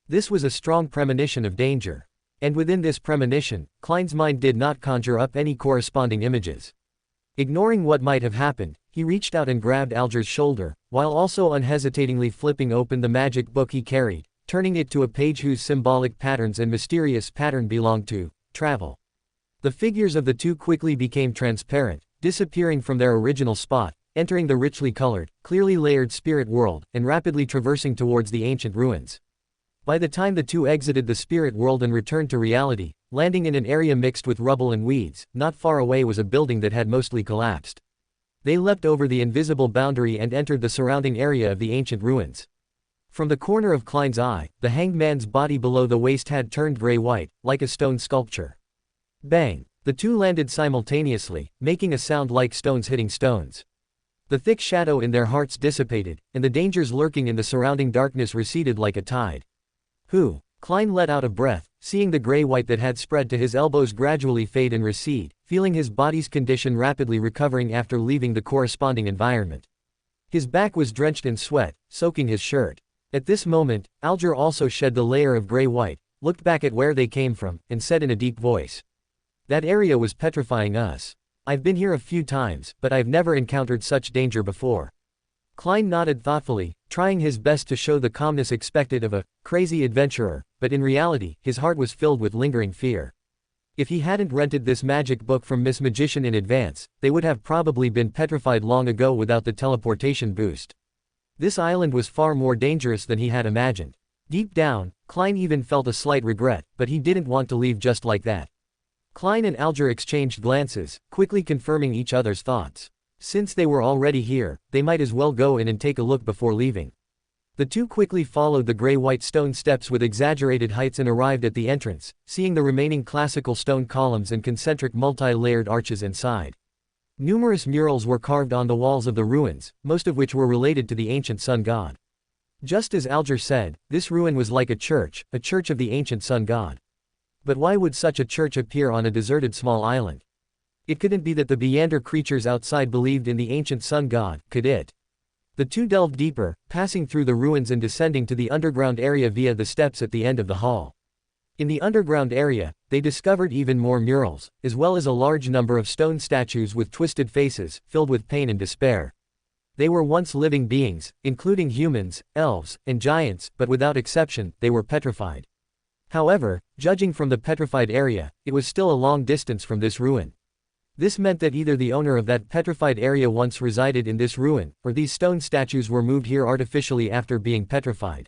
This was a strong premonition of danger. And within this premonition, Klein's mind did not conjure up any corresponding images. Ignoring what might have happened, he reached out and grabbed Alger's shoulder, while also unhesitatingly flipping open the magic book he carried, turning it to a page whose symbolic patterns and mysterious pattern belonged to travel. The figures of the two quickly became transparent, disappearing from their original spot, entering the richly colored, clearly layered spirit world, and rapidly traversing towards the ancient ruins. By the time the two exited the spirit world and returned to reality, landing in an area mixed with rubble and weeds, not far away was a building that had mostly collapsed. They leapt over the invisible boundary and entered the surrounding area of the ancient ruins. From the corner of Klein's eye, the hanged man's body below the waist had turned gray-white, like a stone sculpture. Bang! The two landed simultaneously, making a sound like stones hitting stones. The thick shadow in their hearts dissipated, and the dangers lurking in the surrounding darkness receded like a tide. Who? Klein let out a breath, seeing the gray-white that had spread to his elbows gradually fade and recede, feeling his body's condition rapidly recovering after leaving the corresponding environment. His back was drenched in sweat, soaking his shirt. At this moment, Alger also shed the layer of gray-white, looked back at where they came from, and said in a deep voice, "That area was petrifying us. I've been here a few times, but I've never encountered such danger before." Klein nodded thoughtfully, trying his best to show the calmness expected of a crazy adventurer, but in reality, his heart was filled with lingering fear. If he hadn't rented this magic book from Miss Magician in advance, they would have probably been petrified long ago without the teleportation boost. This island was far more dangerous than he had imagined. Deep down, Klein even felt a slight regret, but he didn't want to leave just like that. Klein and Alger exchanged glances, quickly confirming each other's thoughts. Since they were already here, they might as well go in and take a look before leaving. The two quickly followed the gray-white stone steps with exaggerated heights and arrived at the entrance, seeing the remaining classical stone columns and concentric multi-layered arches inside. Numerous murals were carved on the walls of the ruins, most of which were related to the ancient sun god. Just as Alger said, this ruin was like a church of the ancient sun god. But why would such a church appear on a deserted small island? It couldn't be that the Beander creatures outside believed in the ancient sun god, could it? The two delved deeper, passing through the ruins and descending to the underground area via the steps at the end of the hall. In the underground area, they discovered even more murals, as well as a large number of stone statues with twisted faces, filled with pain and despair. They were once living beings, including humans, elves, and giants, but without exception, they were petrified. However, judging from the petrified area, it was still a long distance from this ruin. This meant that either the owner of that petrified area once resided in this ruin, or these stone statues were moved here artificially after being petrified.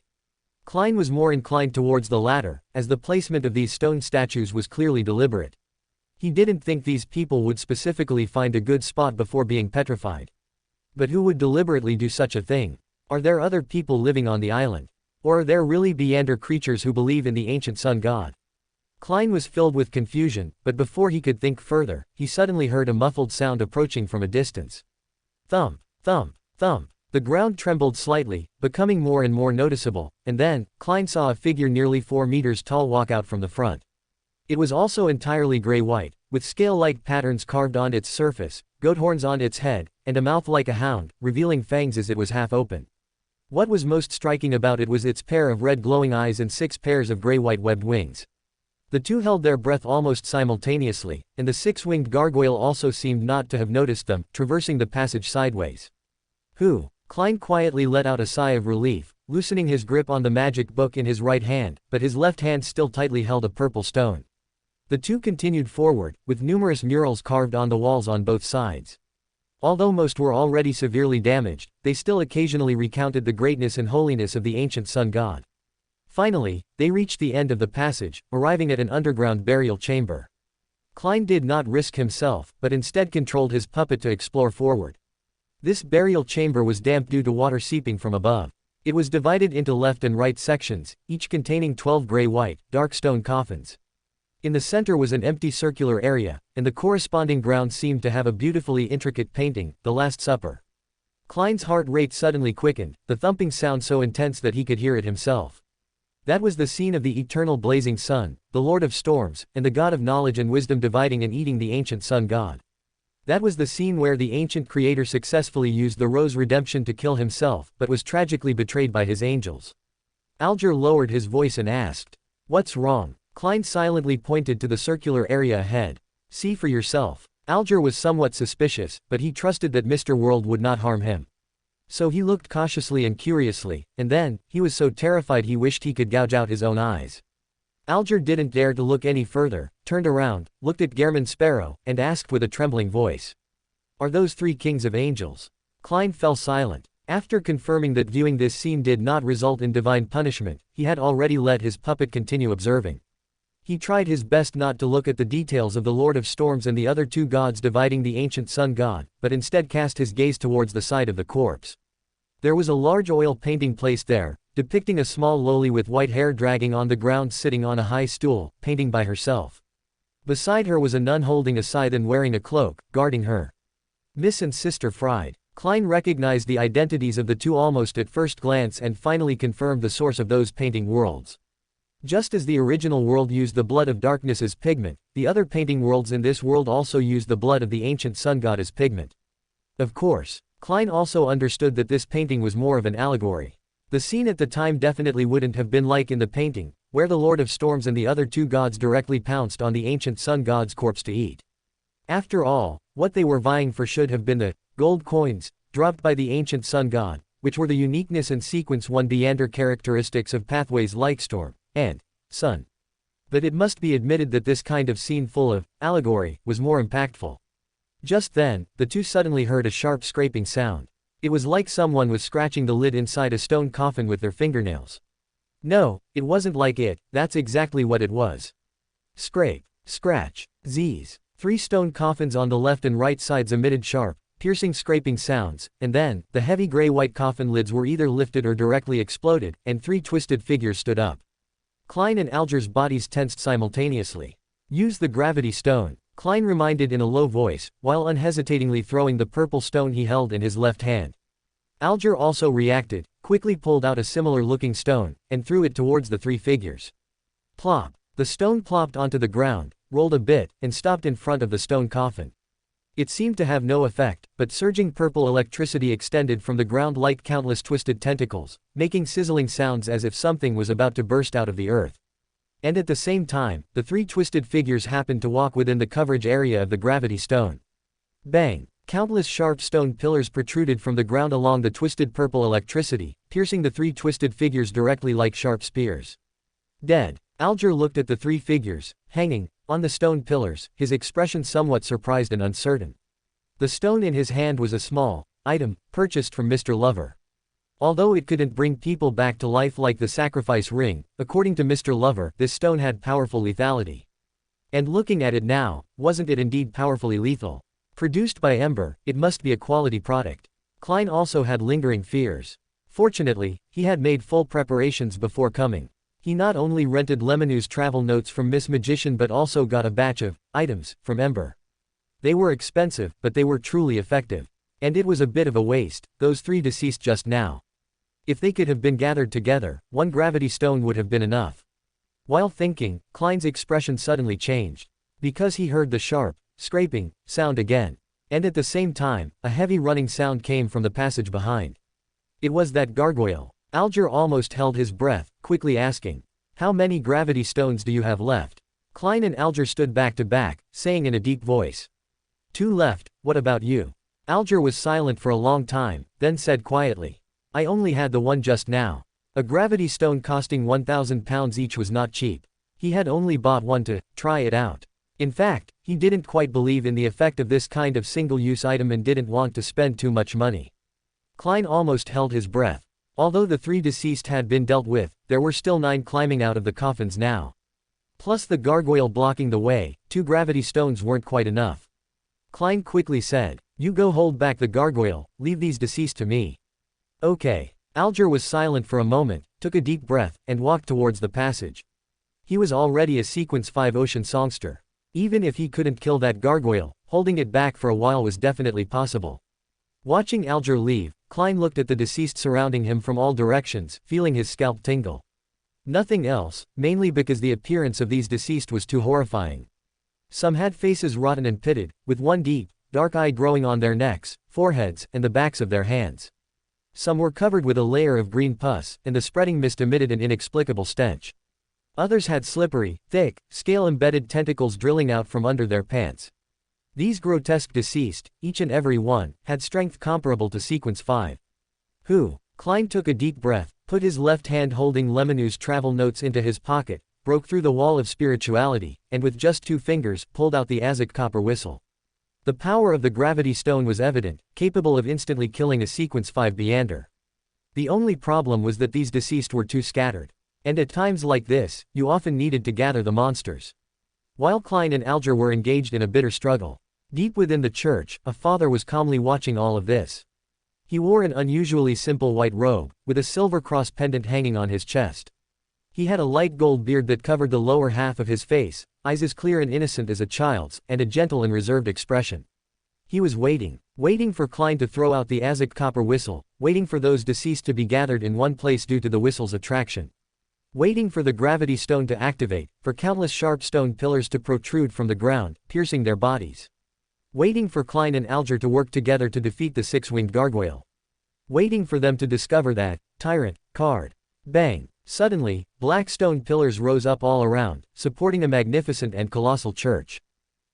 Klein was more inclined towards the latter, as the placement of these stone statues was clearly deliberate. He didn't think these people would specifically find a good spot before being petrified. But who would deliberately do such a thing? Are there other people living on the island? Or are there really Beander creatures who believe in the ancient sun god? Klein was filled with confusion, but before he could think further, he suddenly heard a muffled sound approaching from a distance. Thump, thump, thump. The ground trembled slightly, becoming more and more noticeable, and then, Klein saw a figure nearly 4 meters tall walk out from the front. It was also entirely gray-white, with scale-like patterns carved on its surface, goat horns on its head, and a mouth like a hound, revealing fangs as it was half open. What was most striking about it was its pair of red glowing eyes and 6 pairs of gray-white webbed wings. The two held their breath almost simultaneously, and the 6-winged gargoyle also seemed not to have noticed them, traversing the passage sideways. Who? Klein quietly let out a sigh of relief, loosening his grip on the magic book in his right hand, but his left hand still tightly held a purple stone. The two continued forward, with numerous murals carved on the walls on both sides. Although most were already severely damaged, they still occasionally recounted the greatness and holiness of the ancient sun god. Finally, they reached the end of the passage, arriving at an underground burial chamber. Klein did not risk himself, but instead controlled his puppet to explore forward. This burial chamber was damp due to water seeping from above. It was divided into left and right sections, each containing 12 gray-white, dark stone coffins. In the center was an empty circular area, and the corresponding ground seemed to have a beautifully intricate painting, the Last Supper. Klein's heart rate suddenly quickened, the thumping sound so intense that he could hear it himself. That was the scene of the eternal blazing sun, the Lord of Storms, and the God of Knowledge and Wisdom dividing and eating the ancient sun god. That was the scene where the ancient creator successfully used the Rose Redemption to kill himself, but was tragically betrayed by his angels. Alger lowered his voice and asked, "What's wrong?" Klein silently pointed to the circular area ahead. "See for yourself." Alger was somewhat suspicious, but he trusted that Mr. World would not harm him. So he looked cautiously and curiously, and then, he was so terrified he wished he could gouge out his own eyes. Alger didn't dare to look any further, turned around, looked at Gehrman Sparrow, and asked with a trembling voice. Are those 3 kings of angels? Klein fell silent. After confirming that viewing this scene did not result in divine punishment, he had already let his puppet continue observing. He tried his best not to look at the details of the Lord of Storms and the other 2 gods dividing the ancient sun god, but instead cast his gaze towards the side of the corpse. There was a large oil painting placed there, depicting a small lowly with white hair dragging on the ground sitting on a high stool, painting by herself. Beside her was a nun holding a scythe and wearing a cloak, guarding her. Miss and Sister Fried. Klein recognized the identities of the 2 almost at first glance and finally confirmed the source of those painting worlds. Just as the original world used the blood of darkness as pigment, the other painting worlds in this world also used the blood of the ancient sun god as pigment. Of course, Klein also understood that this painting was more of an allegory. The scene at the time definitely wouldn't have been like in the painting, where the Lord of Storms and the other 2 gods directly pounced on the ancient sun god's corpse to eat. After all, what they were vying for should have been the gold coins dropped by the ancient sun god, which were the uniqueness and sequence 1 Deander characteristics of pathways like storm and sun. But it must be admitted that this kind of scene full of allegory was more impactful. Just then, the 2 suddenly heard a sharp scraping sound. It was like someone was scratching the lid inside a stone coffin with their fingernails. No, it wasn't like it, that's exactly what it was. Scrape, scratch, z's. 3 stone coffins on the left and right sides emitted sharp, piercing scraping sounds, and then, the heavy gray-white coffin lids were either lifted or directly exploded, and 3 twisted figures stood up. Klein and Alger's bodies tensed simultaneously. Use the gravity stone, Klein reminded in a low voice, while unhesitatingly throwing the purple stone he held in his left hand. Alger also reacted, quickly pulled out a similar-looking stone, and threw it towards the 3 figures. Plop! The stone plopped onto the ground, rolled a bit, and stopped in front of the stone coffin. It seemed to have no effect, but surging purple electricity extended from the ground like countless twisted tentacles, making sizzling sounds as if something was about to burst out of the earth. And at the same time, the 3 twisted figures happened to walk within the coverage area of the gravity stone. Bang! Countless sharp stone pillars protruded from the ground along the twisted purple electricity, piercing the 3 twisted figures directly like sharp spears. Dead. Alger looked at the 3 figures, hanging on the stone pillars, his expression somewhat surprised and uncertain. The stone in his hand was a small item, purchased from Mr. Lover. Although it couldn't bring people back to life like the sacrifice ring, according to Mr. Lover, this stone had powerful lethality. And looking at it now, wasn't it indeed powerfully lethal? Produced by Ember, it must be a quality product. Klein also had lingering fears. Fortunately, he had made full preparations before coming. He not only rented Lemonou's travel notes from Miss Magician but also got a batch of items from Ember. They were expensive, but they were truly effective. And it was a bit of a waste, those 3 deceased just now. If they could have been gathered together, 1 gravity stone would have been enough. While thinking, Klein's expression suddenly changed. Because he heard the sharp, scraping sound again. And at the same time, a heavy running sound came from the passage behind. It was that gargoyle. Alger almost held his breath, quickly asking, "How many gravity stones do you have left?" Klein and Alger stood back to back, saying in a deep voice, "2 left, what about you?" Alger was silent for a long time, then said quietly, "I only had the 1 just now." A gravity stone costing 1,000 pounds each was not cheap. He had only bought 1 to try it out. In fact, he didn't quite believe in the effect of this kind of single-use item and didn't want to spend too much money. Klein almost held his breath. Although the 3 deceased had been dealt with, there were still 9 climbing out of the coffins now. Plus the gargoyle blocking the way, 2 gravity stones weren't quite enough. Klein quickly said, "You go hold back the gargoyle, leave these deceased to me." Okay. Alger was silent for a moment, took a deep breath, and walked towards the passage. He was already a Sequence 5 ocean songster. Even if he couldn't kill that gargoyle, holding it back for a while was definitely possible. Watching Alger leave, Klein looked at the deceased surrounding him from all directions, feeling his scalp tingle. Nothing else, mainly because the appearance of these deceased was too horrifying. Some had faces rotten and pitted, with 1 deep, dark eye growing on their necks, foreheads, and the backs of their hands. Some were covered with a layer of green pus, and the spreading mist emitted an inexplicable stench. Others had slippery, thick, scale-embedded tentacles drilling out from under their pants. These grotesque deceased, each and every one, had strength comparable to Sequence 5. Who? Klein took a deep breath, put his left hand holding Lemonou's travel notes into his pocket, broke through the wall of spirituality, and with just 2 fingers, pulled out the Azak copper whistle. The power of the gravity stone was evident, capable of instantly killing a sequence 5 Beander. The only problem was that these deceased were too scattered. And at times like this, you often needed to gather the monsters. While Klein and Alger were engaged in a bitter struggle, deep within the church, a father was calmly watching all of this. He wore an unusually simple white robe, with a silver cross pendant hanging on his chest. He had a light gold beard that covered the lower half of his face, eyes as clear and innocent as a child's, and a gentle and reserved expression. He was waiting for Klein to throw out the Azak copper whistle, waiting for those deceased to be gathered in one place due to the whistle's attraction. Waiting for the gravity stone to activate, for countless sharp stone pillars to protrude from the ground, piercing their bodies. Waiting for Klein and Alger to work together to defeat the 6-winged gargoyle. Waiting for them to discover that tyrant card. Bang! Suddenly, black stone pillars rose up all around, supporting a magnificent and colossal church.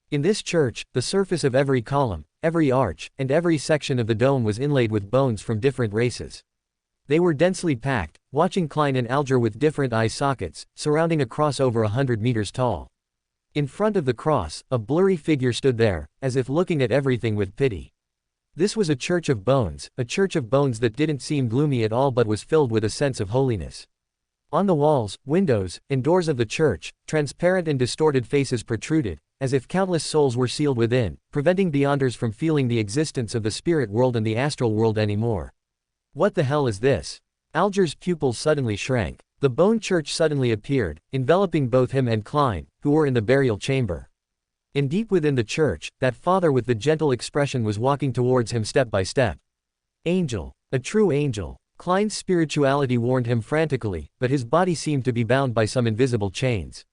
In this church, the surface of every column, every arch, and every section of the dome was inlaid with bones from different races. They were densely packed, watching Klein and Alger with different eye sockets, surrounding a cross over 100 meters tall. In front of the cross, a blurry figure stood there, as if looking at everything with pity. This was a church of bones that didn't seem gloomy at all but was filled with a sense of holiness. On the walls, windows, and doors of the church, transparent and distorted faces protruded, as if countless souls were sealed within, preventing Beyonders from feeling the existence of the spirit world and the astral world anymore. What the hell is this? Alger's pupils suddenly shrank. The bone church suddenly appeared, enveloping both him and Klein, who were in the burial chamber. And deep within the church, that father with the gentle expression was walking towards him step by step. Angel. A true angel. Klein's spirituality warned him frantically, but his body seemed to be bound by some invisible chains.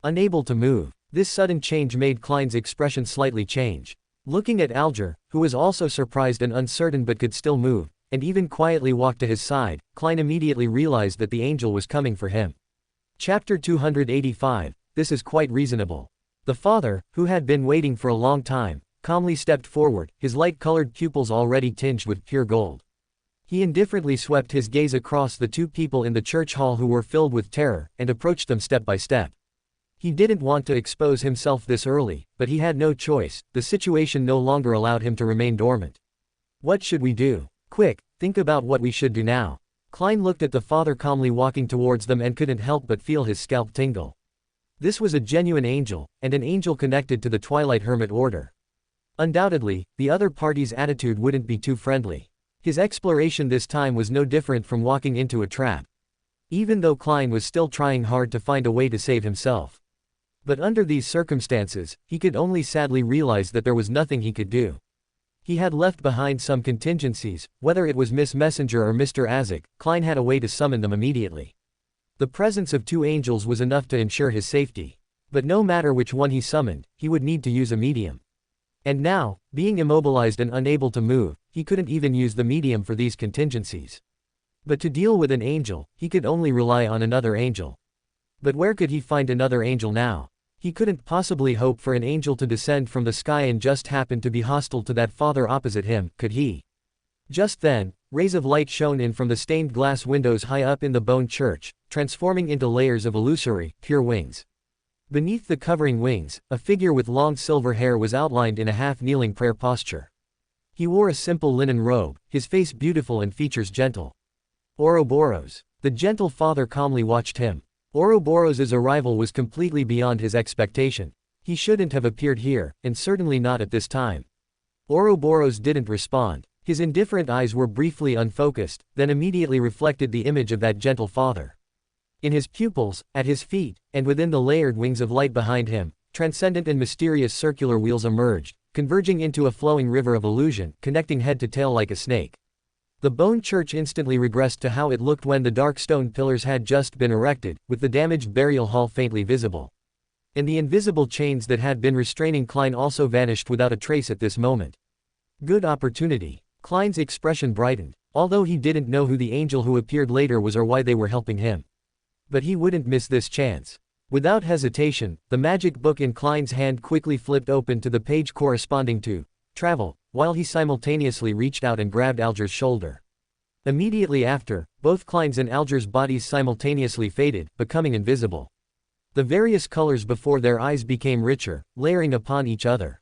Unable to move. This sudden change made Klein's expression slightly change. Looking at Alger, who was also surprised and uncertain but could still move, and even quietly walked to his side, Klein immediately realized that the angel was coming for him. Chapter 285, This is quite reasonable. The father, who had been waiting for a long time, calmly stepped forward, his light-colored pupils already tinged with pure gold. He indifferently swept his gaze across the 2 people in the church hall who were filled with terror, and approached them step by step. He didn't want to expose himself this early, but he had no choice, the situation no longer allowed him to remain dormant. What should we do? Quick, think about what we should do now. Klein looked at the father calmly walking towards them and couldn't help but feel his scalp tingle. This was a genuine angel, and an angel connected to the Twilight Hermit Order. Undoubtedly, the other party's attitude wouldn't be too friendly. His exploration this time was no different from walking into a trap. Even though Klein was still trying hard to find a way to save himself. But under these circumstances, he could only sadly realize that there was nothing he could do. He had left behind some contingencies, whether it was Miss Messenger or Mr. Azak, Klein had a way to summon them immediately. The presence of 2 angels was enough to ensure his safety. But no matter which one he summoned, he would need to use a medium. And now, being immobilized and unable to move, he couldn't even use the medium for these contingencies. But to deal with an angel, he could only rely on another angel. But where could he find another angel now? He couldn't possibly hope for an angel to descend from the sky and just happen to be hostile to that father opposite him, could he? Just then, rays of light shone in from the stained glass windows high up in the bone church, transforming into layers of illusory, pure wings. Beneath the covering wings, a figure with long silver hair was outlined in a half-kneeling prayer posture. He wore a simple linen robe, his face beautiful and features gentle. Ouroboros. The gentle father calmly watched him. Ouroboros' arrival was completely beyond his expectation. He shouldn't have appeared here, and certainly not at this time. Ouroboros didn't respond. His indifferent eyes were briefly unfocused, then immediately reflected the image of that gentle father. In his pupils, at his feet, and within the layered wings of light behind him, transcendent and mysterious circular wheels emerged, converging into a flowing river of illusion, connecting head to tail like a snake. The bone church instantly regressed to how it looked when the dark stone pillars had just been erected, with the damaged burial hall faintly visible. And the invisible chains that had been restraining Klein also vanished without a trace at this moment. Good opportunity. Klein's expression brightened, although he didn't know who the angel who appeared later was or why they were helping him. But he wouldn't miss this chance. Without hesitation, the magic book in Klein's hand quickly flipped open to the page corresponding to Travel, while he simultaneously reached out and grabbed Alger's shoulder. Immediately after, both Klein's and Alger's bodies simultaneously faded, becoming invisible. The various colors before their eyes became richer, layering upon each other.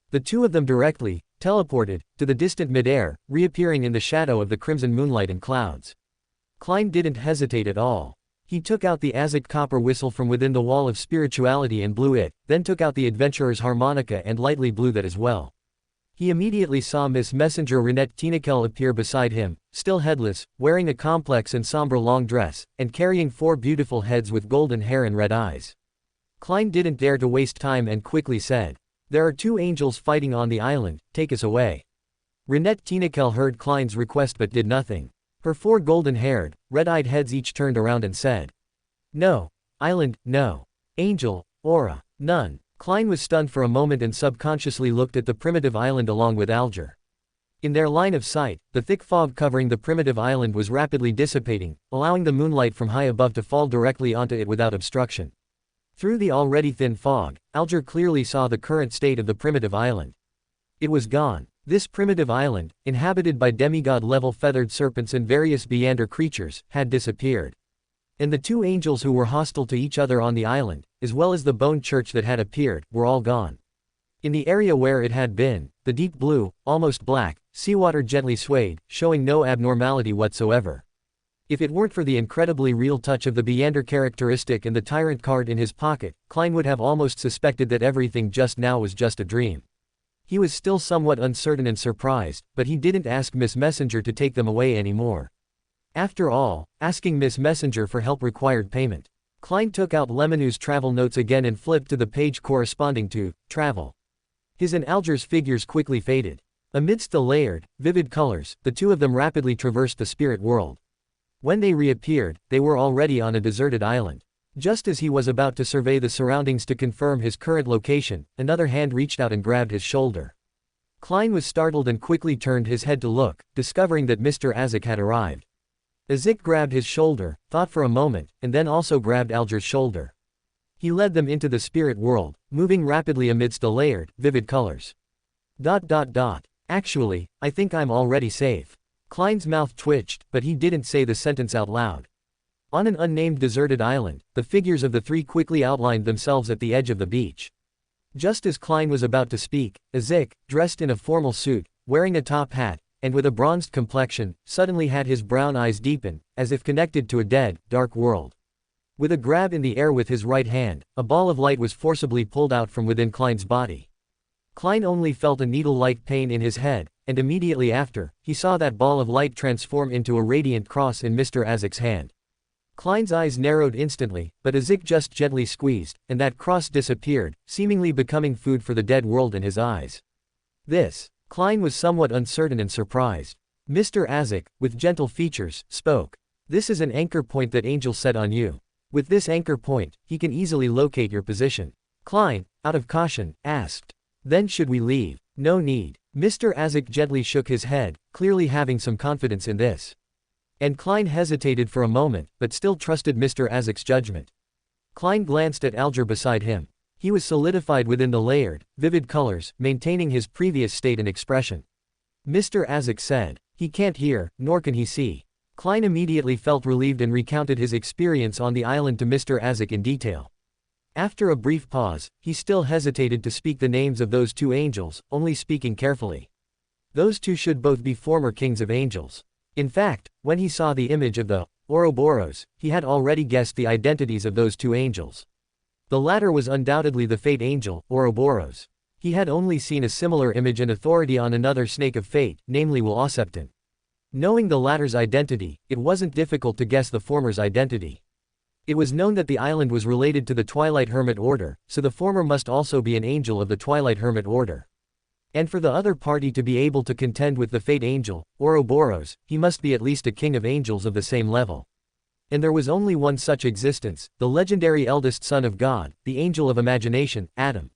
The two of them directly teleported to the distant midair, reappearing in the shadow of the crimson moonlight and clouds. Klein didn't hesitate at all. He took out the Azek copper whistle from within the wall of spirituality and blew it, then took out the adventurer's harmonica and lightly blew that as well. He immediately saw Miss Messenger Renette Tinakel appear beside him, still headless, wearing a complex and somber long dress, and carrying 4 beautiful heads with golden hair and red eyes. Klein didn't dare to waste time and quickly said, "There are 2 angels fighting on the island, take us away." Renette Tinakel heard Klein's request but did nothing. Her 4 golden-haired, red-eyed heads each turned around and said, "No. Island, no. Angel, aura, none." Klein was stunned for a moment and subconsciously looked at the primitive island along with Alger. In their line of sight, the thick fog covering the primitive island was rapidly dissipating, allowing the moonlight from high above to fall directly onto it without obstruction. Through the already thin fog, Alger clearly saw the current state of the primitive island. It was gone. This primitive island, inhabited by demigod-level feathered serpents and various Beander creatures, had disappeared. And the 2 angels who were hostile to each other on the island, as well as the bone church that had appeared, were all gone. In the area where it had been, the deep blue, almost black, seawater gently swayed, showing no abnormality whatsoever. If it weren't for the incredibly real touch of the Beander characteristic and the tyrant card in his pocket, Klein would have almost suspected that everything just now was just a dream. He was still somewhat uncertain and surprised, but he didn't ask Miss Messenger to take them away anymore. After all, asking Miss Messenger for help required payment. Klein took out Lemonou's travel notes again and flipped to the page corresponding to travel. His and Alger's figures quickly faded. Amidst the layered, vivid colors, the 2 of them rapidly traversed the spirit world. When they reappeared, they were already on a deserted island. Just as he was about to survey the surroundings to confirm his current location, another hand reached out and grabbed his shoulder. Klein was startled and quickly turned his head to look, discovering that Mr. Azek had arrived. Azek grabbed his shoulder, thought for a moment, and then also grabbed Alger's shoulder. He led them into the spirit world, moving rapidly amidst the layered, vivid colors. Actually, I think I'm already safe. Klein's mouth twitched, but he didn't say the sentence out loud. On an unnamed deserted island, the figures of the 3 quickly outlined themselves at the edge of the beach. Just as Klein was about to speak, Azek, dressed in a formal suit, wearing a top hat, and with a bronzed complexion, suddenly had his brown eyes deepen, as if connected to a dead, dark world. With a grab in the air with his right hand, a ball of light was forcibly pulled out from within Klein's body. Klein only felt a needle-like pain in his head, and immediately after, he saw that ball of light transform into a radiant cross in Mr. Azek's hand. Klein's eyes narrowed instantly, but Azek just gently squeezed, and that cross disappeared, seemingly becoming food for the dead world in his eyes. This. Klein was somewhat uncertain and surprised. Mr. Azek, with gentle features, spoke. "This is an anchor point that Angel set on you. With this anchor point, he can easily locate your position." Klein, out of caution, asked, "Then should we leave?" "No need." Mr. Azek gently shook his head, clearly having some confidence in this. And Klein hesitated for a moment, but still trusted Mr. Azek's judgment. Klein glanced at Alger beside him. He was solidified within the layered, vivid colors, maintaining his previous state and expression. Mr. Azek said, "He can't hear, nor can he see." Klein immediately felt relieved and recounted his experience on the island to Mr. Azek in detail. After a brief pause, he still hesitated to speak the names of those 2 angels, only speaking carefully. Those 2 should both be former kings of angels. In fact, when he saw the image of the Ouroboros, he had already guessed the identities of those 2 angels. The latter was undoubtedly the fate angel, Ouroboros. He had only seen a similar image and authority on another snake of fate, namely Will Osepton. Knowing the latter's identity, it wasn't difficult to guess the former's identity. It was known that the island was related to the Twilight Hermit Order, so the former must also be an angel of the Twilight Hermit Order. And for the other party to be able to contend with the fate angel, Ouroboros, he must be at least a king of angels of the same level. And there was only one such existence, the legendary eldest son of God, the angel of imagination, Adam.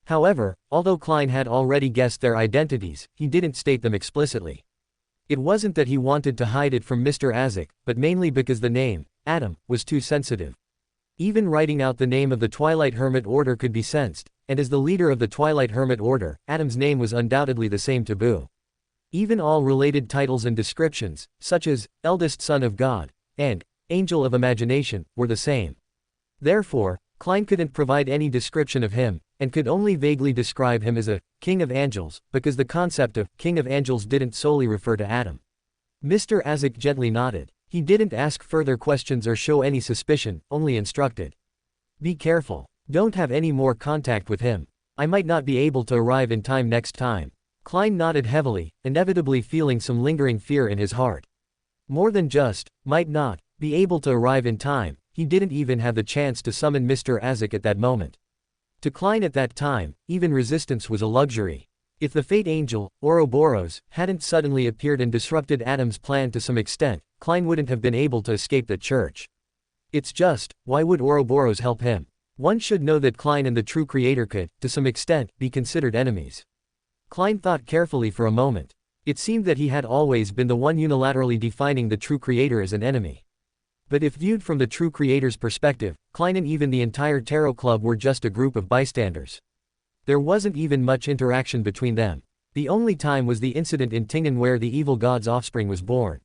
However, although Klein had already guessed their identities, he didn't state them explicitly. It wasn't that he wanted to hide it from Mr. Azek, but mainly because the name, Adam, was too sensitive. Even writing out the name of the Twilight Hermit Order could be sensed, and as the leader of the Twilight Hermit Order, Adam's name was undoubtedly the same taboo. Even all related titles and descriptions, such as, eldest son of God, and, angel of imagination, were the same. Therefore, Klein couldn't provide any description of him, and could only vaguely describe him as a king of angels, because the concept of king of angels didn't solely refer to Adam. Mr. Azik gently nodded. He didn't ask further questions or show any suspicion, only instructed. Be careful. Don't have any more contact with him. I might not be able to arrive in time next time. Klein nodded heavily, inevitably feeling some lingering fear in his heart. More than just, might not, be able to arrive in time, he didn't even have the chance to summon Mr. Azik at that moment. To Klein at that time, even resistance was a luxury. If the Fate Angel, Ouroboros, hadn't suddenly appeared and disrupted Adam's plan to some extent, Klein wouldn't have been able to escape the church. It's just, why would Ouroboros help him? One should know that Klein and the true creator could, to some extent, be considered enemies. Klein thought carefully for a moment. It seemed that he had always been the one unilaterally defining the true creator as an enemy. But if viewed from the true creator's perspective, Klein and even the entire Tarot Club were just a group of bystanders. There wasn't even much interaction between them. The only time was the incident in Tingen where the evil god's offspring was born.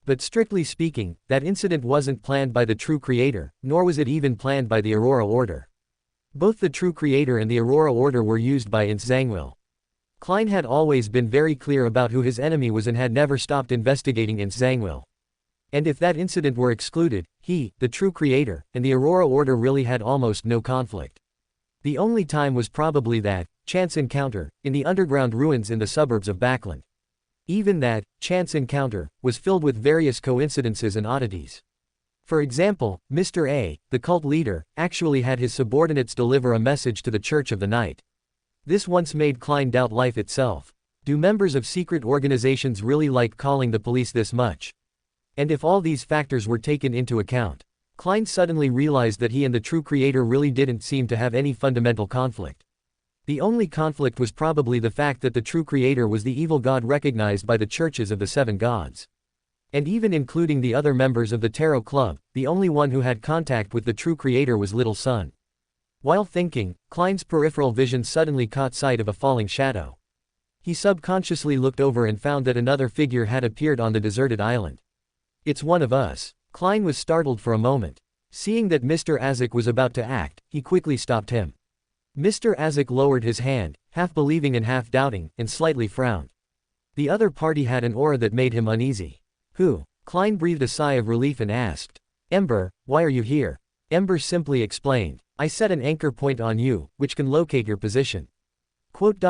But strictly speaking, that incident wasn't planned by the true creator, nor was it even planned by the Aurora Order. Both the true creator and the Aurora Order were used by Ins Zangwil. Klein had always been very clear about who his enemy was and had never stopped investigating Ins Zangwil. And if that incident were excluded, he, the true creator, and the Aurora Order really had almost no conflict. The only time was probably that chance encounter in the underground ruins in the suburbs of Backland. Even that chance encounter was filled with various coincidences and oddities. For example, Mr. A, the cult leader, actually had his subordinates deliver a message to the Church of the Night. This once made Klein doubt life itself. Do members of secret organizations really like calling the police this much? And if all these factors were taken into account, Klein suddenly realized that he and the true creator really didn't seem to have any fundamental conflict. The only conflict was probably the fact that the true creator was the evil god recognized by the churches of the seven gods. And even including the other members of the Tarot Club, the only one who had contact with the true creator was Little Sun. While thinking, Klein's peripheral vision suddenly caught sight of a falling shadow. He subconsciously looked over and found that another figure had appeared on the deserted island. It's one of us. Klein was startled for a moment. Seeing that Mr. Azik was about to act, he quickly stopped him. Mr. Azik lowered his hand, half believing and half doubting, and slightly frowned. The other party had an aura that made him uneasy. Who? Klein breathed a sigh of relief and asked. Ember, why are you here? Ember simply explained. I set an anchor point on you, which can locate your position. Quote.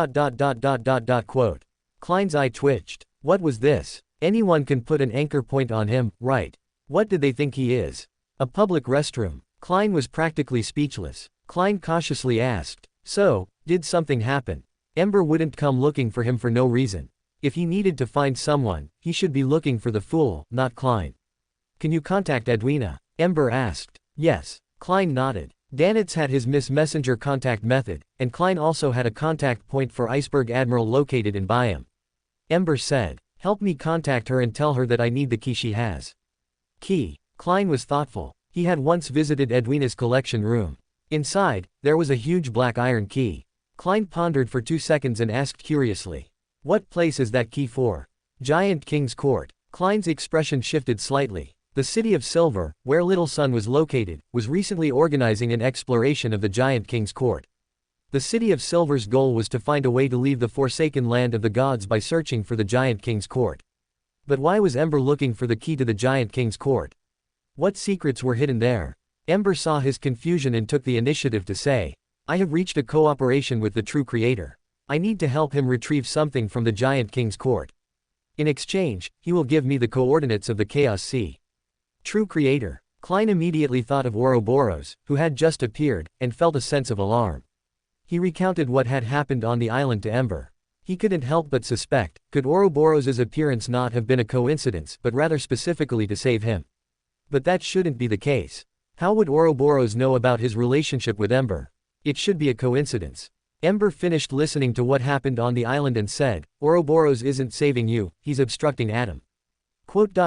Klein's eye twitched. What was this? Anyone can put an anchor point on him, right? What did they think he is? A public restroom. Klein was practically speechless. Klein cautiously asked. So, did something happen? Ember wouldn't come looking for him for no reason. If he needed to find someone, he should be looking for the fool, not Klein. Can you contact Edwina? Ember asked. Yes. Klein nodded. Danitz had his Miss Messenger contact method, and Klein also had a contact point for Iceberg Admiral located in Byam. Ember said. Help me contact her and tell her that I need the key she has. Key. Klein was thoughtful. He had once visited Edwina's collection room. Inside, there was a huge black iron key. Klein pondered for 2 seconds and asked curiously. What place is that key for? Giant King's Court. Klein's expression shifted slightly. The city of Silver, where Little Sun was located, was recently organizing an exploration of the Giant King's Court. The city of Silver's goal was to find a way to leave the forsaken land of the gods by searching for the Giant King's Court. But why was Ember looking for the key to the Giant King's Court? What secrets were hidden there? Ember saw his confusion and took the initiative to say, I have reached a cooperation with the true creator. I need to help him retrieve something from the Giant King's Court. In exchange, he will give me the coordinates of the Chaos Sea. True creator. Klein immediately thought of Ouroboros, who had just appeared, and felt a sense of alarm. He recounted what had happened on the island to Ember. He couldn't help but suspect, could Ouroboros' appearance not have been a coincidence but rather specifically to save him? But that shouldn't be the case. How would Ouroboros know about his relationship with Ember? It should be a coincidence. Ember finished listening to what happened on the island and said, Ouroboros isn't saving you, he's obstructing Adam. Quote.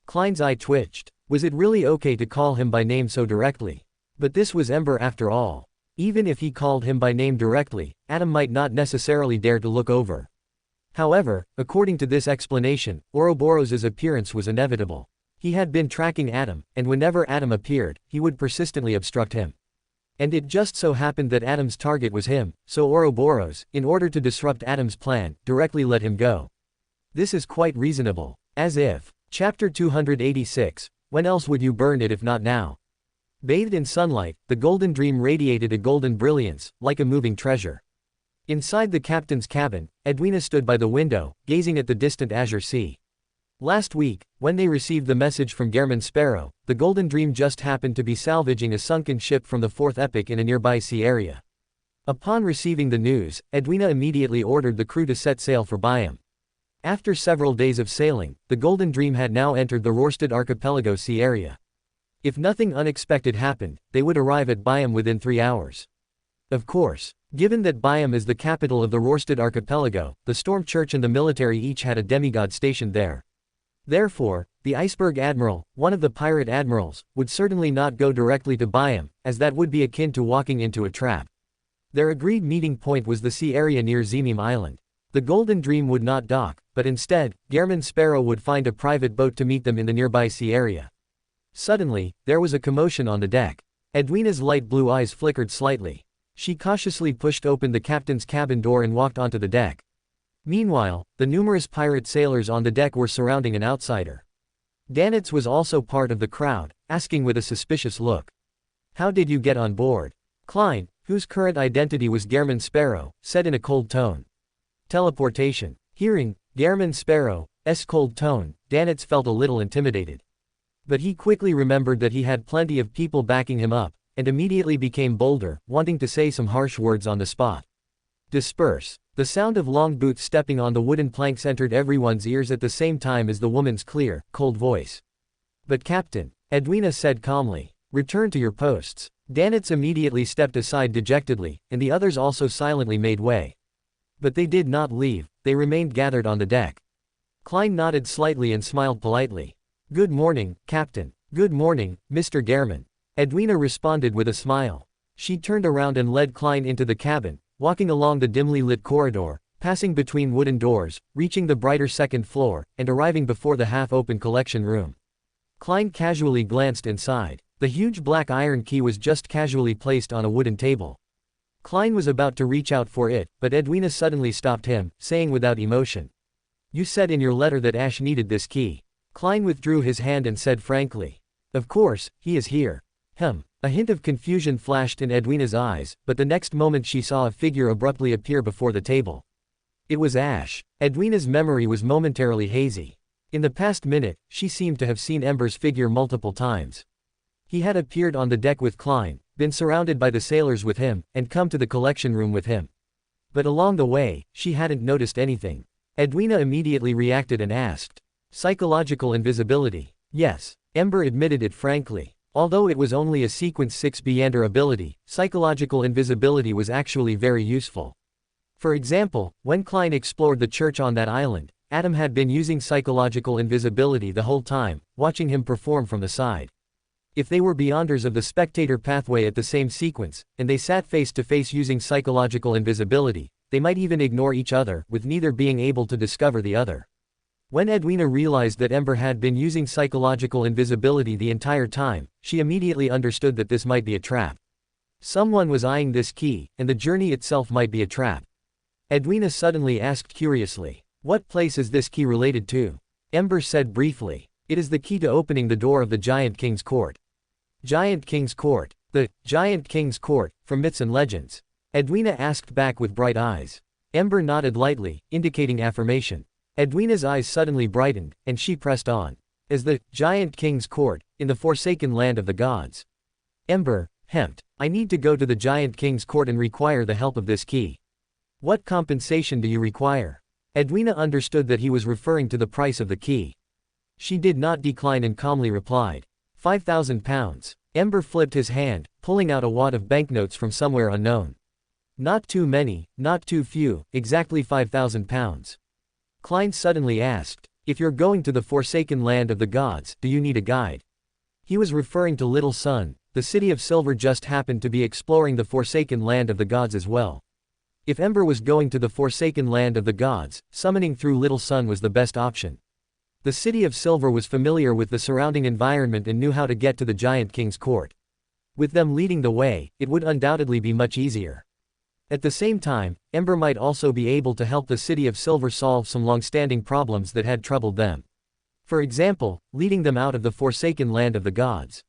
Klein's eye twitched. Was it really okay to call him by name so directly? But this was Ember after all. Even if he called him by name directly, Adam might not necessarily dare to look over. However, according to this explanation, Ouroboros' appearance was inevitable. He had been tracking Adam, and whenever Adam appeared, he would persistently obstruct him. And it just so happened that Adam's target was him, so Ouroboros, in order to disrupt Adam's plan, directly let him go. This is quite reasonable. As if. Chapter 286, when else would you burn it if not now? Bathed in sunlight, the golden dream radiated a golden brilliance, like a moving treasure. Inside the captain's cabin, Edwina stood by the window, gazing at the distant azure sea. Last week, when they received the message from Gehrman Sparrow, the Golden Dream just happened to be salvaging a sunken ship from the Fourth Epoch in a nearby sea area. Upon receiving the news, Edwina immediately ordered the crew to set sail for Byam. After several days of sailing, the Golden Dream had now entered the Rorstad Archipelago sea area. If nothing unexpected happened, they would arrive at Byam within 3 hours. Of course, given that Byam is the capital of the Rorstad Archipelago, the Storm Church and the military each had a demigod stationed there. Therefore, the Iceberg Admiral, one of the pirate admirals, would certainly not go directly to Byam, as that would be akin to walking into a trap. Their agreed meeting point was the sea area near Zemim Island. The Golden Dream would not dock, but instead, Gehrman Sparrow would find a private boat to meet them in the nearby sea area. Suddenly, there was a commotion on the deck. Edwina's light blue eyes flickered slightly. She cautiously pushed open the captain's cabin door and walked onto the deck. Meanwhile, the numerous pirate sailors on the deck were surrounding an outsider. Danitz was also part of the crowd, asking with a suspicious look. "How did you get on board?" Klein, whose current identity was Gehrman Sparrow, said in a cold tone. "Teleportation." Hearing Gehrman Sparrow's cold tone, Danitz felt a little intimidated. But he quickly remembered that he had plenty of people backing him up, and immediately became bolder, wanting to say some harsh words on the spot. "Disperse." The sound of long boots stepping on the wooden planks entered everyone's ears at the same time as the woman's clear, cold voice. "But Captain," Edwina said calmly, "return to your posts." Danitz immediately stepped aside dejectedly, and the others also silently made way. But they did not leave, they remained gathered on the deck. Klein nodded slightly and smiled politely. "Good morning, Captain." "Good morning, Mr. Gehrman." Edwina responded with a smile. She turned around and led Klein into the cabin, walking along the dimly lit corridor, passing between wooden doors, reaching the brighter second floor, and arriving before the half-open collection room. Klein casually glanced inside. The huge black iron key was just casually placed on a wooden table. Klein was about to reach out for it, but Edwina suddenly stopped him, saying without emotion, "You said in your letter that Ash needed this key." Klein withdrew his hand and said frankly, "Of course, he is here." A hint of confusion flashed in Edwina's eyes, but the next moment she saw a figure abruptly appear before the table. It was Ash. Edwina's memory was momentarily hazy. In the past minute, she seemed to have seen Ember's figure multiple times. He had appeared on the deck with Klein, been surrounded by the sailors with him, and come to the collection room with him. But along the way, she hadn't noticed anything. Edwina immediately reacted and asked, "Psychological invisibility?" "Yes." Ember admitted it frankly. Although it was only a Sequence 6 Beander ability, psychological invisibility was actually very useful. For example, when Klein explored the church on that island, Adam had been using psychological invisibility the whole time, watching him perform from the side. If they were Beyonders of the spectator pathway at the same sequence, and they sat face to face using psychological invisibility, they might even ignore each other, with neither being able to discover the other. When Edwina realized that Ember had been using psychological invisibility the entire time, she immediately understood that this might be a trap. Someone was eyeing this key, and the journey itself might be a trap. Edwina suddenly asked curiously, "What place is this key related to?" Ember said briefly, "It is the key to opening the door of the Giant King's Court." Giant King's Court. The Giant King's Court, from myths and legends. Edwina asked back with bright eyes. Ember nodded lightly, indicating affirmation. Edwina's eyes suddenly brightened, and she pressed on. "As the Giant King's Court, in the forsaken land of the gods." Ember hemped, "I need to go to the Giant King's Court and require the help of this key. What compensation do you require?" Edwina understood that he was referring to the price of the key. She did not decline and calmly replied, £5,000. Ember flipped his hand, pulling out a wad of banknotes from somewhere unknown. "Not too many, not too few, exactly £5,000. Klein suddenly asked, "If you're going to the forsaken land of the gods, do you need a guide?" He was referring to Little Sun. The city of Silver just happened to be exploring the forsaken land of the gods as well. If Ember was going to the forsaken land of the gods, summoning through Little Sun was the best option. The City of Silver was familiar with the surrounding environment and knew how to get to the Giant King's court. With them leading the way, it would undoubtedly be much easier. At the same time, Ember might also be able to help the City of Silver solve some long-standing problems that had troubled them. For example, leading them out of the forsaken land of the gods.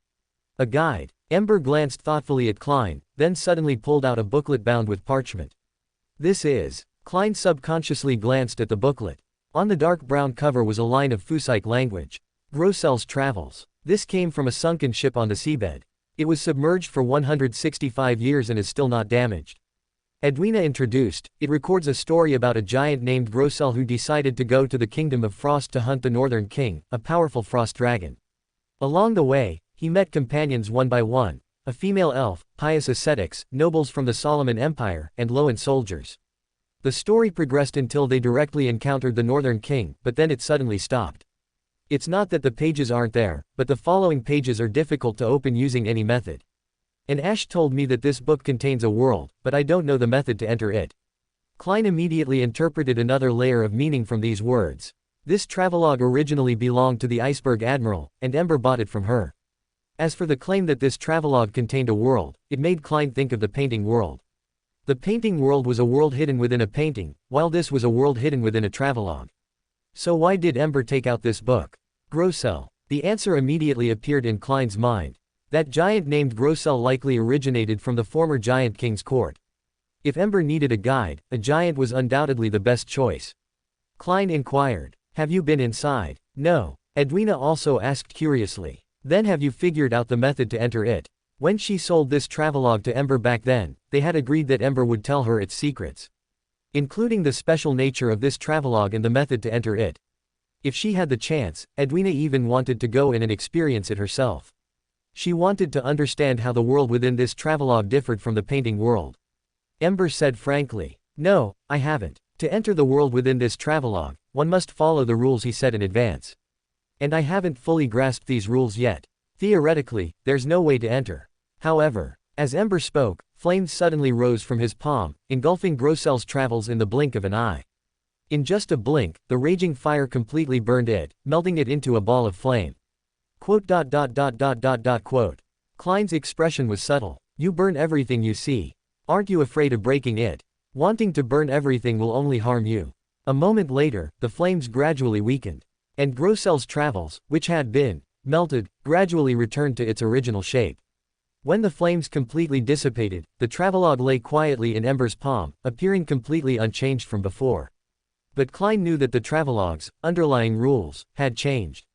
A guide. Ember glanced thoughtfully at Klein, then suddenly pulled out a booklet bound with parchment. This is. Klein subconsciously glanced at the booklet. On the dark brown cover was a line of Fusite language. Grossel's Travels. This came from a sunken ship on the seabed. It was submerged for 165 years and is still not damaged. Edwina introduced, it records a story about a giant named Grossel who decided to go to the Kingdom of Frost to hunt the Northern King, a powerful frost dragon. Along the way, he met companions one by one, a female elf, pious ascetics, nobles from the Solomon Empire, and Loan soldiers. The story progressed until they directly encountered the Northern King, but then it suddenly stopped. It's not that the pages aren't there, but the following pages are difficult to open using any method. And Ash told me that this book contains a world, but I don't know the method to enter it. Klein immediately interpreted another layer of meaning from these words. This travelogue originally belonged to the Iceberg Admiral, and Ember bought it from her. As for the claim that this travelogue contained a world, it made Klein think of the painting world. The painting world was a world hidden within a painting, while this was a world hidden within a travelogue. So why did Ember take out this book? Grossel. The answer immediately appeared in Klein's mind. That giant named Grossel likely originated from the former Giant King's court. If Ember needed a guide, a giant was undoubtedly the best choice. Klein inquired, "Have you been inside?" "No." Edwina also asked curiously. "Then have you figured out the method to enter it?" When she sold this travelogue to Ember back then, they had agreed that Ember would tell her its secrets, including the special nature of this travelogue and the method to enter it. If she had the chance, Edwina even wanted to go in and experience it herself. She wanted to understand how the world within this travelogue differed from the painting world. Ember said frankly, "No, I haven't. To enter the world within this travelogue, one must follow the rules he set in advance. And I haven't fully grasped these rules yet. Theoretically, there's no way to enter." However, as Ember spoke, flames suddenly rose from his palm, engulfing Grossel's Travels in the blink of an eye. In just a blink, the raging fire completely burned it, melting it into a ball of flame. Quote. Klein's expression was subtle. "You burn everything you see. Aren't you afraid of breaking it? Wanting to burn everything will only harm you." A moment later, the flames gradually weakened. And Grossel's Travels, which had been melted, gradually returned to its original shape. When the flames completely dissipated, the travelogue lay quietly in Ember's palm, appearing completely unchanged from before. But Klein knew that the travelogue's underlying rules had changed.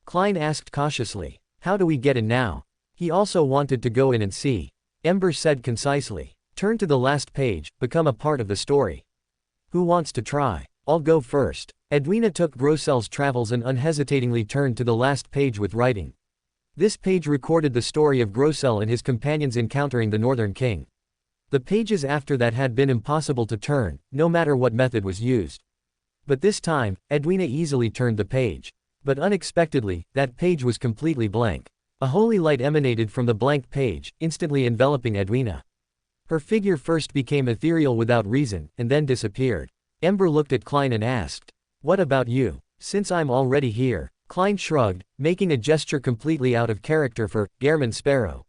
Klein asked cautiously, "How do we get in now?" He also wanted to go in and see. Ember said concisely, "Turn to the last page, become a part of the story." "Who wants to try?" "I'll go first." Edwina took Grossel's Travels and unhesitatingly turned to the last page with writing. This page recorded the story of Grossel and his companions encountering the Northern King. The pages after that had been impossible to turn, no matter what method was used. But this time, Edwina easily turned the page. But unexpectedly, that page was completely blank. A holy light emanated from the blank page, instantly enveloping Edwina. Her figure first became ethereal without reason, and then disappeared. Ember looked at Klein and asked, "What about you?" "Since I'm already here." Klein shrugged, making a gesture completely out of character for Gehrman Sparrow.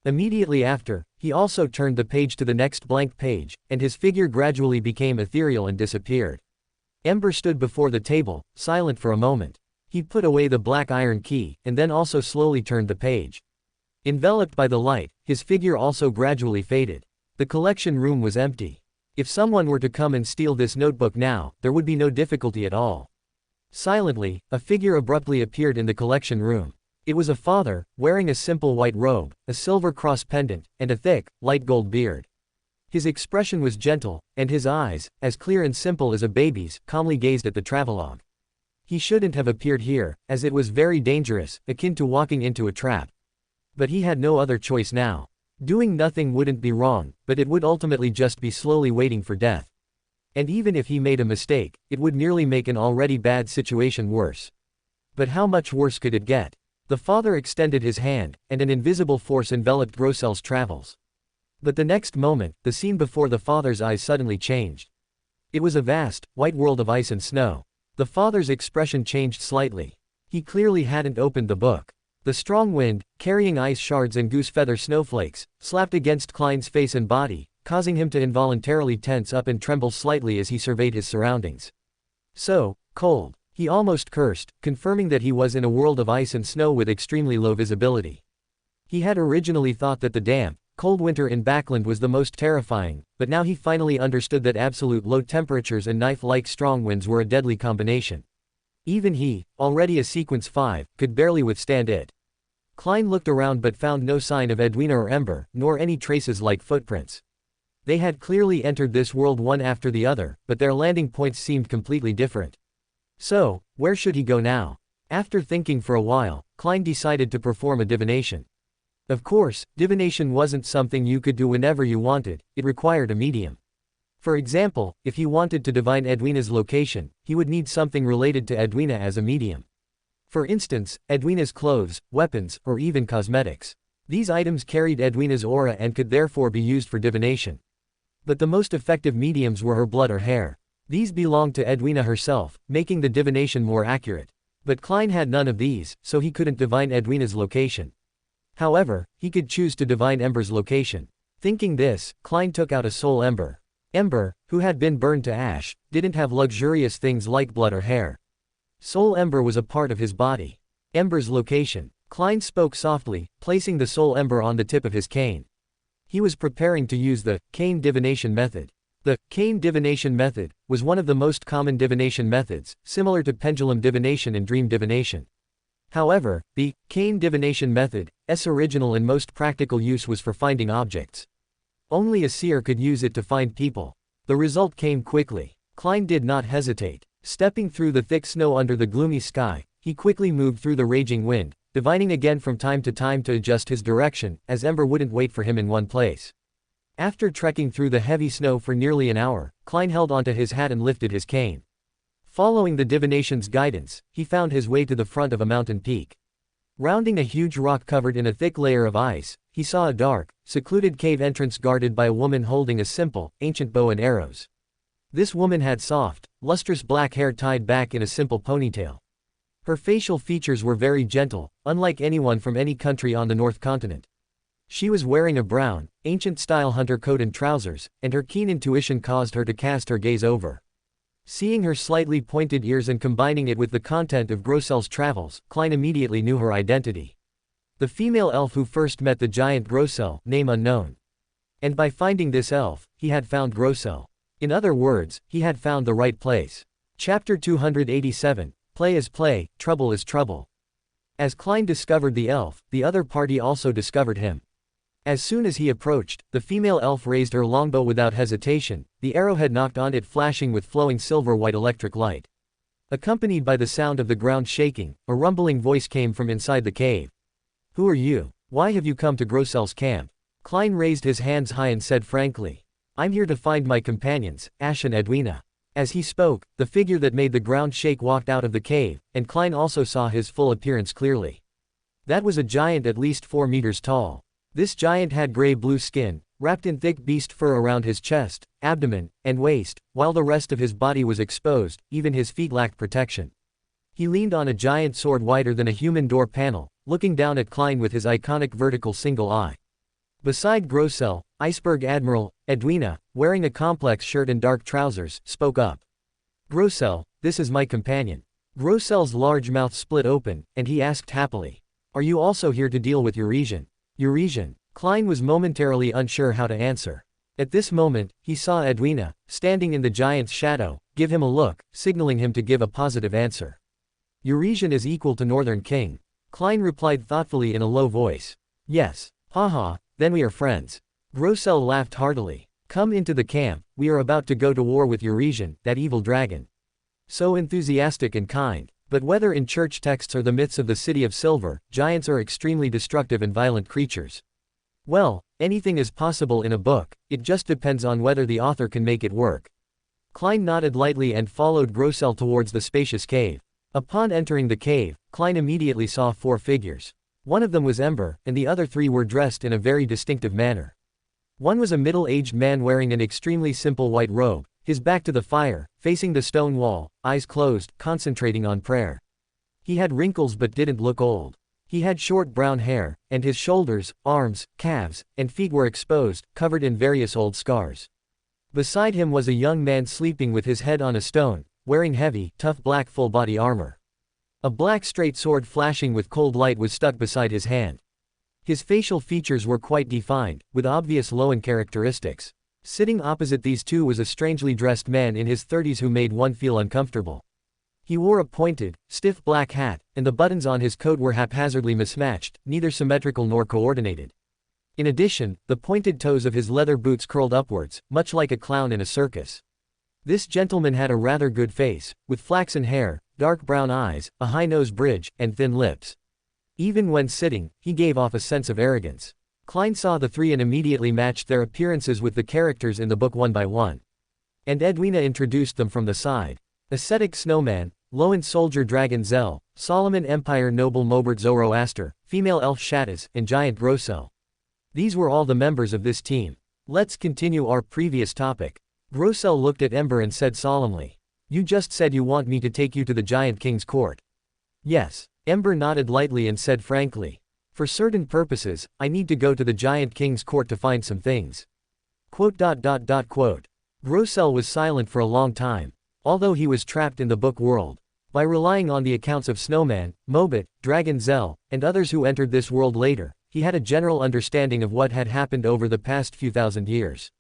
Immediately after, he also turned the page to the next blank page, and his figure gradually became ethereal and disappeared. Ember stood before the table, silent for a moment. He put away the black iron key, and then also slowly turned the page. Enveloped by the light, his figure also gradually faded. The collection room was empty. If someone were to come and steal this notebook now, there would be no difficulty at all. Silently, a figure abruptly appeared in the collection room. It was a father, wearing a simple white robe, a silver cross pendant, and a thick, light gold beard. His expression was gentle, and his eyes, as clear and simple as a baby's, calmly gazed at the travelogue. He shouldn't have appeared here, as it was very dangerous, akin to walking into a trap. But he had no other choice now. Doing nothing wouldn't be wrong, but it would ultimately just be slowly waiting for death. And even if he made a mistake, it would merely make an already bad situation worse. But how much worse could it get? The father extended his hand, and an invisible force enveloped Grossel's Travels. But the next moment, the scene before the father's eyes suddenly changed. It was a vast, white world of ice and snow. The father's expression changed slightly. He clearly hadn't opened the book. The strong wind, carrying ice shards and goose feather snowflakes, slapped against Klein's face and body, causing him to involuntarily tense up and tremble slightly as he surveyed his surroundings. So cold. He almost cursed, confirming that he was in a world of ice and snow with extremely low visibility. He had originally thought that the damp, cold winter in Backland was the most terrifying, but now he finally understood that absolute low temperatures and knife-like strong winds were a deadly combination. Even he, already a sequence 5, could barely withstand it. Klein looked around but found no sign of Edwina or Ember, nor any traces like footprints. They had clearly entered this world one after the other, but their landing points seemed completely different. So, where should he go now? After thinking for a while, Klein decided to perform a divination. Of course, divination wasn't something you could do whenever you wanted, it required a medium. For example, if he wanted to divine Edwina's location, he would need something related to Edwina as a medium. For instance, Edwina's clothes, weapons, or even cosmetics. These items carried Edwina's aura and could therefore be used for divination. But the most effective mediums were her blood or hair. These belonged to Edwina herself, making the divination more accurate. But Klein had none of these, so he couldn't divine Edwina's location. However, he could choose to divine Ember's location. Thinking this, Klein took out a soul Ember. Ember, who had been burned to ash, didn't have luxurious things like blood or hair. Soul Ember was a part of his body. Ember's location. Klein spoke softly, placing the soul Ember on the tip of his cane. He was preparing to use the cane divination method. The cane divination method was one of the most common divination methods, similar to pendulum divination and dream divination. However, the cane divination method's original and most practical use was for finding objects. Only a seer could use it to find people. The result came quickly. Klein did not hesitate. Stepping through the thick snow under the gloomy sky, he quickly moved through the raging wind, divining again from time to adjust his direction, as Ember wouldn't wait for him in one place. After trekking through the heavy snow for nearly an hour, Klein held onto his hat and lifted his cane. Following the divination's guidance, he found his way to the front of a mountain peak. Rounding a huge rock covered in a thick layer of ice, he saw a dark, secluded cave entrance guarded by a woman holding a simple, ancient bow and arrows. This woman had soft, lustrous black hair tied back in a simple ponytail. Her facial features were very gentle, unlike anyone from any country on the North Continent. She was wearing a brown, ancient-style hunter coat and trousers, and her keen intuition caused her to cast her gaze over. Seeing her slightly pointed ears and combining it with the content of Grossel's travels, Klein immediately knew her identity. The female elf who first met the giant Grossel, name unknown. And by finding this elf, he had found Grossel. In other words, he had found the right place. Chapter 287, Play is Play, Trouble is Trouble. As Klein discovered the elf, the other party also discovered him. As soon as he approached, the female elf raised her longbow without hesitation, the arrowhead knocked on it flashing with flowing silver-white electric light. Accompanied by the sound of the ground shaking, a rumbling voice came from inside the cave. "Who are you? Why have you come to Grossel's camp?" Klein raised his hands high and said frankly, "I'm here to find my companions, Ash and Edwina." As he spoke, the figure that made the ground shake walked out of the cave, and Klein also saw his full appearance clearly. That was a giant at least 4 meters tall. This giant had gray-blue skin, wrapped in thick beast fur around his chest, abdomen, and waist, while the rest of his body was exposed, even his feet lacked protection. He leaned on a giant sword wider than a human door panel, looking down at Klein with his iconic vertical single eye. Beside Grossel, Iceberg Admiral, Edwina, wearing a complex shirt and dark trousers, spoke up. "Grossel, this is my companion." Grossel's large mouth split open, and he asked happily, "Are you also here to deal with Eurasian?" Eurasian. Klein was momentarily unsure how to answer. At this moment, he saw Edwina, standing in the giant's shadow, give him a look, signaling him to give a positive answer. "Eurasian is equal to Northern King." Klein replied thoughtfully in a low voice. "Yes. Haha, then we are friends." Grossel laughed heartily. "Come into the camp, we are about to go to war with Eurasian, that evil dragon." So enthusiastic and kind. But whether in church texts or the myths of the City of Silver, giants are extremely destructive and violent creatures. Well, anything is possible in a book, it just depends on whether the author can make it work. Klein nodded lightly and followed Grossel towards the spacious cave. Upon entering the cave, Klein immediately saw 4 figures. One of them was Ember, and the other 3 were dressed in a very distinctive manner. One was a middle-aged man wearing an extremely simple white robe, his back to the fire, facing the stone wall, eyes closed, concentrating on prayer. He had wrinkles but didn't look old. He had short brown hair, and his shoulders, arms, calves, and feet were exposed, covered in various old scars. Beside him was a young man sleeping with his head on a stone, wearing heavy, tough black full-body armor. A black straight sword flashing with cold light was stuck beside his hand. His facial features were quite defined, with obvious Loan characteristics. Sitting opposite these two was a strangely dressed man in his 30s who made one feel uncomfortable. He wore a pointed, stiff black hat, and the buttons on his coat were haphazardly mismatched, neither symmetrical nor coordinated. In addition, the pointed toes of his leather boots curled upwards, much like a clown in a circus. This gentleman had a rather good face, with flaxen hair, dark brown eyes, a high nose bridge, and thin lips. Even when sitting, he gave off a sense of arrogance. Klein saw the three and immediately matched their appearances with the characters in the book one by one. And Edwina introduced them from the side. Ascetic Snowman, Loan Soldier Dragon Zell, Solomon Empire Noble Mobert Zoroaster, Female Elf Shattaz, and Giant Grossel. These were all the members of this team. Let's continue our previous topic. Grossel looked at Ember and said solemnly, "You just said you want me to take you to the Giant King's court." "Yes." Ember nodded lightly and said frankly, "For certain purposes, I need to go to the Giant King's court to find some things." Grossel was silent for a long time. Although he was trapped in the book world, by relying on the accounts of Snowman, Mobet, Dragon Zell, and others who entered this world later, he had a general understanding of what had happened over the past few thousand years.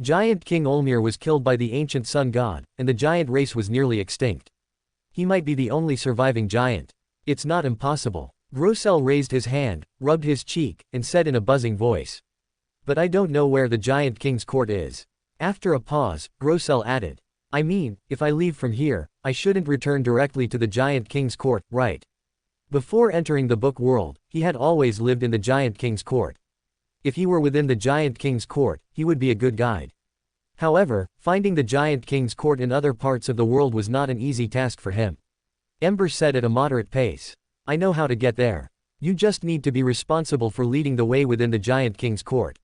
Giant King Olmir was killed by the ancient sun god, and the giant race was nearly extinct. He might be the only surviving giant. It's not impossible. Grossel raised his hand, rubbed his cheek, and said in a buzzing voice, "But I don't know where the Giant King's court is." After a pause, Grossel added, "I mean, if I leave from here, I shouldn't return directly to the Giant King's court, right?" Before entering the book world, he had always lived in the Giant King's court. If he were within the Giant King's court, he would be a good guide. However, finding the Giant King's court in other parts of the world was not an easy task for him. Ember said at a moderate pace, "I know how to get there. You just need to be responsible for leading the way within the Giant King's court."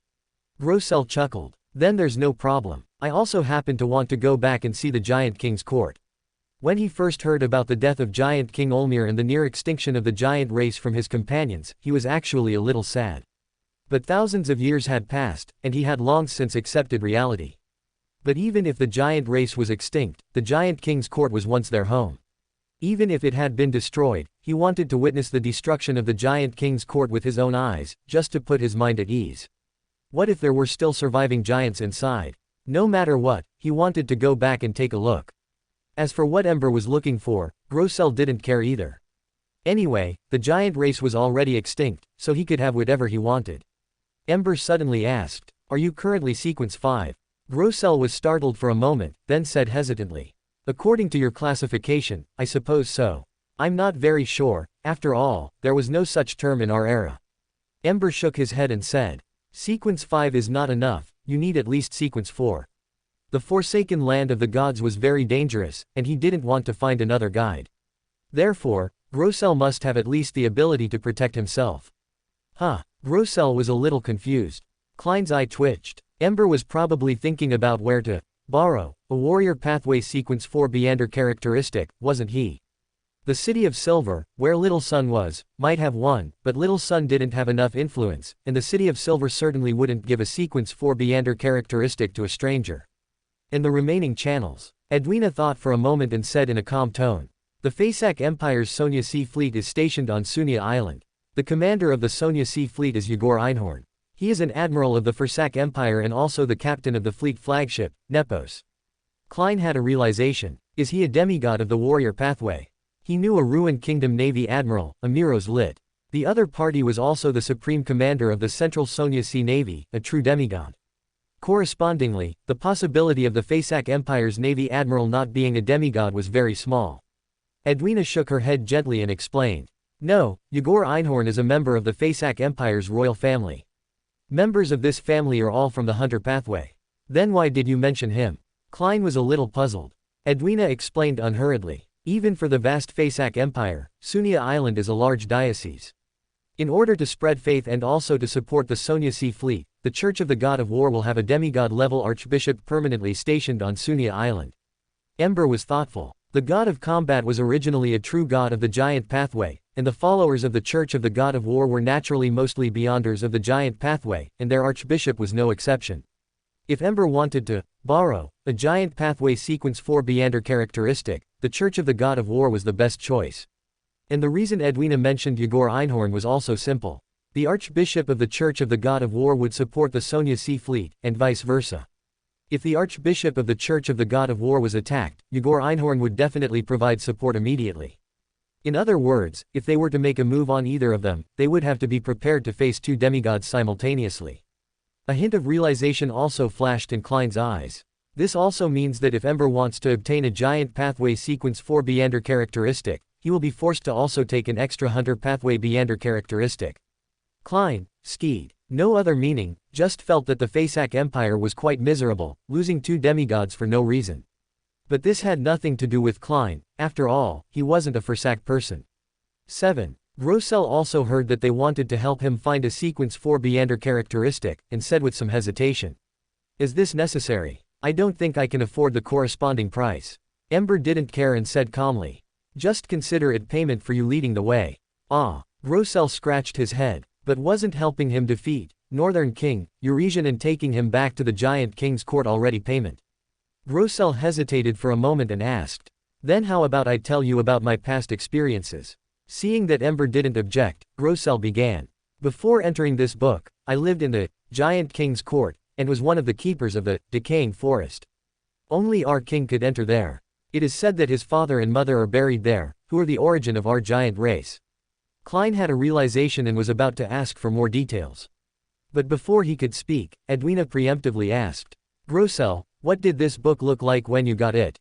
Grossel chuckled. "Then there's no problem. I also happen to want to go back and see the Giant King's court." When he first heard about the death of Giant King Olmir and the near extinction of the giant race from his companions, he was actually a little sad. But thousands of years had passed, and he had long since accepted reality. But even if the giant race was extinct, the Giant King's court was once their home. Even if it had been destroyed, he wanted to witness the destruction of the Giant King's court with his own eyes, just to put his mind at ease. What if there were still surviving giants inside? No matter what, he wanted to go back and take a look. As for what Ember was looking for, Grossel didn't care either. Anyway, the giant race was already extinct, so he could have whatever he wanted. Ember suddenly asked, "Are you currently Sequence 5? Grossel was startled for a moment, then said hesitantly, "According to your classification, I suppose so. I'm not very sure, after all, there was no such term in our era." Ember shook his head and said, "Sequence 5 is not enough, you need at least Sequence 4. The Forsaken Land of the Gods was very dangerous, and he didn't want to find another guide. Therefore, Grossel must have at least the ability to protect himself." Grossel was a little confused. Klein's eye twitched. Ember was probably thinking about where to borrow a warrior pathway Sequence 4 Beander characteristic, wasn't he? The City of Silver, where Little Sun was, might have one, but Little Sun didn't have enough influence, and the City of Silver certainly wouldn't give a Sequence 4 Beander characteristic to a stranger. In the remaining channels, Edwina thought for a moment and said in a calm tone, "The Fasak Empire's Sonia Sea Fleet is stationed on Sunia Island. The commander of the Sonia Sea Fleet is Yegor Einhorn. He is an admiral of the Fasak Empire and also the captain of the fleet flagship, Nepos." Klein had a realization. Is he a demigod of the warrior pathway? He knew a ruined kingdom navy admiral, Amiros Lit. The other party was also the supreme commander of the Central Sonia Sea Navy, a true demigod. Correspondingly, the possibility of the Fasak Empire's navy admiral not being a demigod was very small. Edwina shook her head gently and explained, "No, Yegor Einhorn is a member of the Fasak Empire's royal family. Members of this family are all from the Hunter pathway." "Then why did you mention him?" Klein was a little puzzled. Edwina explained unhurriedly, "Even for the vast Fasak Empire, Sunia Island is a large diocese. In order to spread faith and also to support the Sonia Sea Fleet, the Church of the God of War will have a demigod-level archbishop permanently stationed on Sunia Island. Ember was thoughtful. The god of combat was originally a true god of the giant pathway, and the followers of the Church of the God of War were naturally mostly beyonders of the giant pathway, and their archbishop was no exception. If Ember wanted to borrow a giant pathway sequence 4 Beander characteristic, the Church of the God of War was the best choice. And the reason Edwina mentioned Yegor Einhorn was also simple. The Archbishop of the Church of the God of War would support the Sonia Sea Fleet, and vice versa. If the Archbishop of the Church of the God of War was attacked, Yegor Einhorn would definitely provide support immediately. In other words, if they were to make a move on either of them, they would have to be prepared to face 2 demigods simultaneously. A hint of realization also flashed in Klein's eyes. This also means that if Ember wants to obtain a giant pathway sequence 4 Beander characteristic, he will be forced to also take an extra hunter pathway Beander characteristic. Klein, skied. No other meaning, just felt that the Fasak Empire was quite miserable, losing 2 demigods for no reason. But this had nothing to do with Klein, after all, he wasn't a Fasak person. 7. Grossel also heard that they wanted to help him find a sequence 4 Beander characteristic, and said with some hesitation. Is this necessary? I don't think I can afford the corresponding price. Ember didn't care and said calmly. Just consider it payment for you leading the way. Grossel scratched his head, but wasn't helping him defeat Northern King, Eurasian and taking him back to the Giant King's court already payment. Grossel hesitated for a moment and asked. Then how about I tell you about my past experiences? Seeing that Ember didn't object, Grossel began. Before entering this book, I lived in the Giant King's court, and was one of the keepers of the decaying forest. Only our king could enter there. It is said that his father and mother are buried there, who are the origin of our giant race. Klein had a realization and was about to ask for more details. But before he could speak, Edwina preemptively asked. Grossel, what did this book look like when you got it?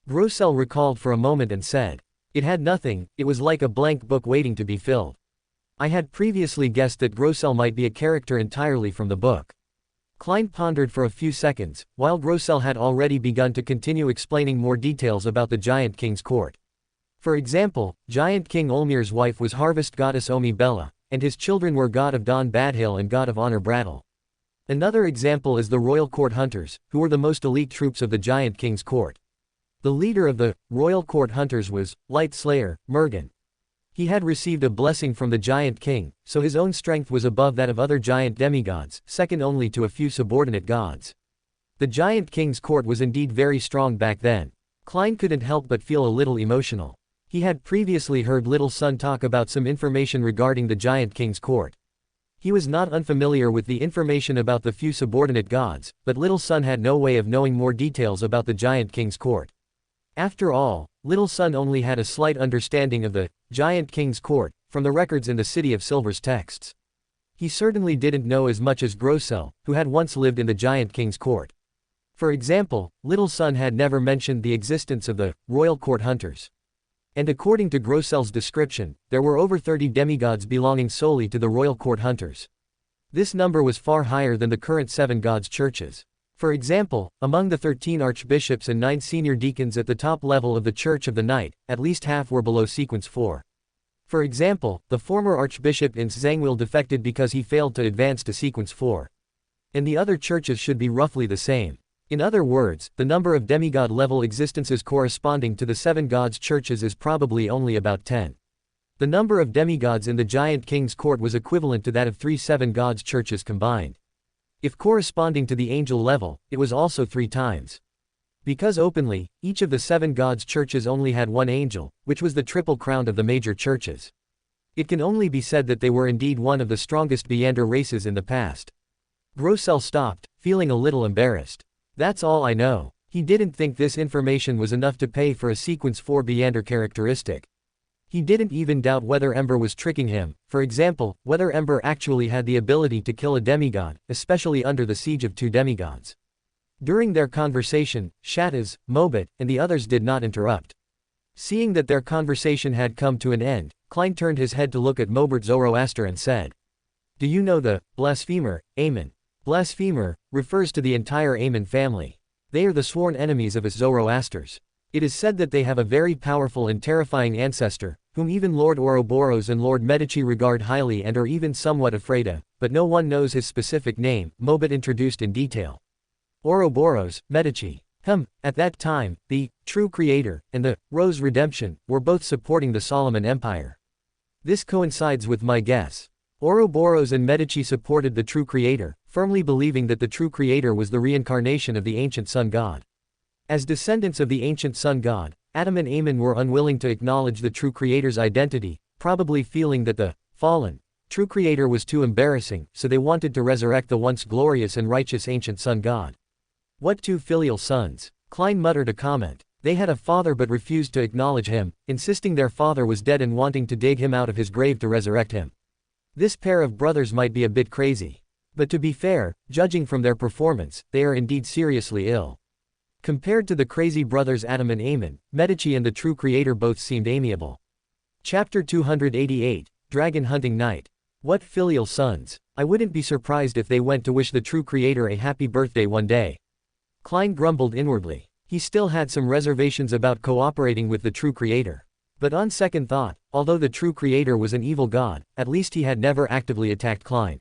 Grossel recalled for a moment and said. It had nothing, it was like a blank book waiting to be filled. I had previously guessed that Grossel might be a character entirely from the book. Klein pondered for a few seconds, while Grossel had already begun to continue explaining more details about the Giant King's court. For example, Giant King Olmir's wife was harvest goddess Omi Bella, and his children were god of Dawn Badhill and god of honor Brattle. Another example is the royal court hunters, who were the most elite troops of the Giant King's court. The leader of the royal court hunters was Light Slayer, Mergen. He had received a blessing from the Giant King, so his own strength was above that of other giant demigods, second only to a few subordinate gods. The Giant King's court was indeed very strong back then. Klein couldn't help but feel a little emotional. He had previously heard Little Sun talk about some information regarding the Giant King's court. He was not unfamiliar with the information about the few subordinate gods, but Little Sun had no way of knowing more details about the Giant King's court. After all, Little Sun only had a slight understanding of the Giant King's court, from the records in the City of Silver's texts. He certainly didn't know as much as Grossel, who had once lived in the Giant King's court. For example, Little Sun had never mentioned the existence of the royal court hunters. And according to Grossel's description, there were over 30 demigods belonging solely to the royal court hunters. This number was far higher than the current 7 gods churches. For example, among the 13 archbishops and 9 senior deacons at the top level of the Church of the Night, at least half were below sequence 4. For example, the former archbishop in Zhangwil defected because he failed to advance to sequence 4. And the other churches should be roughly the same. In other words, the number of demigod-level existences corresponding to the 7 gods churches is probably only about 10. The number of demigods in the Giant King's court was equivalent to that of 3 7 gods churches combined. If corresponding to the angel level, it was also 3 times. Because openly, each of the 7 gods churches only had 1 angel, which was the triple crown of the major churches. It can only be said that they were indeed one of the strongest Beander races in the past. Grossel stopped, feeling a little embarrassed. That's all I know. He didn't think this information was enough to pay for a sequence 4 Beander characteristic. He didn't even doubt whether Ember was tricking him, for example, whether Ember actually had the ability to kill a demigod, especially under the siege of 2 demigods. During their conversation, Shattaz, Mobit, and the others did not interrupt. Seeing that their conversation had come to an end, Klein turned his head to look at Mobert Zoroaster and said, "Do you know the blasphemer, Amen?" Blasphemer refers to the entire Amen family. They are the sworn enemies of us Zoroasters. It is said that they have a very powerful and terrifying ancestor, whom even Lord Ouroboros and Lord Medici regard highly and are even somewhat afraid of, but no one knows his specific name, Mobit introduced in detail. Ouroboros, Medici. At that time, the true creator and the Rose Redemption were both supporting the Solomon Empire. This coincides with my guess. Ouroboros and Medici supported the true creator, firmly believing that the true creator was the reincarnation of the ancient sun god. As descendants of the ancient sun god, Adam and Amen were unwilling to acknowledge the true creator's identity, probably feeling that the fallen true creator was too embarrassing, so they wanted to resurrect the once glorious and righteous ancient sun god. What two filial sons? Klein muttered a comment. They had a father but refused to acknowledge him, insisting their father was dead and wanting to dig him out of his grave to resurrect him. This pair of brothers might be a bit crazy. But to be fair, judging from their performance, they are indeed seriously ill. Compared to the crazy brothers Adam and Amen, Medici and the true creator both seemed amiable. Chapter 288, Dragon Hunting Night. What filial sons? I wouldn't be surprised if they went to wish the true creator a happy birthday one day. Klein grumbled inwardly. He still had some reservations about cooperating with the true creator. But on second thought, although the true creator was an evil god, at least he had never actively attacked Klein.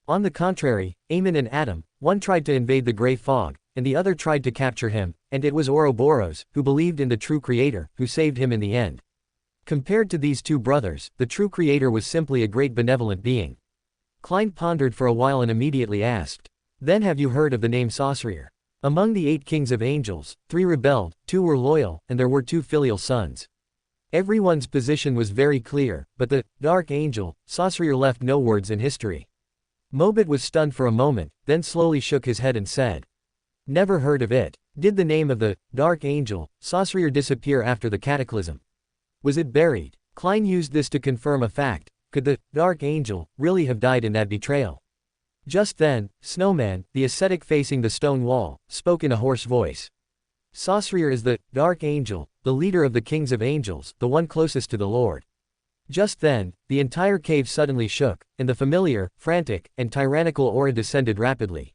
On the contrary, Amen and Adam, one tried to invade the gray fog, and the other tried to capture him, and it was Ouroboros, who believed in the true creator, who saved him in the end. Compared to these two brothers, the true creator was simply a great benevolent being. Klein pondered for a while and immediately asked, "Then have you heard of the name Saussurier? Among the 8 kings of angels, 3 rebelled, 2 were loyal, and there were 2 filial sons." Everyone's position was very clear, but the dark angel, Saussurier, left no words in history. Mobit was stunned for a moment, then slowly shook his head and said, "Never heard of it. Did the name of the dark angel, Saussurier, disappear after the cataclysm? Was it buried?" Klein used this to confirm a fact. Could the dark angel really have died in that betrayal? Just then, Snowman, the ascetic facing the stone wall, spoke in a hoarse voice. "Saussurier is the dark angel, the leader of the kings of angels, the one closest to the Lord." Just then, the entire cave suddenly shook, and the familiar, frantic, and tyrannical aura descended rapidly.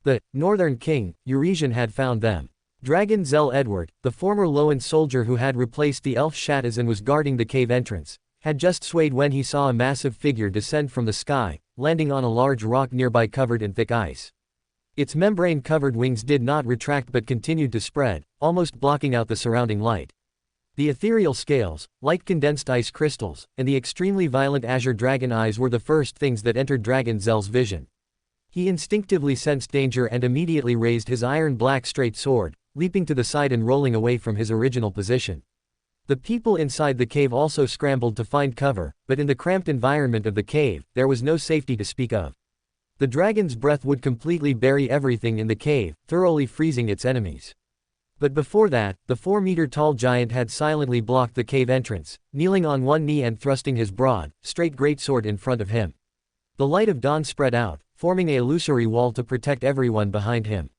The northern king, Eurasian, had found them. Dragon Zell Edward, the former Loan soldier who had replaced the elf Shattaz and was guarding the cave entrance, had just swayed when he saw a massive figure descend from the sky, landing on a large rock nearby covered in thick ice. Its membrane-covered wings did not retract but continued to spread, almost blocking out the surrounding light. The ethereal scales, like condensed ice crystals, and the extremely violent azure dragon eyes were the first things that entered Dragon Zell's vision. He instinctively sensed danger and immediately raised his iron-black straight sword, leaping to the side and rolling away from his original position. The people inside the cave also scrambled to find cover, but in the cramped environment of the cave, there was no safety to speak of. The dragon's breath would completely bury everything in the cave, thoroughly freezing its enemies. But before that, the 4-meter-tall giant had silently blocked the cave entrance, kneeling on one knee and thrusting his broad, straight greatsword in front of him. The light of dawn spread out, forming an illusory wall to protect everyone behind him.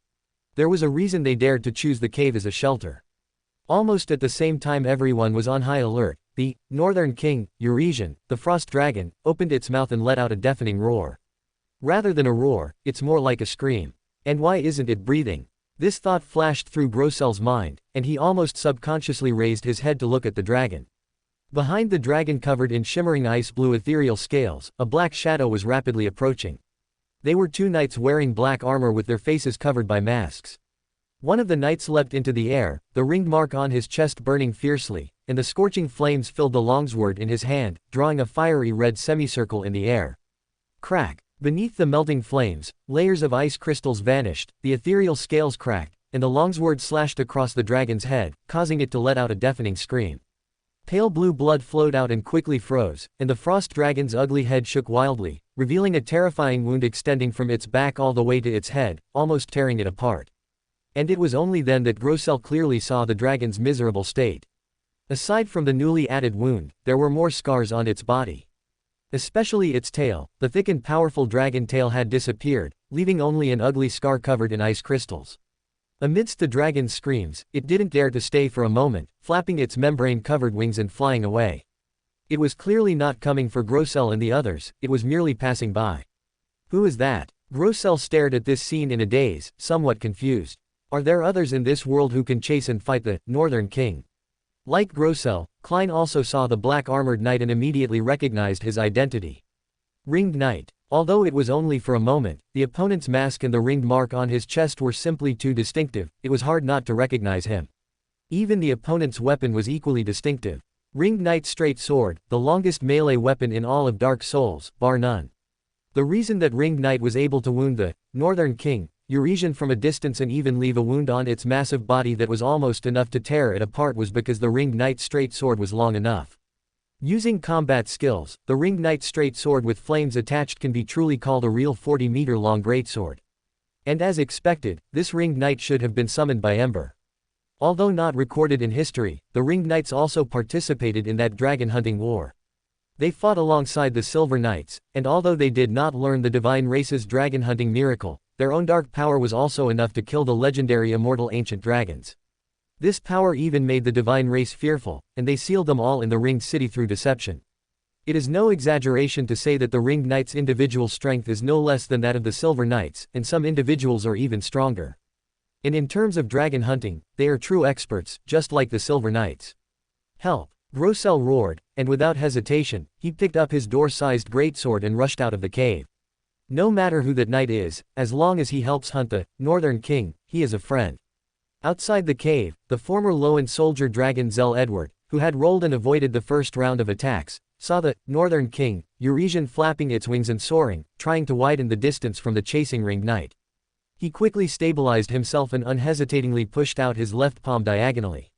There was a reason they dared to choose the cave as a shelter. Almost at the same time everyone was on high alert. The northern king, Eurasian, the frost dragon, opened its mouth and let out a deafening roar. Rather than a roar, it's more like a scream. And why isn't it breathing? This thought flashed through Grossel's mind, and he almost subconsciously raised his head to look at the dragon. Behind the dragon covered in shimmering ice-blue ethereal scales, a black shadow was rapidly approaching. They were 2 knights wearing black armor with their faces covered by masks. One of the knights leapt into the air, the ringed mark on his chest burning fiercely, and the scorching flames filled the longsword in his hand, drawing a fiery red semicircle in the air. Crack! Beneath the melting flames, layers of ice crystals vanished, the ethereal scales cracked, and the longsword slashed across the dragon's head, causing it to let out a deafening scream. Pale blue blood flowed out and quickly froze, and the frost dragon's ugly head shook wildly, revealing a terrifying wound extending from its back all the way to its head, almost tearing it apart. And it was only then that Grossel clearly saw the dragon's miserable state. Aside from the newly added wound, there were more scars on its body. Especially its tail, the thick and powerful dragon tail had disappeared, leaving only an ugly scar covered in ice crystals. Amidst the dragon's screams, it didn't dare to stay for a moment, flapping its membrane-covered wings and flying away. It was clearly not coming for Grossel and the others, it was merely passing by. Who is that? Grossel stared at this scene in a daze, somewhat confused. Are there others in this world who can chase and fight the Northern King? Like Grossel, Klein also saw the black armored knight and immediately recognized his identity. Ringed Knight. Although it was only for a moment, the opponent's mask and the ringed mark on his chest were simply too distinctive, it was hard not to recognize him. Even the opponent's weapon was equally distinctive. Ringed Knight's straight sword, the longest melee weapon in all of Dark Souls, bar none. The reason that Ringed Knight was able to wound the Northern King, Eurasian from a distance and even leave a wound on its massive body that was almost enough to tear it apart was because the Ringed Knight's straight sword was long enough. Using combat skills, the Ringed Knight's straight sword with flames attached can be truly called a real 40-meter-long greatsword. And as expected, this Ringed Knight should have been summoned by Ember. Although not recorded in history, the Ringed Knights also participated in that dragon hunting war. They fought alongside the Silver Knights, and although they did not learn the divine race's dragon hunting miracle, their own dark power was also enough to kill the legendary immortal ancient dragons. This power even made the divine race fearful, and they sealed them all in the Ringed City through deception. It is no exaggeration to say that the Ringed Knight's individual strength is no less than that of the Silver Knights, and some individuals are even stronger. And in terms of dragon hunting, they are true experts, just like the Silver Knights. Help! Grossel roared, and without hesitation, he picked up his door-sized greatsword and rushed out of the cave. No matter who that knight is, as long as he helps hunt the Northern King, he is a friend. Outside the cave, the former Loan soldier dragon Zell Edward, who had rolled and avoided the first round of attacks, saw the Northern King, Eurasian flapping its wings and soaring, trying to widen the distance from the chasing Ringed Knight. He quickly stabilized himself and unhesitatingly pushed out his left palm diagonally.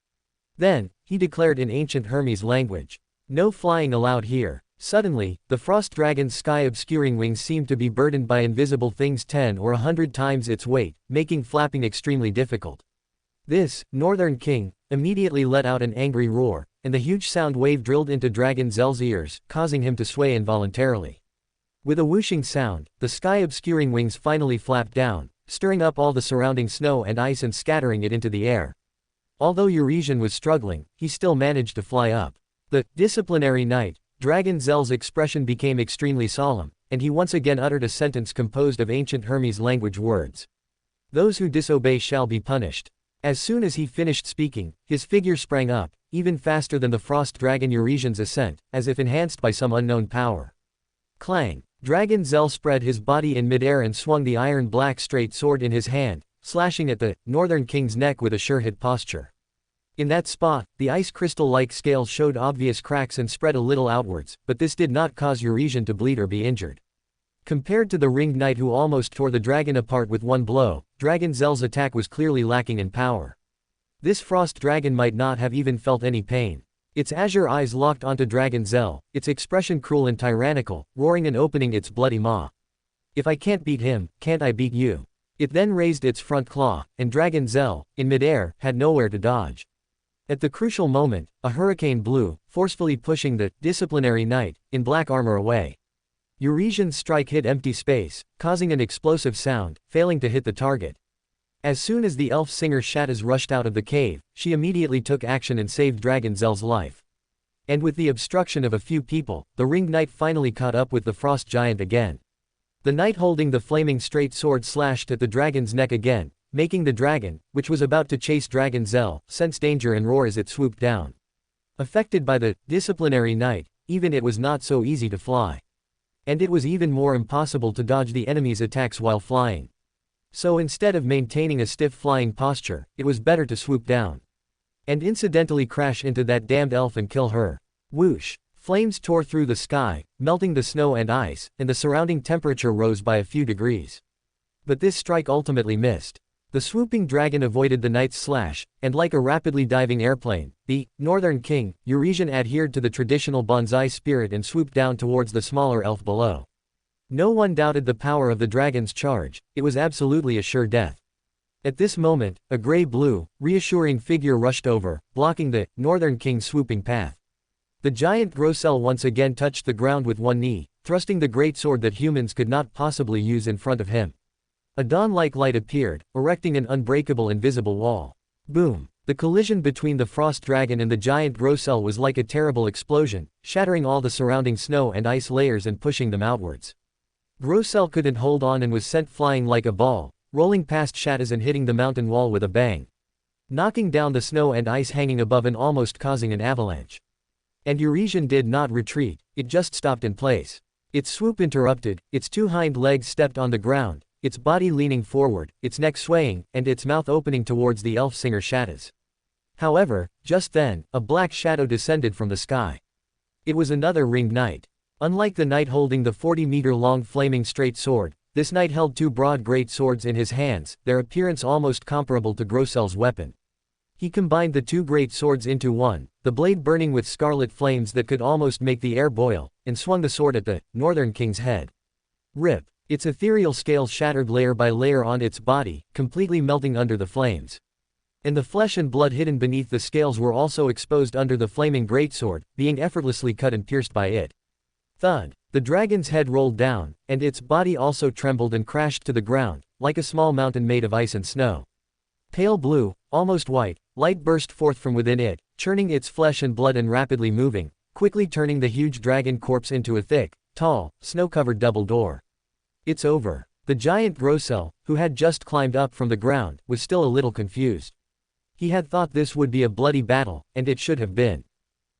Then, he declared in ancient Hermes language, "No flying allowed here." Suddenly, the frost dragon's sky-obscuring wings seemed to be burdened by invisible things 10 or 100 times its weight, making flapping extremely difficult. This Northern King immediately let out an angry roar, and the huge sound wave drilled into Dragon Zell's ears, causing him to sway involuntarily. With a whooshing sound, the sky-obscuring wings finally flapped down, stirring up all the surrounding snow and ice and scattering it into the air. Although Eurasian was struggling, he still managed to fly up. The disciplinary knight, Dragon Zell's expression became extremely solemn, and he once again uttered a sentence composed of ancient Hermes language words. "Those who disobey shall be punished." As soon as he finished speaking, his figure sprang up, even faster than the frost dragon Eurasian's ascent, as if enhanced by some unknown power. Clang! Dragon Zell spread his body in midair and swung the iron-black straight sword in his hand, slashing at the Northern King's neck with a sure-hit posture. In that spot, the ice crystal-like scales showed obvious cracks and spread a little outwards, but this did not cause Eurasian to bleed or be injured. Compared to the Ringed Knight who almost tore the dragon apart with one blow, Dragon Zell's attack was clearly lacking in power. This frost dragon might not have even felt any pain. Its azure eyes locked onto Dragon Zell, its expression cruel and tyrannical, roaring and opening its bloody maw. "If I can't beat him, can't I beat you?" It then raised its front claw, and Dragon Zell, in midair, had nowhere to dodge. At the crucial moment, a hurricane blew, forcefully pushing the disciplinary knight in black armor away. Eurasian's strike hit empty space, causing an explosive sound, failing to hit the target. As soon as the elf singer Shattaz rushed out of the cave, she immediately took action and saved Dragon Zell's life. And with the obstruction of a few people, the Ringed Knight finally caught up with the frost giant again. The knight holding the flaming straight sword slashed at the dragon's neck again, making the dragon, which was about to chase Dragon Zell, sense danger and roar as it swooped down. Affected by the disciplinary knight, even it was not so easy to fly. And it was even more impossible to dodge the enemy's attacks while flying. So instead of maintaining a stiff flying posture, it was better to swoop down. And incidentally crash into that damned elf and kill her. Whoosh! Flames tore through the sky, melting the snow and ice, and the surrounding temperature rose by a few degrees. But this strike ultimately missed. The swooping dragon avoided the knight's slash, and like a rapidly diving airplane, the Northern King, Eurasian adhered to the traditional bonsai spirit and swooped down towards the smaller elf below. No one doubted the power of the dragon's charge, it was absolutely a sure death. At this moment, a gray-blue, reassuring figure rushed over, blocking the Northern King's swooping path. The giant Grossel once again touched the ground with one knee, thrusting the greatsword that humans could not possibly use in front of him. A dawn-like light appeared, erecting an unbreakable invisible wall. Boom! The collision between the frost dragon and the giant Grossel was like a terrible explosion, shattering all the surrounding snow and ice layers and pushing them outwards. Grossel couldn't hold on and was sent flying like a ball, rolling past Shatas and hitting the mountain wall with a bang, knocking down the snow and ice hanging above and almost causing an avalanche. And Eurasian did not retreat, it just stopped in place. Its swoop interrupted, its two hind legs stepped on the ground, its body leaning forward, its neck swaying, and its mouth opening towards the elf singer Shatas. However, just then, a black shadow descended from the sky. It was another ringed knight. Unlike the knight holding the 40-meter-long flaming straight sword, this knight held two broad great swords in his hands, their appearance almost comparable to Grossel's weapon. He combined the two great swords into one, the blade burning with scarlet flames that could almost make the air boil, and swung the sword at the Northern King's head. Rip! Its ethereal scales shattered layer by layer on its body, completely melting under the flames. And the flesh and blood hidden beneath the scales were also exposed under the flaming greatsword, being effortlessly cut and pierced by it. Thud! The dragon's head rolled down, and its body also trembled and crashed to the ground, like a small mountain made of ice and snow. Pale blue, almost white, light burst forth from within it, churning its flesh and blood and rapidly moving, quickly turning the huge dragon corpse into a thick, tall, snow-covered double door. It's over. The giant Grossel, who had just climbed up from the ground, was still a little confused. He had thought this would be a bloody battle, and it should have been.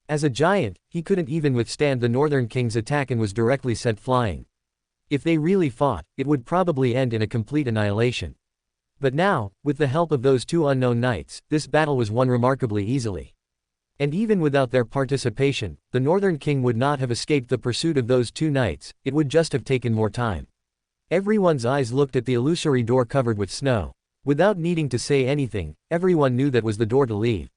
As a giant, he couldn't even withstand the Northern King's attack and was directly sent flying. If they really fought, it would probably end in a complete annihilation. But now, with the help of those two unknown knights, this battle was won remarkably easily. And even without their participation, the Northern King would not have escaped the pursuit of those two knights, it would just have taken more time. Everyone's eyes looked at the illusory door covered with snow. Without needing to say anything, everyone knew that was the door to leave.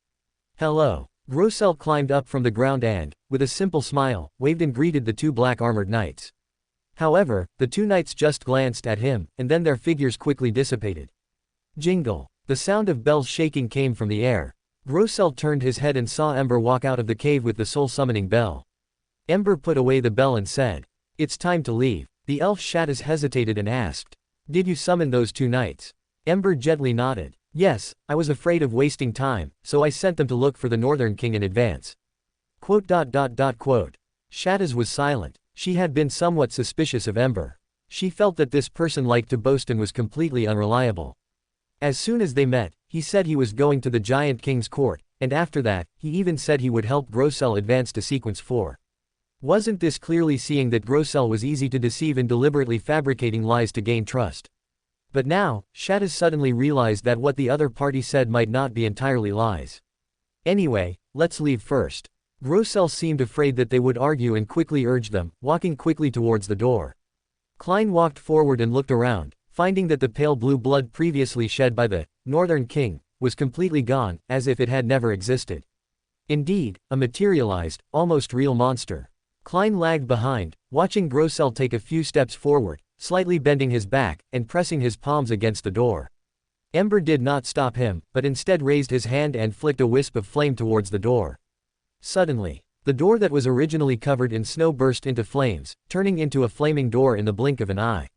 Hello. Grossel climbed up from the ground and, with a simple smile, waved and greeted the two black-armored knights. However, the two knights just glanced at him, and then their figures quickly dissipated. Jingle. The sound of bells shaking came from the air. Grossel turned his head and saw Ember walk out of the cave with the soul-summoning bell. Ember put away the bell and said, "It's time to leave." The elf Shatas hesitated and asked, "Did you summon those two knights?" Ember gently nodded. "Yes, I was afraid of wasting time, so I sent them to look for the Northern King in advance." Shatas was silent. She had been somewhat suspicious of Ember. She felt that this person liked to boast and was completely unreliable. As soon as they met, he said he was going to the Giant King's court, and after that, he even said he would help Grossel advance to Sequence 4. Wasn't this clearly seeing that Grossel was easy to deceive and deliberately fabricating lies to gain trust? But now, Shatas suddenly realized that what the other party said might not be entirely lies. Anyway, let's leave first. Grossel seemed afraid that they would argue and quickly urged them, walking quickly towards the door. Klein walked forward and looked around, finding that the pale blue blood previously shed by the Northern King was completely gone, as if it had never existed. Indeed, a materialized, almost real monster. Klein lagged behind, watching Grossel take a few steps forward, slightly bending his back, and pressing his palms against the door. Ember did not stop him, but instead raised his hand and flicked a wisp of flame towards the door. Suddenly, the door that was originally covered in snow burst into flames, turning into a flaming door in the blink of an eye.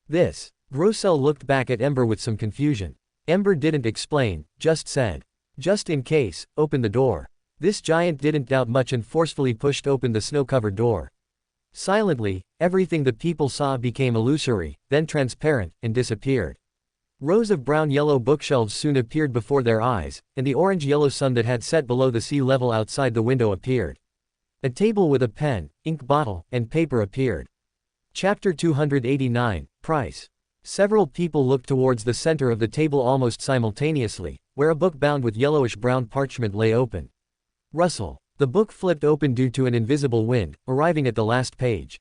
This. Grossel looked back at Ember with some confusion. Ember didn't explain, just said, "Just in case, open the door." This giant didn't doubt much and forcefully pushed open the snow-covered door. Silently, everything the people saw became illusory, then transparent, and disappeared. Rows of brown-yellow bookshelves soon appeared before their eyes, and the orange-yellow sun that had set below the sea level outside the window appeared. A table with a pen, ink bottle, and paper appeared. Chapter 289, Price. Several people looked towards the center of the table almost simultaneously, where a book bound with yellowish-brown parchment lay open. Rustle. The book flipped open due to an invisible wind, arriving at the last page.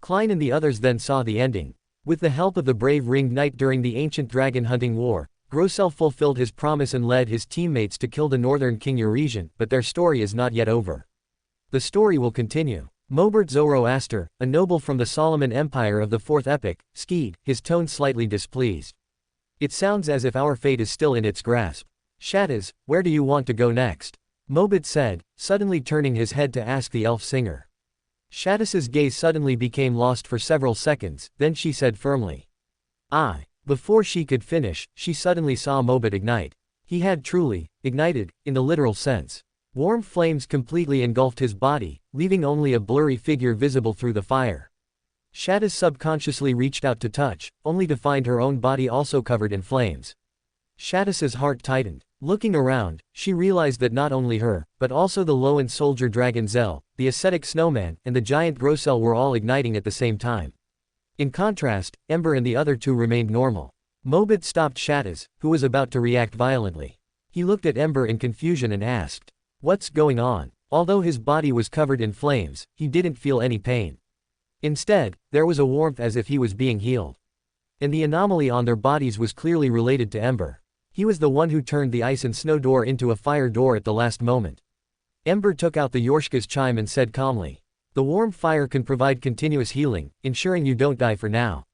Klein and the others then saw the ending. With the help of the brave ringed knight during the ancient dragon hunting war, Grossel fulfilled his promise and led his teammates to kill the Northern King Eurasian, but their story is not yet over. The story will continue. Mobert Zoroaster, a noble from the Solomon Empire of the Fourth Epoch, skied, his tone slightly displeased. "It sounds as if our fate is still in its grasp. Shatas, where do you want to go next?" Mobit said, suddenly turning his head to ask the elf singer. Shatas's gaze suddenly became lost for several seconds, then she said firmly, "I." Before she could finish, she suddenly saw Mobit ignite. He had truly ignited, in the literal sense. Warm flames completely engulfed his body, leaving only a blurry figure visible through the fire. Shadis subconsciously reached out to touch, only to find her own body also covered in flames. Shadis's heart tightened. Looking around, she realized that not only her, but also the Loan soldier Dragon Zell, the ascetic snowman, and the giant Grossel were all igniting at the same time. In contrast, Ember and the other two remained normal. Mobit stopped Shadis, who was about to react violently. He looked at Ember in confusion and asked, "What's going on?" Although his body was covered in flames, he didn't feel any pain. Instead, there was a warmth as if he was being healed. And the anomaly on their bodies was clearly related to Ember. He was the one who turned the ice and snow door into a fire door at the last moment. Ember took out the Yorshka's chime and said calmly, "The warm fire can provide continuous healing, ensuring you don't die for now."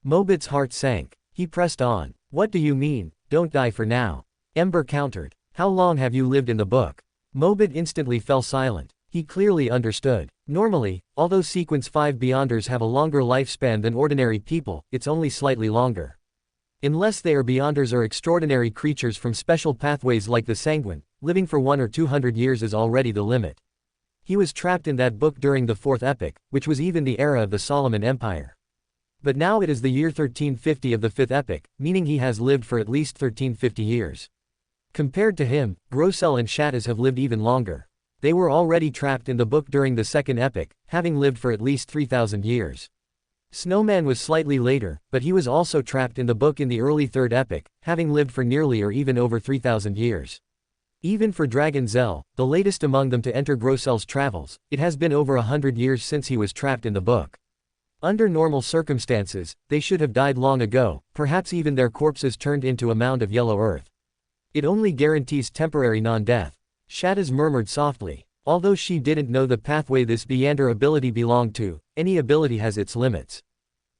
Mobit's heart sank. He pressed on. "What do you mean, don't die for now?" Ember countered. "How long have you lived in the book?" Mobit instantly fell silent. He clearly understood. Normally, although Sequence 5 Beyonders have a longer lifespan than ordinary people, it's only slightly longer. Unless they are Beyonders or extraordinary creatures from special pathways like the Sanguine, living for 100 or 200 years is already the limit. He was trapped in that book during the Fourth Epoch, which was even the era of the Solomon Empire. But now it is the year 1350 of the Fifth Epoch, meaning he has lived for at least 1350 years. Compared to him, Grossel and Shadis have lived even longer. They were already trapped in the book during the Second Epoch, having lived for at least 3,000 years. Snowman was slightly later, but he was also trapped in the book in the early Third Epoch, having lived for nearly or even over 3,000 years. Even for Dragon Zell, the latest among them to enter Grossel's travels, it has been over 100 years since he was trapped in the book. Under normal circumstances, they should have died long ago, perhaps even their corpses turned into a mound of yellow earth. It only guarantees temporary non-death. Shadis murmured softly. Although she didn't know the pathway this Beyander ability belonged to, any ability has its limits.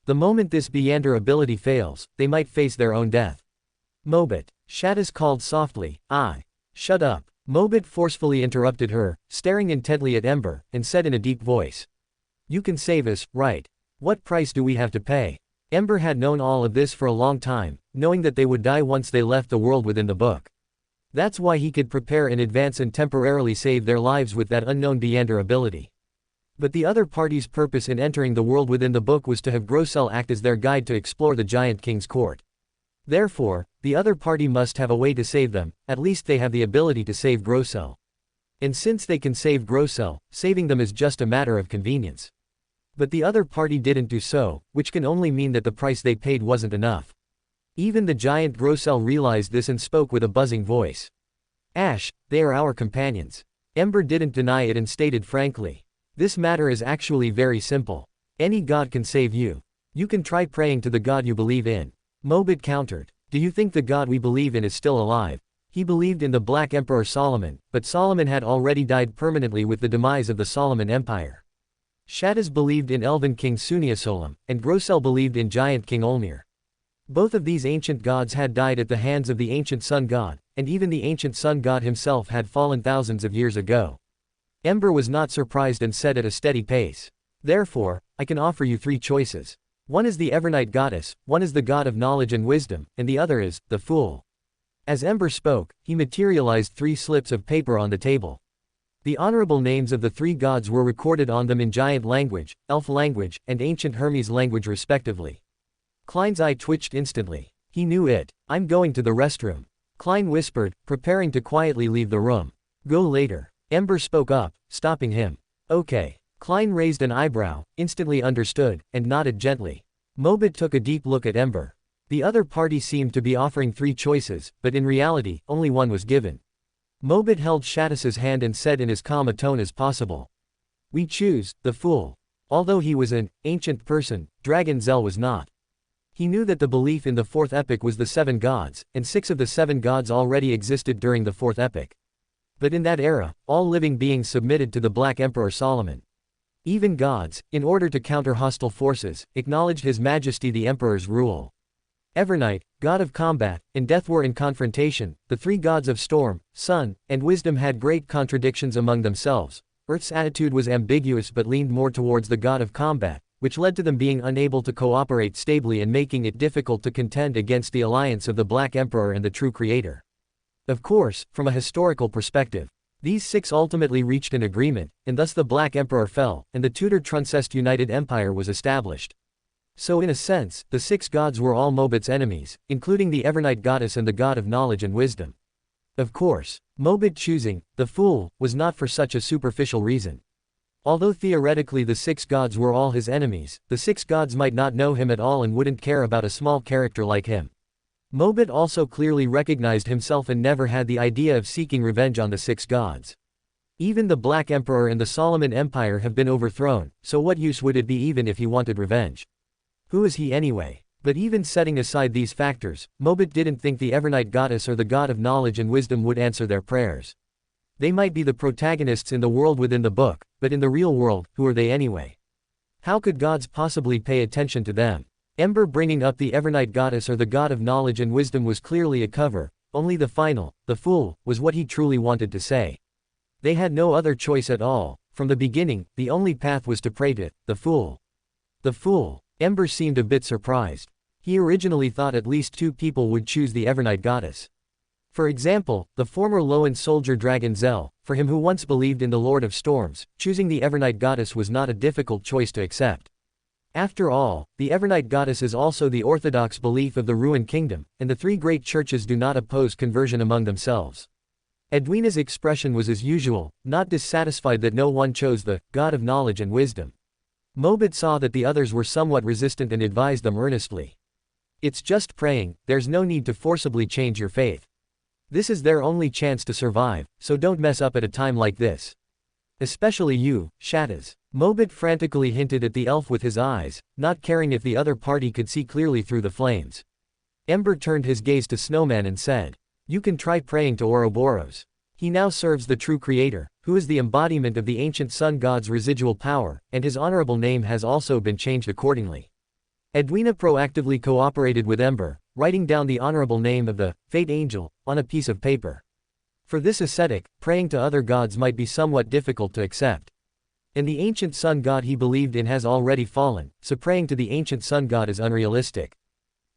The moment this Beyander ability fails, they might face their own death. Mobit. Shadis called softly, Shut up. Mobit forcefully interrupted her, staring intently at Ember, and said in a deep voice. You can save us, right? What price do we have to pay? Ember had known all of this for a long time, knowing that they would die once they left the world within the book. That's why he could prepare in advance and temporarily save their lives with that unknown Beyander ability. But the other party's purpose in entering the world within the book was to have Grossel act as their guide to explore the Giant King's court. Therefore, the other party must have a way to save them, at least they have the ability to save Grossel. And since they can save Grossel, saving them is just a matter of convenience. But the other party didn't do so, which can only mean that the price they paid wasn't enough. Even the giant Grossel realized this and spoke with a buzzing voice. Ash, they are our companions. Ember didn't deny it and stated frankly. This matter is actually very simple. Any god can save you. You can try praying to the god you believe in. Mobit countered. Do you think the god we believe in is still alive? He believed in the Black Emperor Solomon, but Solomon had already died permanently with the demise of the Solomon Empire. Shadis believed in Elven King Suniasolam, and Grossel believed in Giant King Olmir. Both of these ancient gods had died at the hands of the ancient sun god, and even the ancient sun god himself had fallen thousands of years ago. Ember was not surprised and said at a steady pace. Therefore, I can offer you three choices. One is the Evernight goddess, one is the god of knowledge and wisdom, and the other is, the fool. As Ember spoke, he materialized 3 slips of paper on the table. The honorable names of the 3 gods were recorded on them in giant language, elf language, and ancient Hermes language respectively. Klein's eye twitched instantly. He knew it. I'm going to the restroom. Klein whispered, preparing to quietly leave the room. Go later. Ember spoke up, stopping him. Okay. Klein raised an eyebrow, instantly understood, and nodded gently. Mobit took a deep look at Ember. The other party seemed to be offering 3 choices, but in reality, only one was given. Mobit held Shadis's hand and said in as calm a tone as possible. We choose, the fool. Although he was an ancient person, Dragon Zell was not. He knew that the belief in the Fourth Epoch was the 7 gods, and 6 of the 7 gods already existed during the Fourth Epoch. But in that era, all living beings submitted to the Black Emperor Solomon. Even gods, in order to counter hostile forces, acknowledged His Majesty the Emperor's rule. Evernight, god of combat, and death were in confrontation. The 3 gods of storm, sun, and wisdom had great contradictions among themselves. Earth's attitude was ambiguous but leaned more towards the god of combat, which led to them being unable to cooperate stably and making it difficult to contend against the alliance of the Black Emperor and the true Creator. Of course, from a historical perspective, These six ultimately reached an agreement, and thus the Black Emperor fell, and the Tudor Truncest United Empire was established. So in a sense, the six gods were all Mobit's enemies, including the Evernight goddess and the god of knowledge and wisdom. Of course, Mobit choosing the Fool was not for such a superficial reason. Although theoretically the six gods were all his enemies, the six gods might not know him at all and wouldn't care about a small character like him. Mobit also clearly recognized himself and never had the idea of seeking revenge on the six gods. Even the Black Emperor and the Solomon Empire have been overthrown, so what use would it be even if he wanted revenge? Who is he anyway? But even setting aside these factors, Mobit didn't think the Evernight goddess or the god of knowledge and wisdom would answer their prayers. They might be the protagonists in the world within the book, but in the real world, who are they anyway? How could gods possibly pay attention to them? Ember bringing up the Evernight goddess or the god of knowledge and wisdom was clearly a cover, only the final, the Fool, was what he truly wanted to say. They had no other choice at all. From the beginning, the only path was to pray to the Fool. The Fool. Ember seemed a bit surprised. He originally thought at least two people would choose the Evernight goddess. For example, the former Loan soldier dragon Zell, for him who once believed in the Lord of Storms, choosing the Evernight goddess was not a difficult choice to accept. After all, the Evernight goddess is also the orthodox belief of the Ruined Kingdom, and the three great churches do not oppose conversion among themselves. Edwina's expression was as usual, not dissatisfied that no one chose the god of knowledge and wisdom. Mobit saw that the others were somewhat resistant and advised them earnestly. It's just praying, there's no need to forcibly change your faith. This is their only chance to survive, so don't mess up at a time like this. Especially you, Shattaz. Mobit frantically hinted at the elf with his eyes, not caring if the other party could see clearly through the flames. Ember turned his gaze to Snowman and said, "You can try praying to Ouroboros. He now serves the true creator, who is the embodiment of the ancient sun god's residual power, and his honorable name has also been changed accordingly." Edwina proactively cooperated with Ember, writing down the honorable name of the Fate Angel on a piece of paper. For this ascetic, praying to other gods might be somewhat difficult to accept. And the ancient sun god he believed in has already fallen, so praying to the ancient sun god is unrealistic.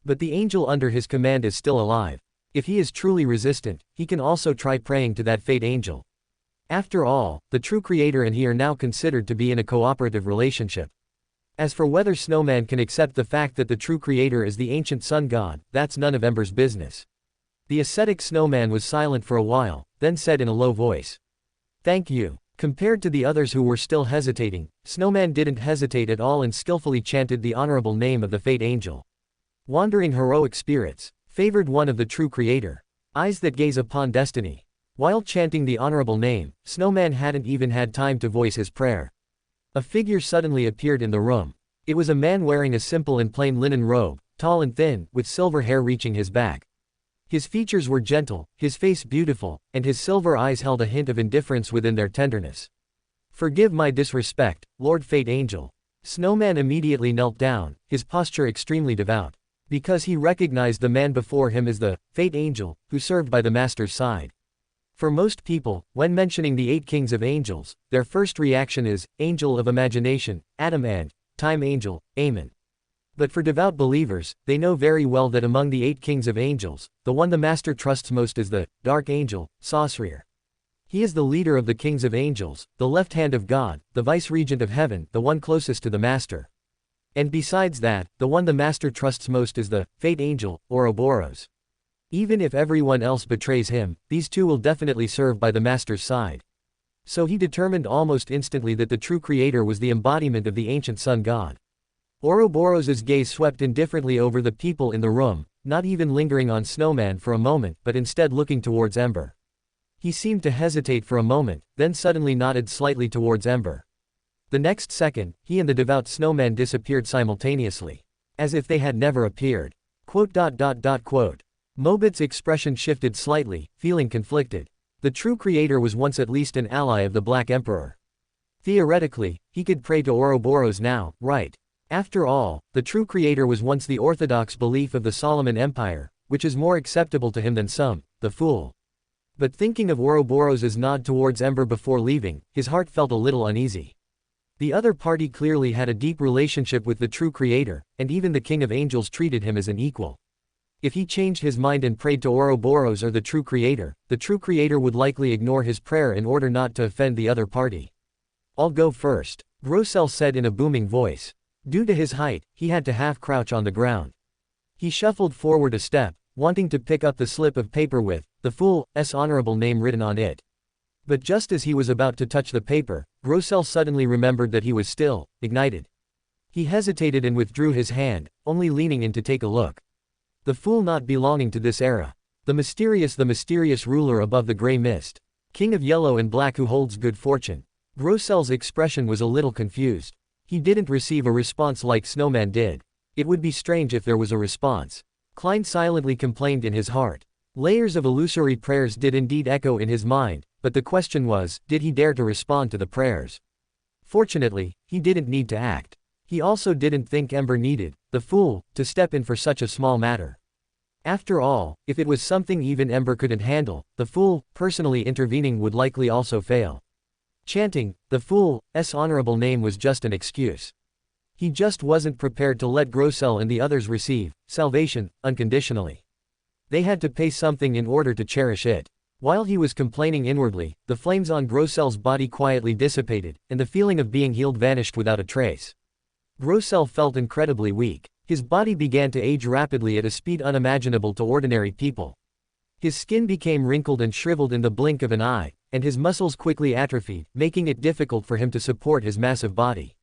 But the angel under his command is still alive. If he is truly resistant, he can also try praying to that Fate Angel. After all, the true creator and he are now considered to be in a cooperative relationship. As for whether Snowman can accept the fact that the true creator is the ancient sun god, that's none of Ember's business. The ascetic Snowman was silent for a while, then said in a low voice, "Thank you." Compared to the others who were still hesitating, Snowman didn't hesitate at all and skillfully chanted the honorable name of the Fate Angel. Wandering heroic spirits, favored one of the true creator, eyes that gaze upon destiny. While chanting the honorable name, Snowman hadn't even had time to voice his prayer. A figure suddenly appeared in the room. It was a man wearing a simple and plain linen robe, tall and thin, with silver hair reaching his back. His features were gentle, his face beautiful, and his silver eyes held a hint of indifference within their tenderness. "Forgive my disrespect, Lord Fate Angel." Snowman immediately knelt down, his posture extremely devout. Because he recognized the man before him as the Fate Angel, who served by the Master's side. For most people, when mentioning the 8 kings of angels, their first reaction is, Angel of Imagination, Adam and Time Angel, Amen. But for devout believers, they know very well that among the 8 kings of angels, the one the Master trusts most is the Dark Angel, Sasrir. He is the leader of the kings of angels, the left hand of God, the vice-regent of heaven, the one closest to the Master. And besides that, the one the Master trusts most is the Fate Angel, Ouroboros. Even if everyone else betrays him, these two will definitely serve by the Master's side. So he determined almost instantly that the true creator was the embodiment of the ancient sun god. Ouroboros's gaze swept indifferently over the people in the room, not even lingering on Snowman for a moment but instead looking towards Ember. He seemed to hesitate for a moment, then suddenly nodded slightly towards Ember. The next second, he and the devout Snowman disappeared simultaneously. As if they had never appeared. Mobit's expression shifted slightly, feeling conflicted. The true creator was once at least an ally of the Black Emperor. Theoretically, he could pray to Ouroboros now, right? After all, the true creator was once the orthodox belief of the Solomon Empire, which is more acceptable to him than some, the Fool. But thinking of Ouroboros's nod towards Ember before leaving, his heart felt a little uneasy. The other party clearly had a deep relationship with the true creator, and even the King of Angels treated him as an equal. If he changed his mind and prayed to Ouroboros or the true creator would likely ignore his prayer in order not to offend the other party. I'll go first, Grossel said in a booming voice. Due to his height, he had to half-crouch on the ground. He shuffled forward a step, wanting to pick up the slip of paper with the fool's honorable name written on it. But just as he was about to touch the paper, Grossel suddenly remembered that he was still ignited. He hesitated and withdrew his hand, only leaning in to take a look. The fool not belonging to this era. The mysterious ruler above the gray mist. King of yellow and black who holds good fortune. Grossel's expression was a little confused. He didn't receive a response like Snowman did. It would be strange if there was a response. Klein silently complained in his heart. Layers of illusory prayers did indeed echo in his mind, but the question was, did he dare to respond to the prayers? Fortunately, he didn't need to act. He also didn't think Ember needed, the fool, to step in for such a small matter. After all, if it was something even Ember couldn't handle, the fool, personally intervening would likely also fail. Chanting the fool's honorable name was just an excuse. He just wasn't prepared to let Grossel and the others receive salvation unconditionally. They had to pay something in order to cherish it. While he was complaining inwardly, the flames on Grossel's body quietly dissipated, and the feeling of being healed vanished without a trace. Grossel felt incredibly weak. His body began to age rapidly at a speed unimaginable to ordinary people. His skin became wrinkled and shriveled in the blink of an eye, and his muscles quickly atrophied, making it difficult for him to support his massive body.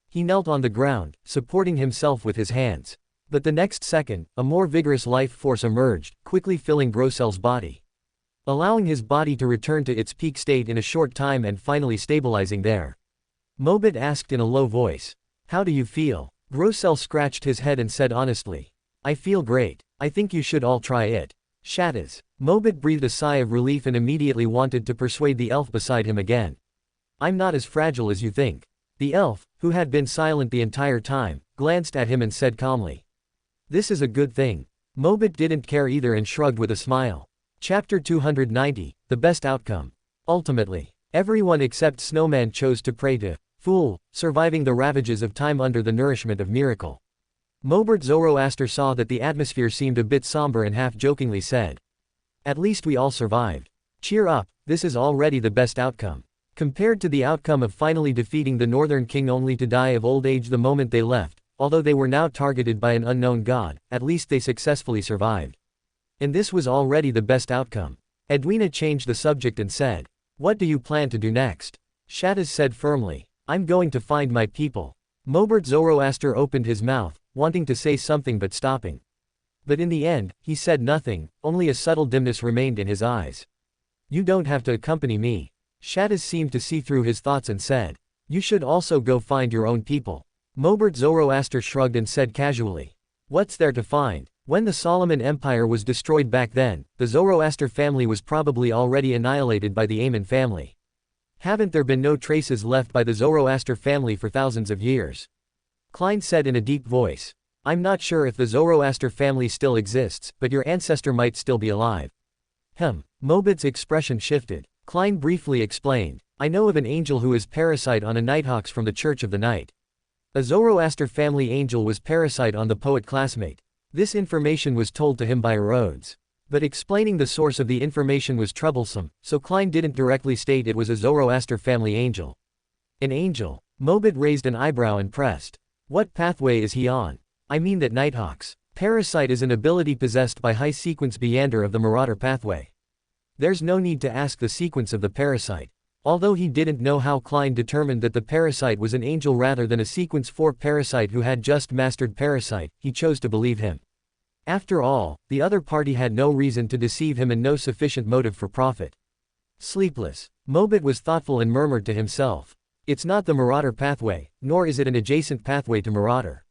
He knelt on the ground, supporting himself with his hands. But the next second, a more vigorous life force emerged, quickly filling Grossel's body, allowing his body to return to its peak state in a short time and finally stabilizing there. Mobit asked in a low voice. How do you feel? Grossel scratched his head and said honestly. I feel great. I think you should all try it. Shattaz. Mobit breathed a sigh of relief and immediately wanted to persuade the elf beside him again. I'm not as fragile as you think. The elf, who had been silent the entire time, glanced at him and said calmly. This is a good thing. Mobit didn't care either and shrugged with a smile. Chapter 290, The Best Outcome. Ultimately, everyone except Snowman chose to pray to Fool, surviving the ravages of time under the nourishment of miracle. Mobert Zoroaster saw that the atmosphere seemed a bit somber and half-jokingly said. At least we all survived. Cheer up, this is already the best outcome. Compared to the outcome of finally defeating the Northern King only to die of old age the moment they left, although they were now targeted by an unknown god, at least they successfully survived. And this was already the best outcome. Edwina changed the subject and said. What do you plan to do next? Shattaz said firmly. I'm going to find my people. Mobert Zoroaster opened his mouth, wanting to say something but stopping. But in the end, he said nothing, only a subtle dimness remained in his eyes. You don't have to accompany me. Shattaz seemed to see through his thoughts and said. You should also go find your own people. Mobert Zoroaster shrugged and said casually. What's there to find? When the Solomon Empire was destroyed back then, the Zoroaster family was probably already annihilated by the Amun family. Haven't there been no traces left by the Zoroaster family for thousands of years? Klein said in a deep voice. I'm not sure if the Zoroaster family still exists, but your ancestor might still be alive. Mobit's expression shifted. Klein briefly explained. I know of an angel who is parasite on a Nighthawks from the Church of the Night. A Zoroaster family angel was parasite on the poet classmate. This information was told to him by Rhodes. But explaining the source of the information was troublesome, so Klein didn't directly state it was a Zoroaster family angel. An angel? Mobit raised an eyebrow and pressed. What pathway is he on? I mean that Nighthawks. Parasite is an ability possessed by high sequence Beyander of the Marauder pathway. There's no need to ask the sequence of the parasite. Although he didn't know how Klein determined that the parasite was an angel rather than a sequence 4 parasite who had just mastered parasite, he chose to believe him. After all, the other party had no reason to deceive him and no sufficient motive for profit. Sleepless, Mobit was thoughtful and murmured to himself. It's not the Marauder pathway, nor is it an adjacent pathway to Marauder.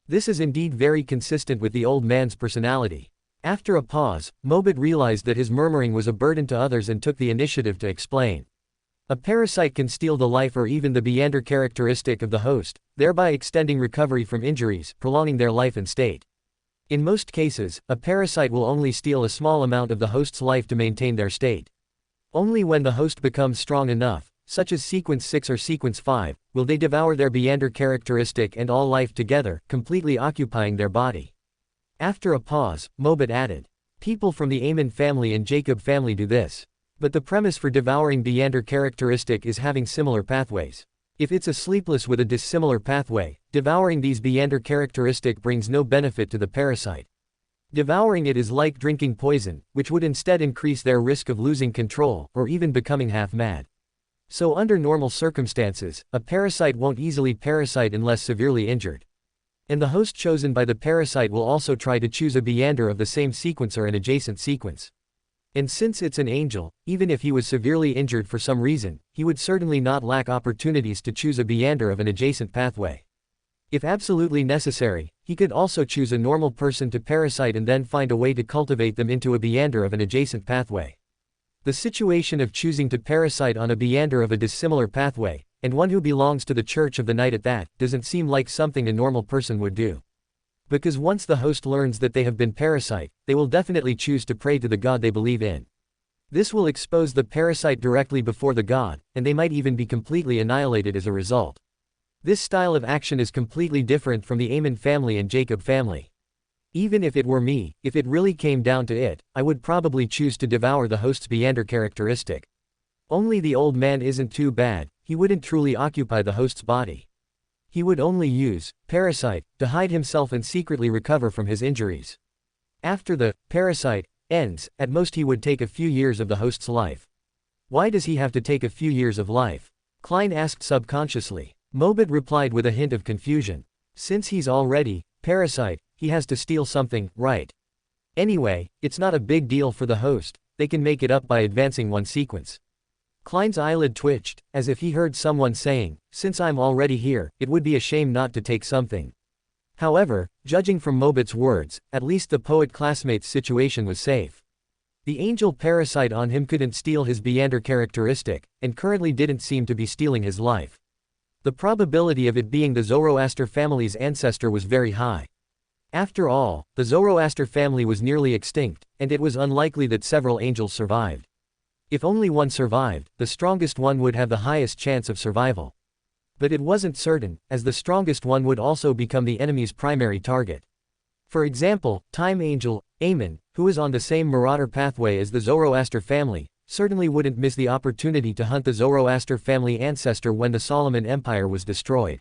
This is indeed very consistent with the old man's personality. After a pause, Mobit realized that his murmuring was a burden to others and took the initiative to explain. A parasite can steal the life or even the Beyander characteristic of the host, thereby extending recovery from injuries, prolonging their life and state. In most cases, a parasite will only steal a small amount of the host's life to maintain their state. Only when the host becomes strong enough, such as sequence 6 or sequence 5, will they devour their Beyander characteristic and all life together, completely occupying their body. After a pause, Mobit added. People from the Aemon family and Jacob family do this. But the premise for devouring Beander characteristic is having similar pathways. If it's a sleepless with a dissimilar pathway, devouring these Beander characteristic brings no benefit to the parasite. Devouring it is like drinking poison, which would instead increase their risk of losing control, or even becoming half-mad. So under normal circumstances, a parasite won't easily parasite unless severely injured. And the host chosen by the parasite will also try to choose a Beander of the same sequence or an adjacent sequence. And since it's an angel, even if he was severely injured for some reason, he would certainly not lack opportunities to choose a Beander of an adjacent pathway. If absolutely necessary, he could also choose a normal person to parasite and then find a way to cultivate them into a Beander of an adjacent pathway. The situation of choosing to parasite on a Beander of a dissimilar pathway, and one who belongs to the Church of the Night at that, doesn't seem like something a normal person would do. Because once the host learns that they have been parasite, they will definitely choose to pray to the god they believe in. This will expose the parasite directly before the god, and they might even be completely annihilated as a result. This style of action is completely different from the Aemon family and Jacob family. Even if it were me, if it really came down to it, I would probably choose to devour the host's Beander characteristic. Only the old man isn't too bad, he wouldn't truly occupy the host's body. He would only use parasite to hide himself and secretly recover from his injuries. After the parasite ends, at most he would take a few years of the host's life. Why does he have to take a few years of life? Klein asked subconsciously. Mobit replied with a hint of confusion. Since he's already parasite, he has to steal something, right? Anyway, it's not a big deal for the host, they can make it up by advancing one sequence. Klein's eyelid twitched, as if he heard someone saying, since I'm already here, it would be a shame not to take something. However, judging from Mobit's words, at least the poet classmate's situation was safe. The angel parasite on him couldn't steal his Beander characteristic, and currently didn't seem to be stealing his life. The probability of it being the Zoroaster family's ancestor was very high. After all, the Zoroaster family was nearly extinct, and it was unlikely that several angels survived. If only one survived, the strongest one would have the highest chance of survival. But it wasn't certain, as the strongest one would also become the enemy's primary target. For example, Time Angel, Aemon, who is on the same marauder pathway as the Zoroaster family, certainly wouldn't miss the opportunity to hunt the Zoroaster family ancestor when the Solomon Empire was destroyed.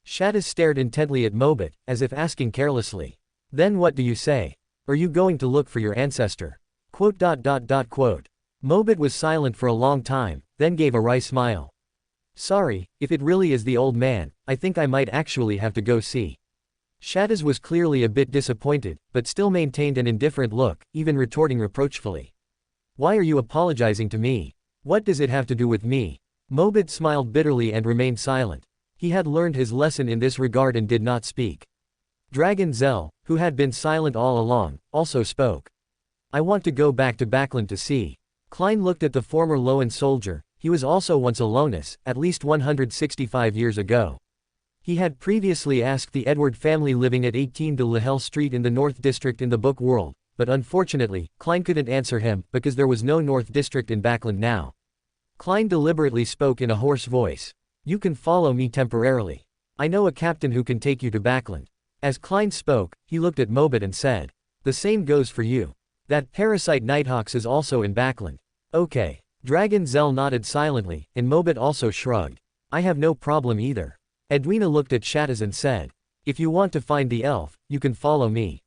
Shaddis stared intently at Mobit, as if asking carelessly. Then what do you say? Are you going to look for your ancestor? Mobit was silent for a long time, then gave a wry smile. Sorry, if it really is the old man, I think I might actually have to go see. Shaddis was clearly a bit disappointed, but still maintained an indifferent look, even retorting reproachfully. Why are you apologizing to me? What does it have to do with me? Mobit smiled bitterly and remained silent. He had learned his lesson in this regard and did not speak. Dragon Zell, who had been silent all along, also spoke. I want to go back to Backland to see. Klein looked at the former Loan soldier. He was also once a Lonus, at least 165 years ago. He had previously asked the Edward family living at 18 de Lahel Street in the North District in the book world, but unfortunately, Klein couldn't answer him, because there was no North District in Backland now. Klein deliberately spoke in a hoarse voice. You can follow me temporarily. I know a captain who can take you to Backland. As Klein spoke, he looked at Mobit and said. The same goes for you. That parasite Nighthawks is also in Backland. Okay. Dragon Zell nodded silently, and Mobit also shrugged. I have no problem either. Edwina looked at Shaddis and said. If you want to find the elf, you can follow me.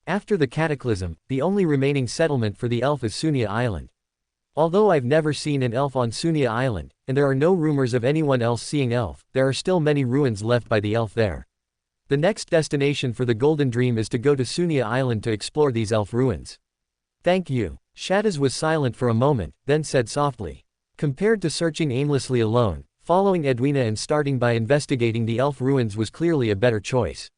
After the cataclysm, the only remaining settlement for the elf is Sunia Island. Although I've never seen an elf on Sunia Island, and there are no rumors of anyone else seeing elf, there are still many ruins left by the elf there. The next destination for the Golden Dream is to go to Sunia Island to explore these elf ruins. Thank you. Shaddis was silent for a moment, then said softly. Compared to searching aimlessly alone, following Edwina and starting by investigating the elf ruins was clearly a better choice.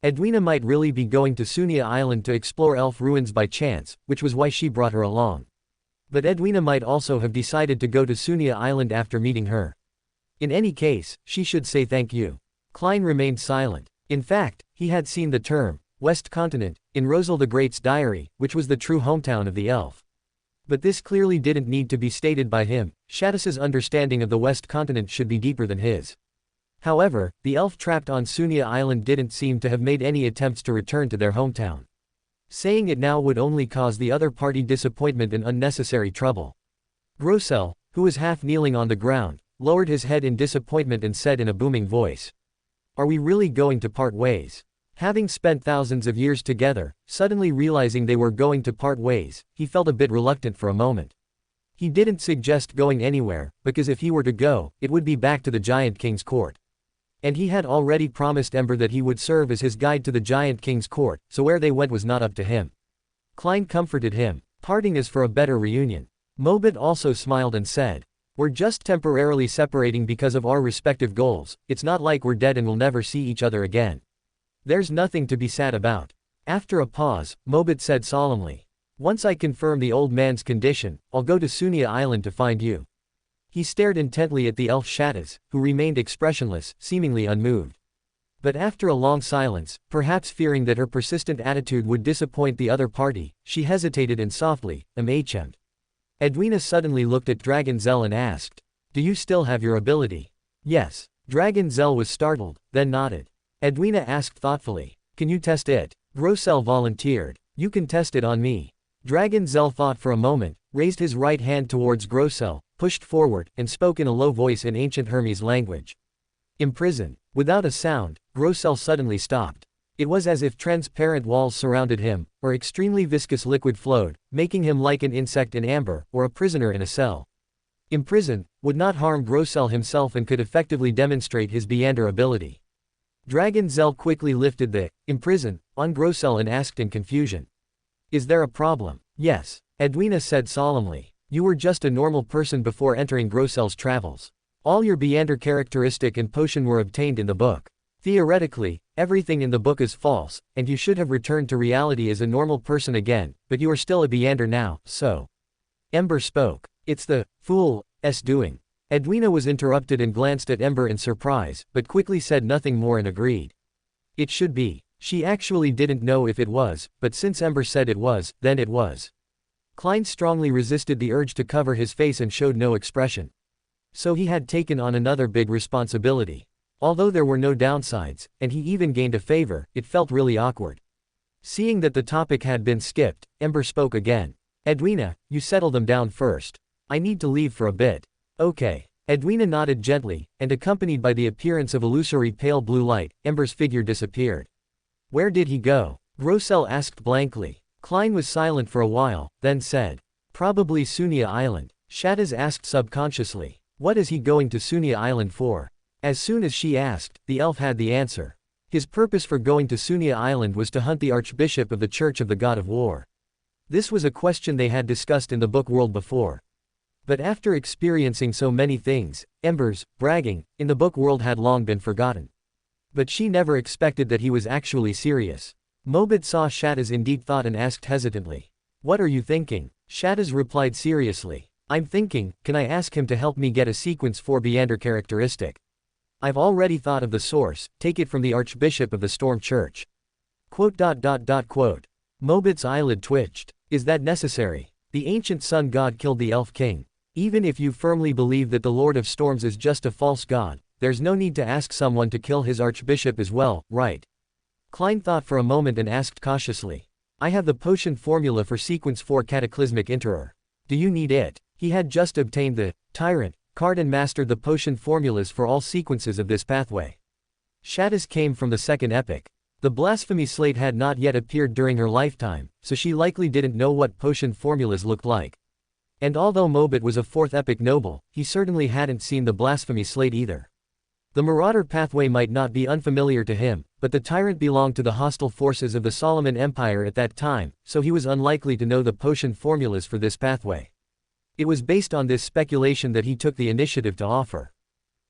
Edwina might really be going to Sunia Island to explore elf ruins by chance, which was why she brought her along. But Edwina might also have decided to go to Sunia Island after meeting her. In any case, she should say thank you. Klein remained silent. In fact, he had seen the term, West Continent, in Rosal the Great's diary, which was the true hometown of the elf. But this clearly didn't need to be stated by him. Shaddis's understanding of the West Continent should be deeper than his. However, the elf trapped on Sunia Island didn't seem to have made any attempts to return to their hometown. Saying it now would only cause the other party disappointment and unnecessary trouble. Grossel, who was half kneeling on the ground, lowered his head in disappointment and said in a booming voice, "Are we really going to part ways?" Having spent thousands of years together, suddenly realizing they were going to part ways, he felt a bit reluctant for a moment. He didn't suggest going anywhere, because if he were to go, it would be back to the Giant King's court. And he had already promised Ember that he would serve as his guide to the Giant King's court, so where they went was not up to him. Klein comforted him. Parting is for a better reunion. Mobit also smiled and said, "We're just temporarily separating because of our respective goals. It's not like we're dead and will never see each other again. There's nothing to be sad about." After a pause, Mobit said solemnly, "Once I confirm the old man's condition, I'll go to Sunia Island to find you." He stared intently at the elf Shatas, who remained expressionless, seemingly unmoved. But after a long silence, perhaps fearing that her persistent attitude would disappoint the other party, she hesitated and softly, "Amachem." Edwina suddenly looked at Dragon Zell and asked, "Do you still have your ability?" "Yes." Dragon Zell was startled, then nodded. Edwina asked thoughtfully, "Can you test it?" Grossel volunteered, "You can test it on me." Dragon Zell thought for a moment, raised his right hand towards Grossel, pushed forward, and spoke in a low voice in ancient Hermes language. "Imprison." Without a sound, Grossel suddenly stopped. It was as if transparent walls surrounded him, or extremely viscous liquid flowed, making him like an insect in amber, or a prisoner in a cell. Imprison would not harm Grossel himself and could effectively demonstrate his Beander ability. Dragon Zell quickly lifted the "imprison" on Grossel and asked in confusion, "Is there a problem?" "Yes," Edwina said solemnly. "You were just a normal person before entering Grossel's travels. All your Beander characteristic and potion were obtained in the book. Theoretically, everything in the book is false, and you should have returned to reality as a normal person again, but you are still a Beander now, so." Ember spoke. "It's the fool's doing." Edwina was interrupted and glanced at Ember in surprise, but quickly said nothing more and agreed. "It should be." She actually didn't know if it was, but since Ember said it was, then it was. Klein strongly resisted the urge to cover his face and showed no expression. So he had taken on another big responsibility. Although there were no downsides, and he even gained a favor, it felt really awkward. Seeing that the topic had been skipped, Ember spoke again. "Edwina, you settle them down first. I need to leave for a bit." "Okay." Edwina nodded gently, and accompanied by the appearance of illusory pale blue light, Ember's figure disappeared. "Where did he go?" Grossel asked blankly. Klein was silent for a while, then said, "Probably Sunia Island." Shatas asked subconsciously, "What is he going to Sunia Island for?" As soon as she asked, the elf had the answer. His purpose for going to Sunia Island was to hunt the Archbishop of the Church of the God of War. This was a question they had discussed in the book world before. But after experiencing so many things, Ember's bragging in the book world had long been forgotten. But she never expected that he was actually serious. Mobit saw Shatas in deep thought and asked hesitantly, "What are you thinking?" Shatas replied seriously, "I'm thinking, can I ask him to help me get a sequence 4 Beander characteristic? I've already thought of the source, take it from the Archbishop of the Storm Church." Mobit's eyelid twitched. "Is that necessary? The ancient sun god killed the elf king. Even if you firmly believe that the Lord of Storms is just a false god, there's no need to ask someone to kill his archbishop as well, right?" Klein thought for a moment and asked cautiously, "I have the potion formula for sequence 4 Cataclysmic Enterer. Do you need it?" He had just obtained the Tyrant card and mastered the potion formulas for all sequences of this pathway. Shatas came from the second epic. The blasphemy slate had not yet appeared during her lifetime, so she likely didn't know what potion formulas looked like. And although Mobit was a 4th epic noble, he certainly hadn't seen the blasphemy slate either. The Marauder pathway might not be unfamiliar to him, but the Tyrant belonged to the hostile forces of the Solomon Empire at that time, so he was unlikely to know the potion formulas for this pathway. It was based on this speculation that he took the initiative to offer.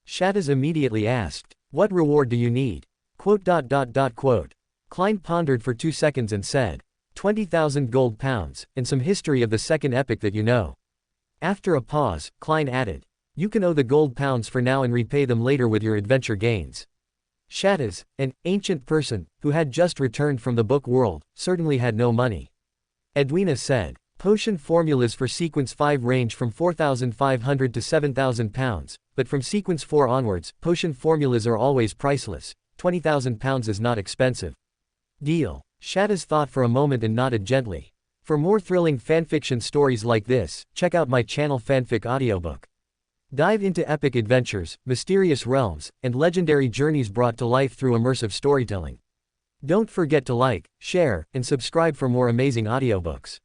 Shatas immediately asked, "What reward do you need?" Klein pondered for 2 seconds and said, 20,000 gold pounds, and some history of the second epic that you know. After a pause, Klein added, "You can owe the gold pounds for now and repay them later with your adventure gains." Shatas, an ancient person, who had just returned from the book world, certainly had no money. Edwina said, "Potion formulas for sequence 5 range from 4,500 to 7,000 pounds, but from sequence 4 onwards, potion formulas are always priceless. 20,000 pounds is not expensive." "Deal." Shada's thought for a moment and nodded gently. For more thrilling fanfiction stories like this, check out my channel Fanfic Audiobook. Dive into epic adventures, mysterious realms, and legendary journeys brought to life through immersive storytelling. Don't forget to like, share, and subscribe for more amazing audiobooks.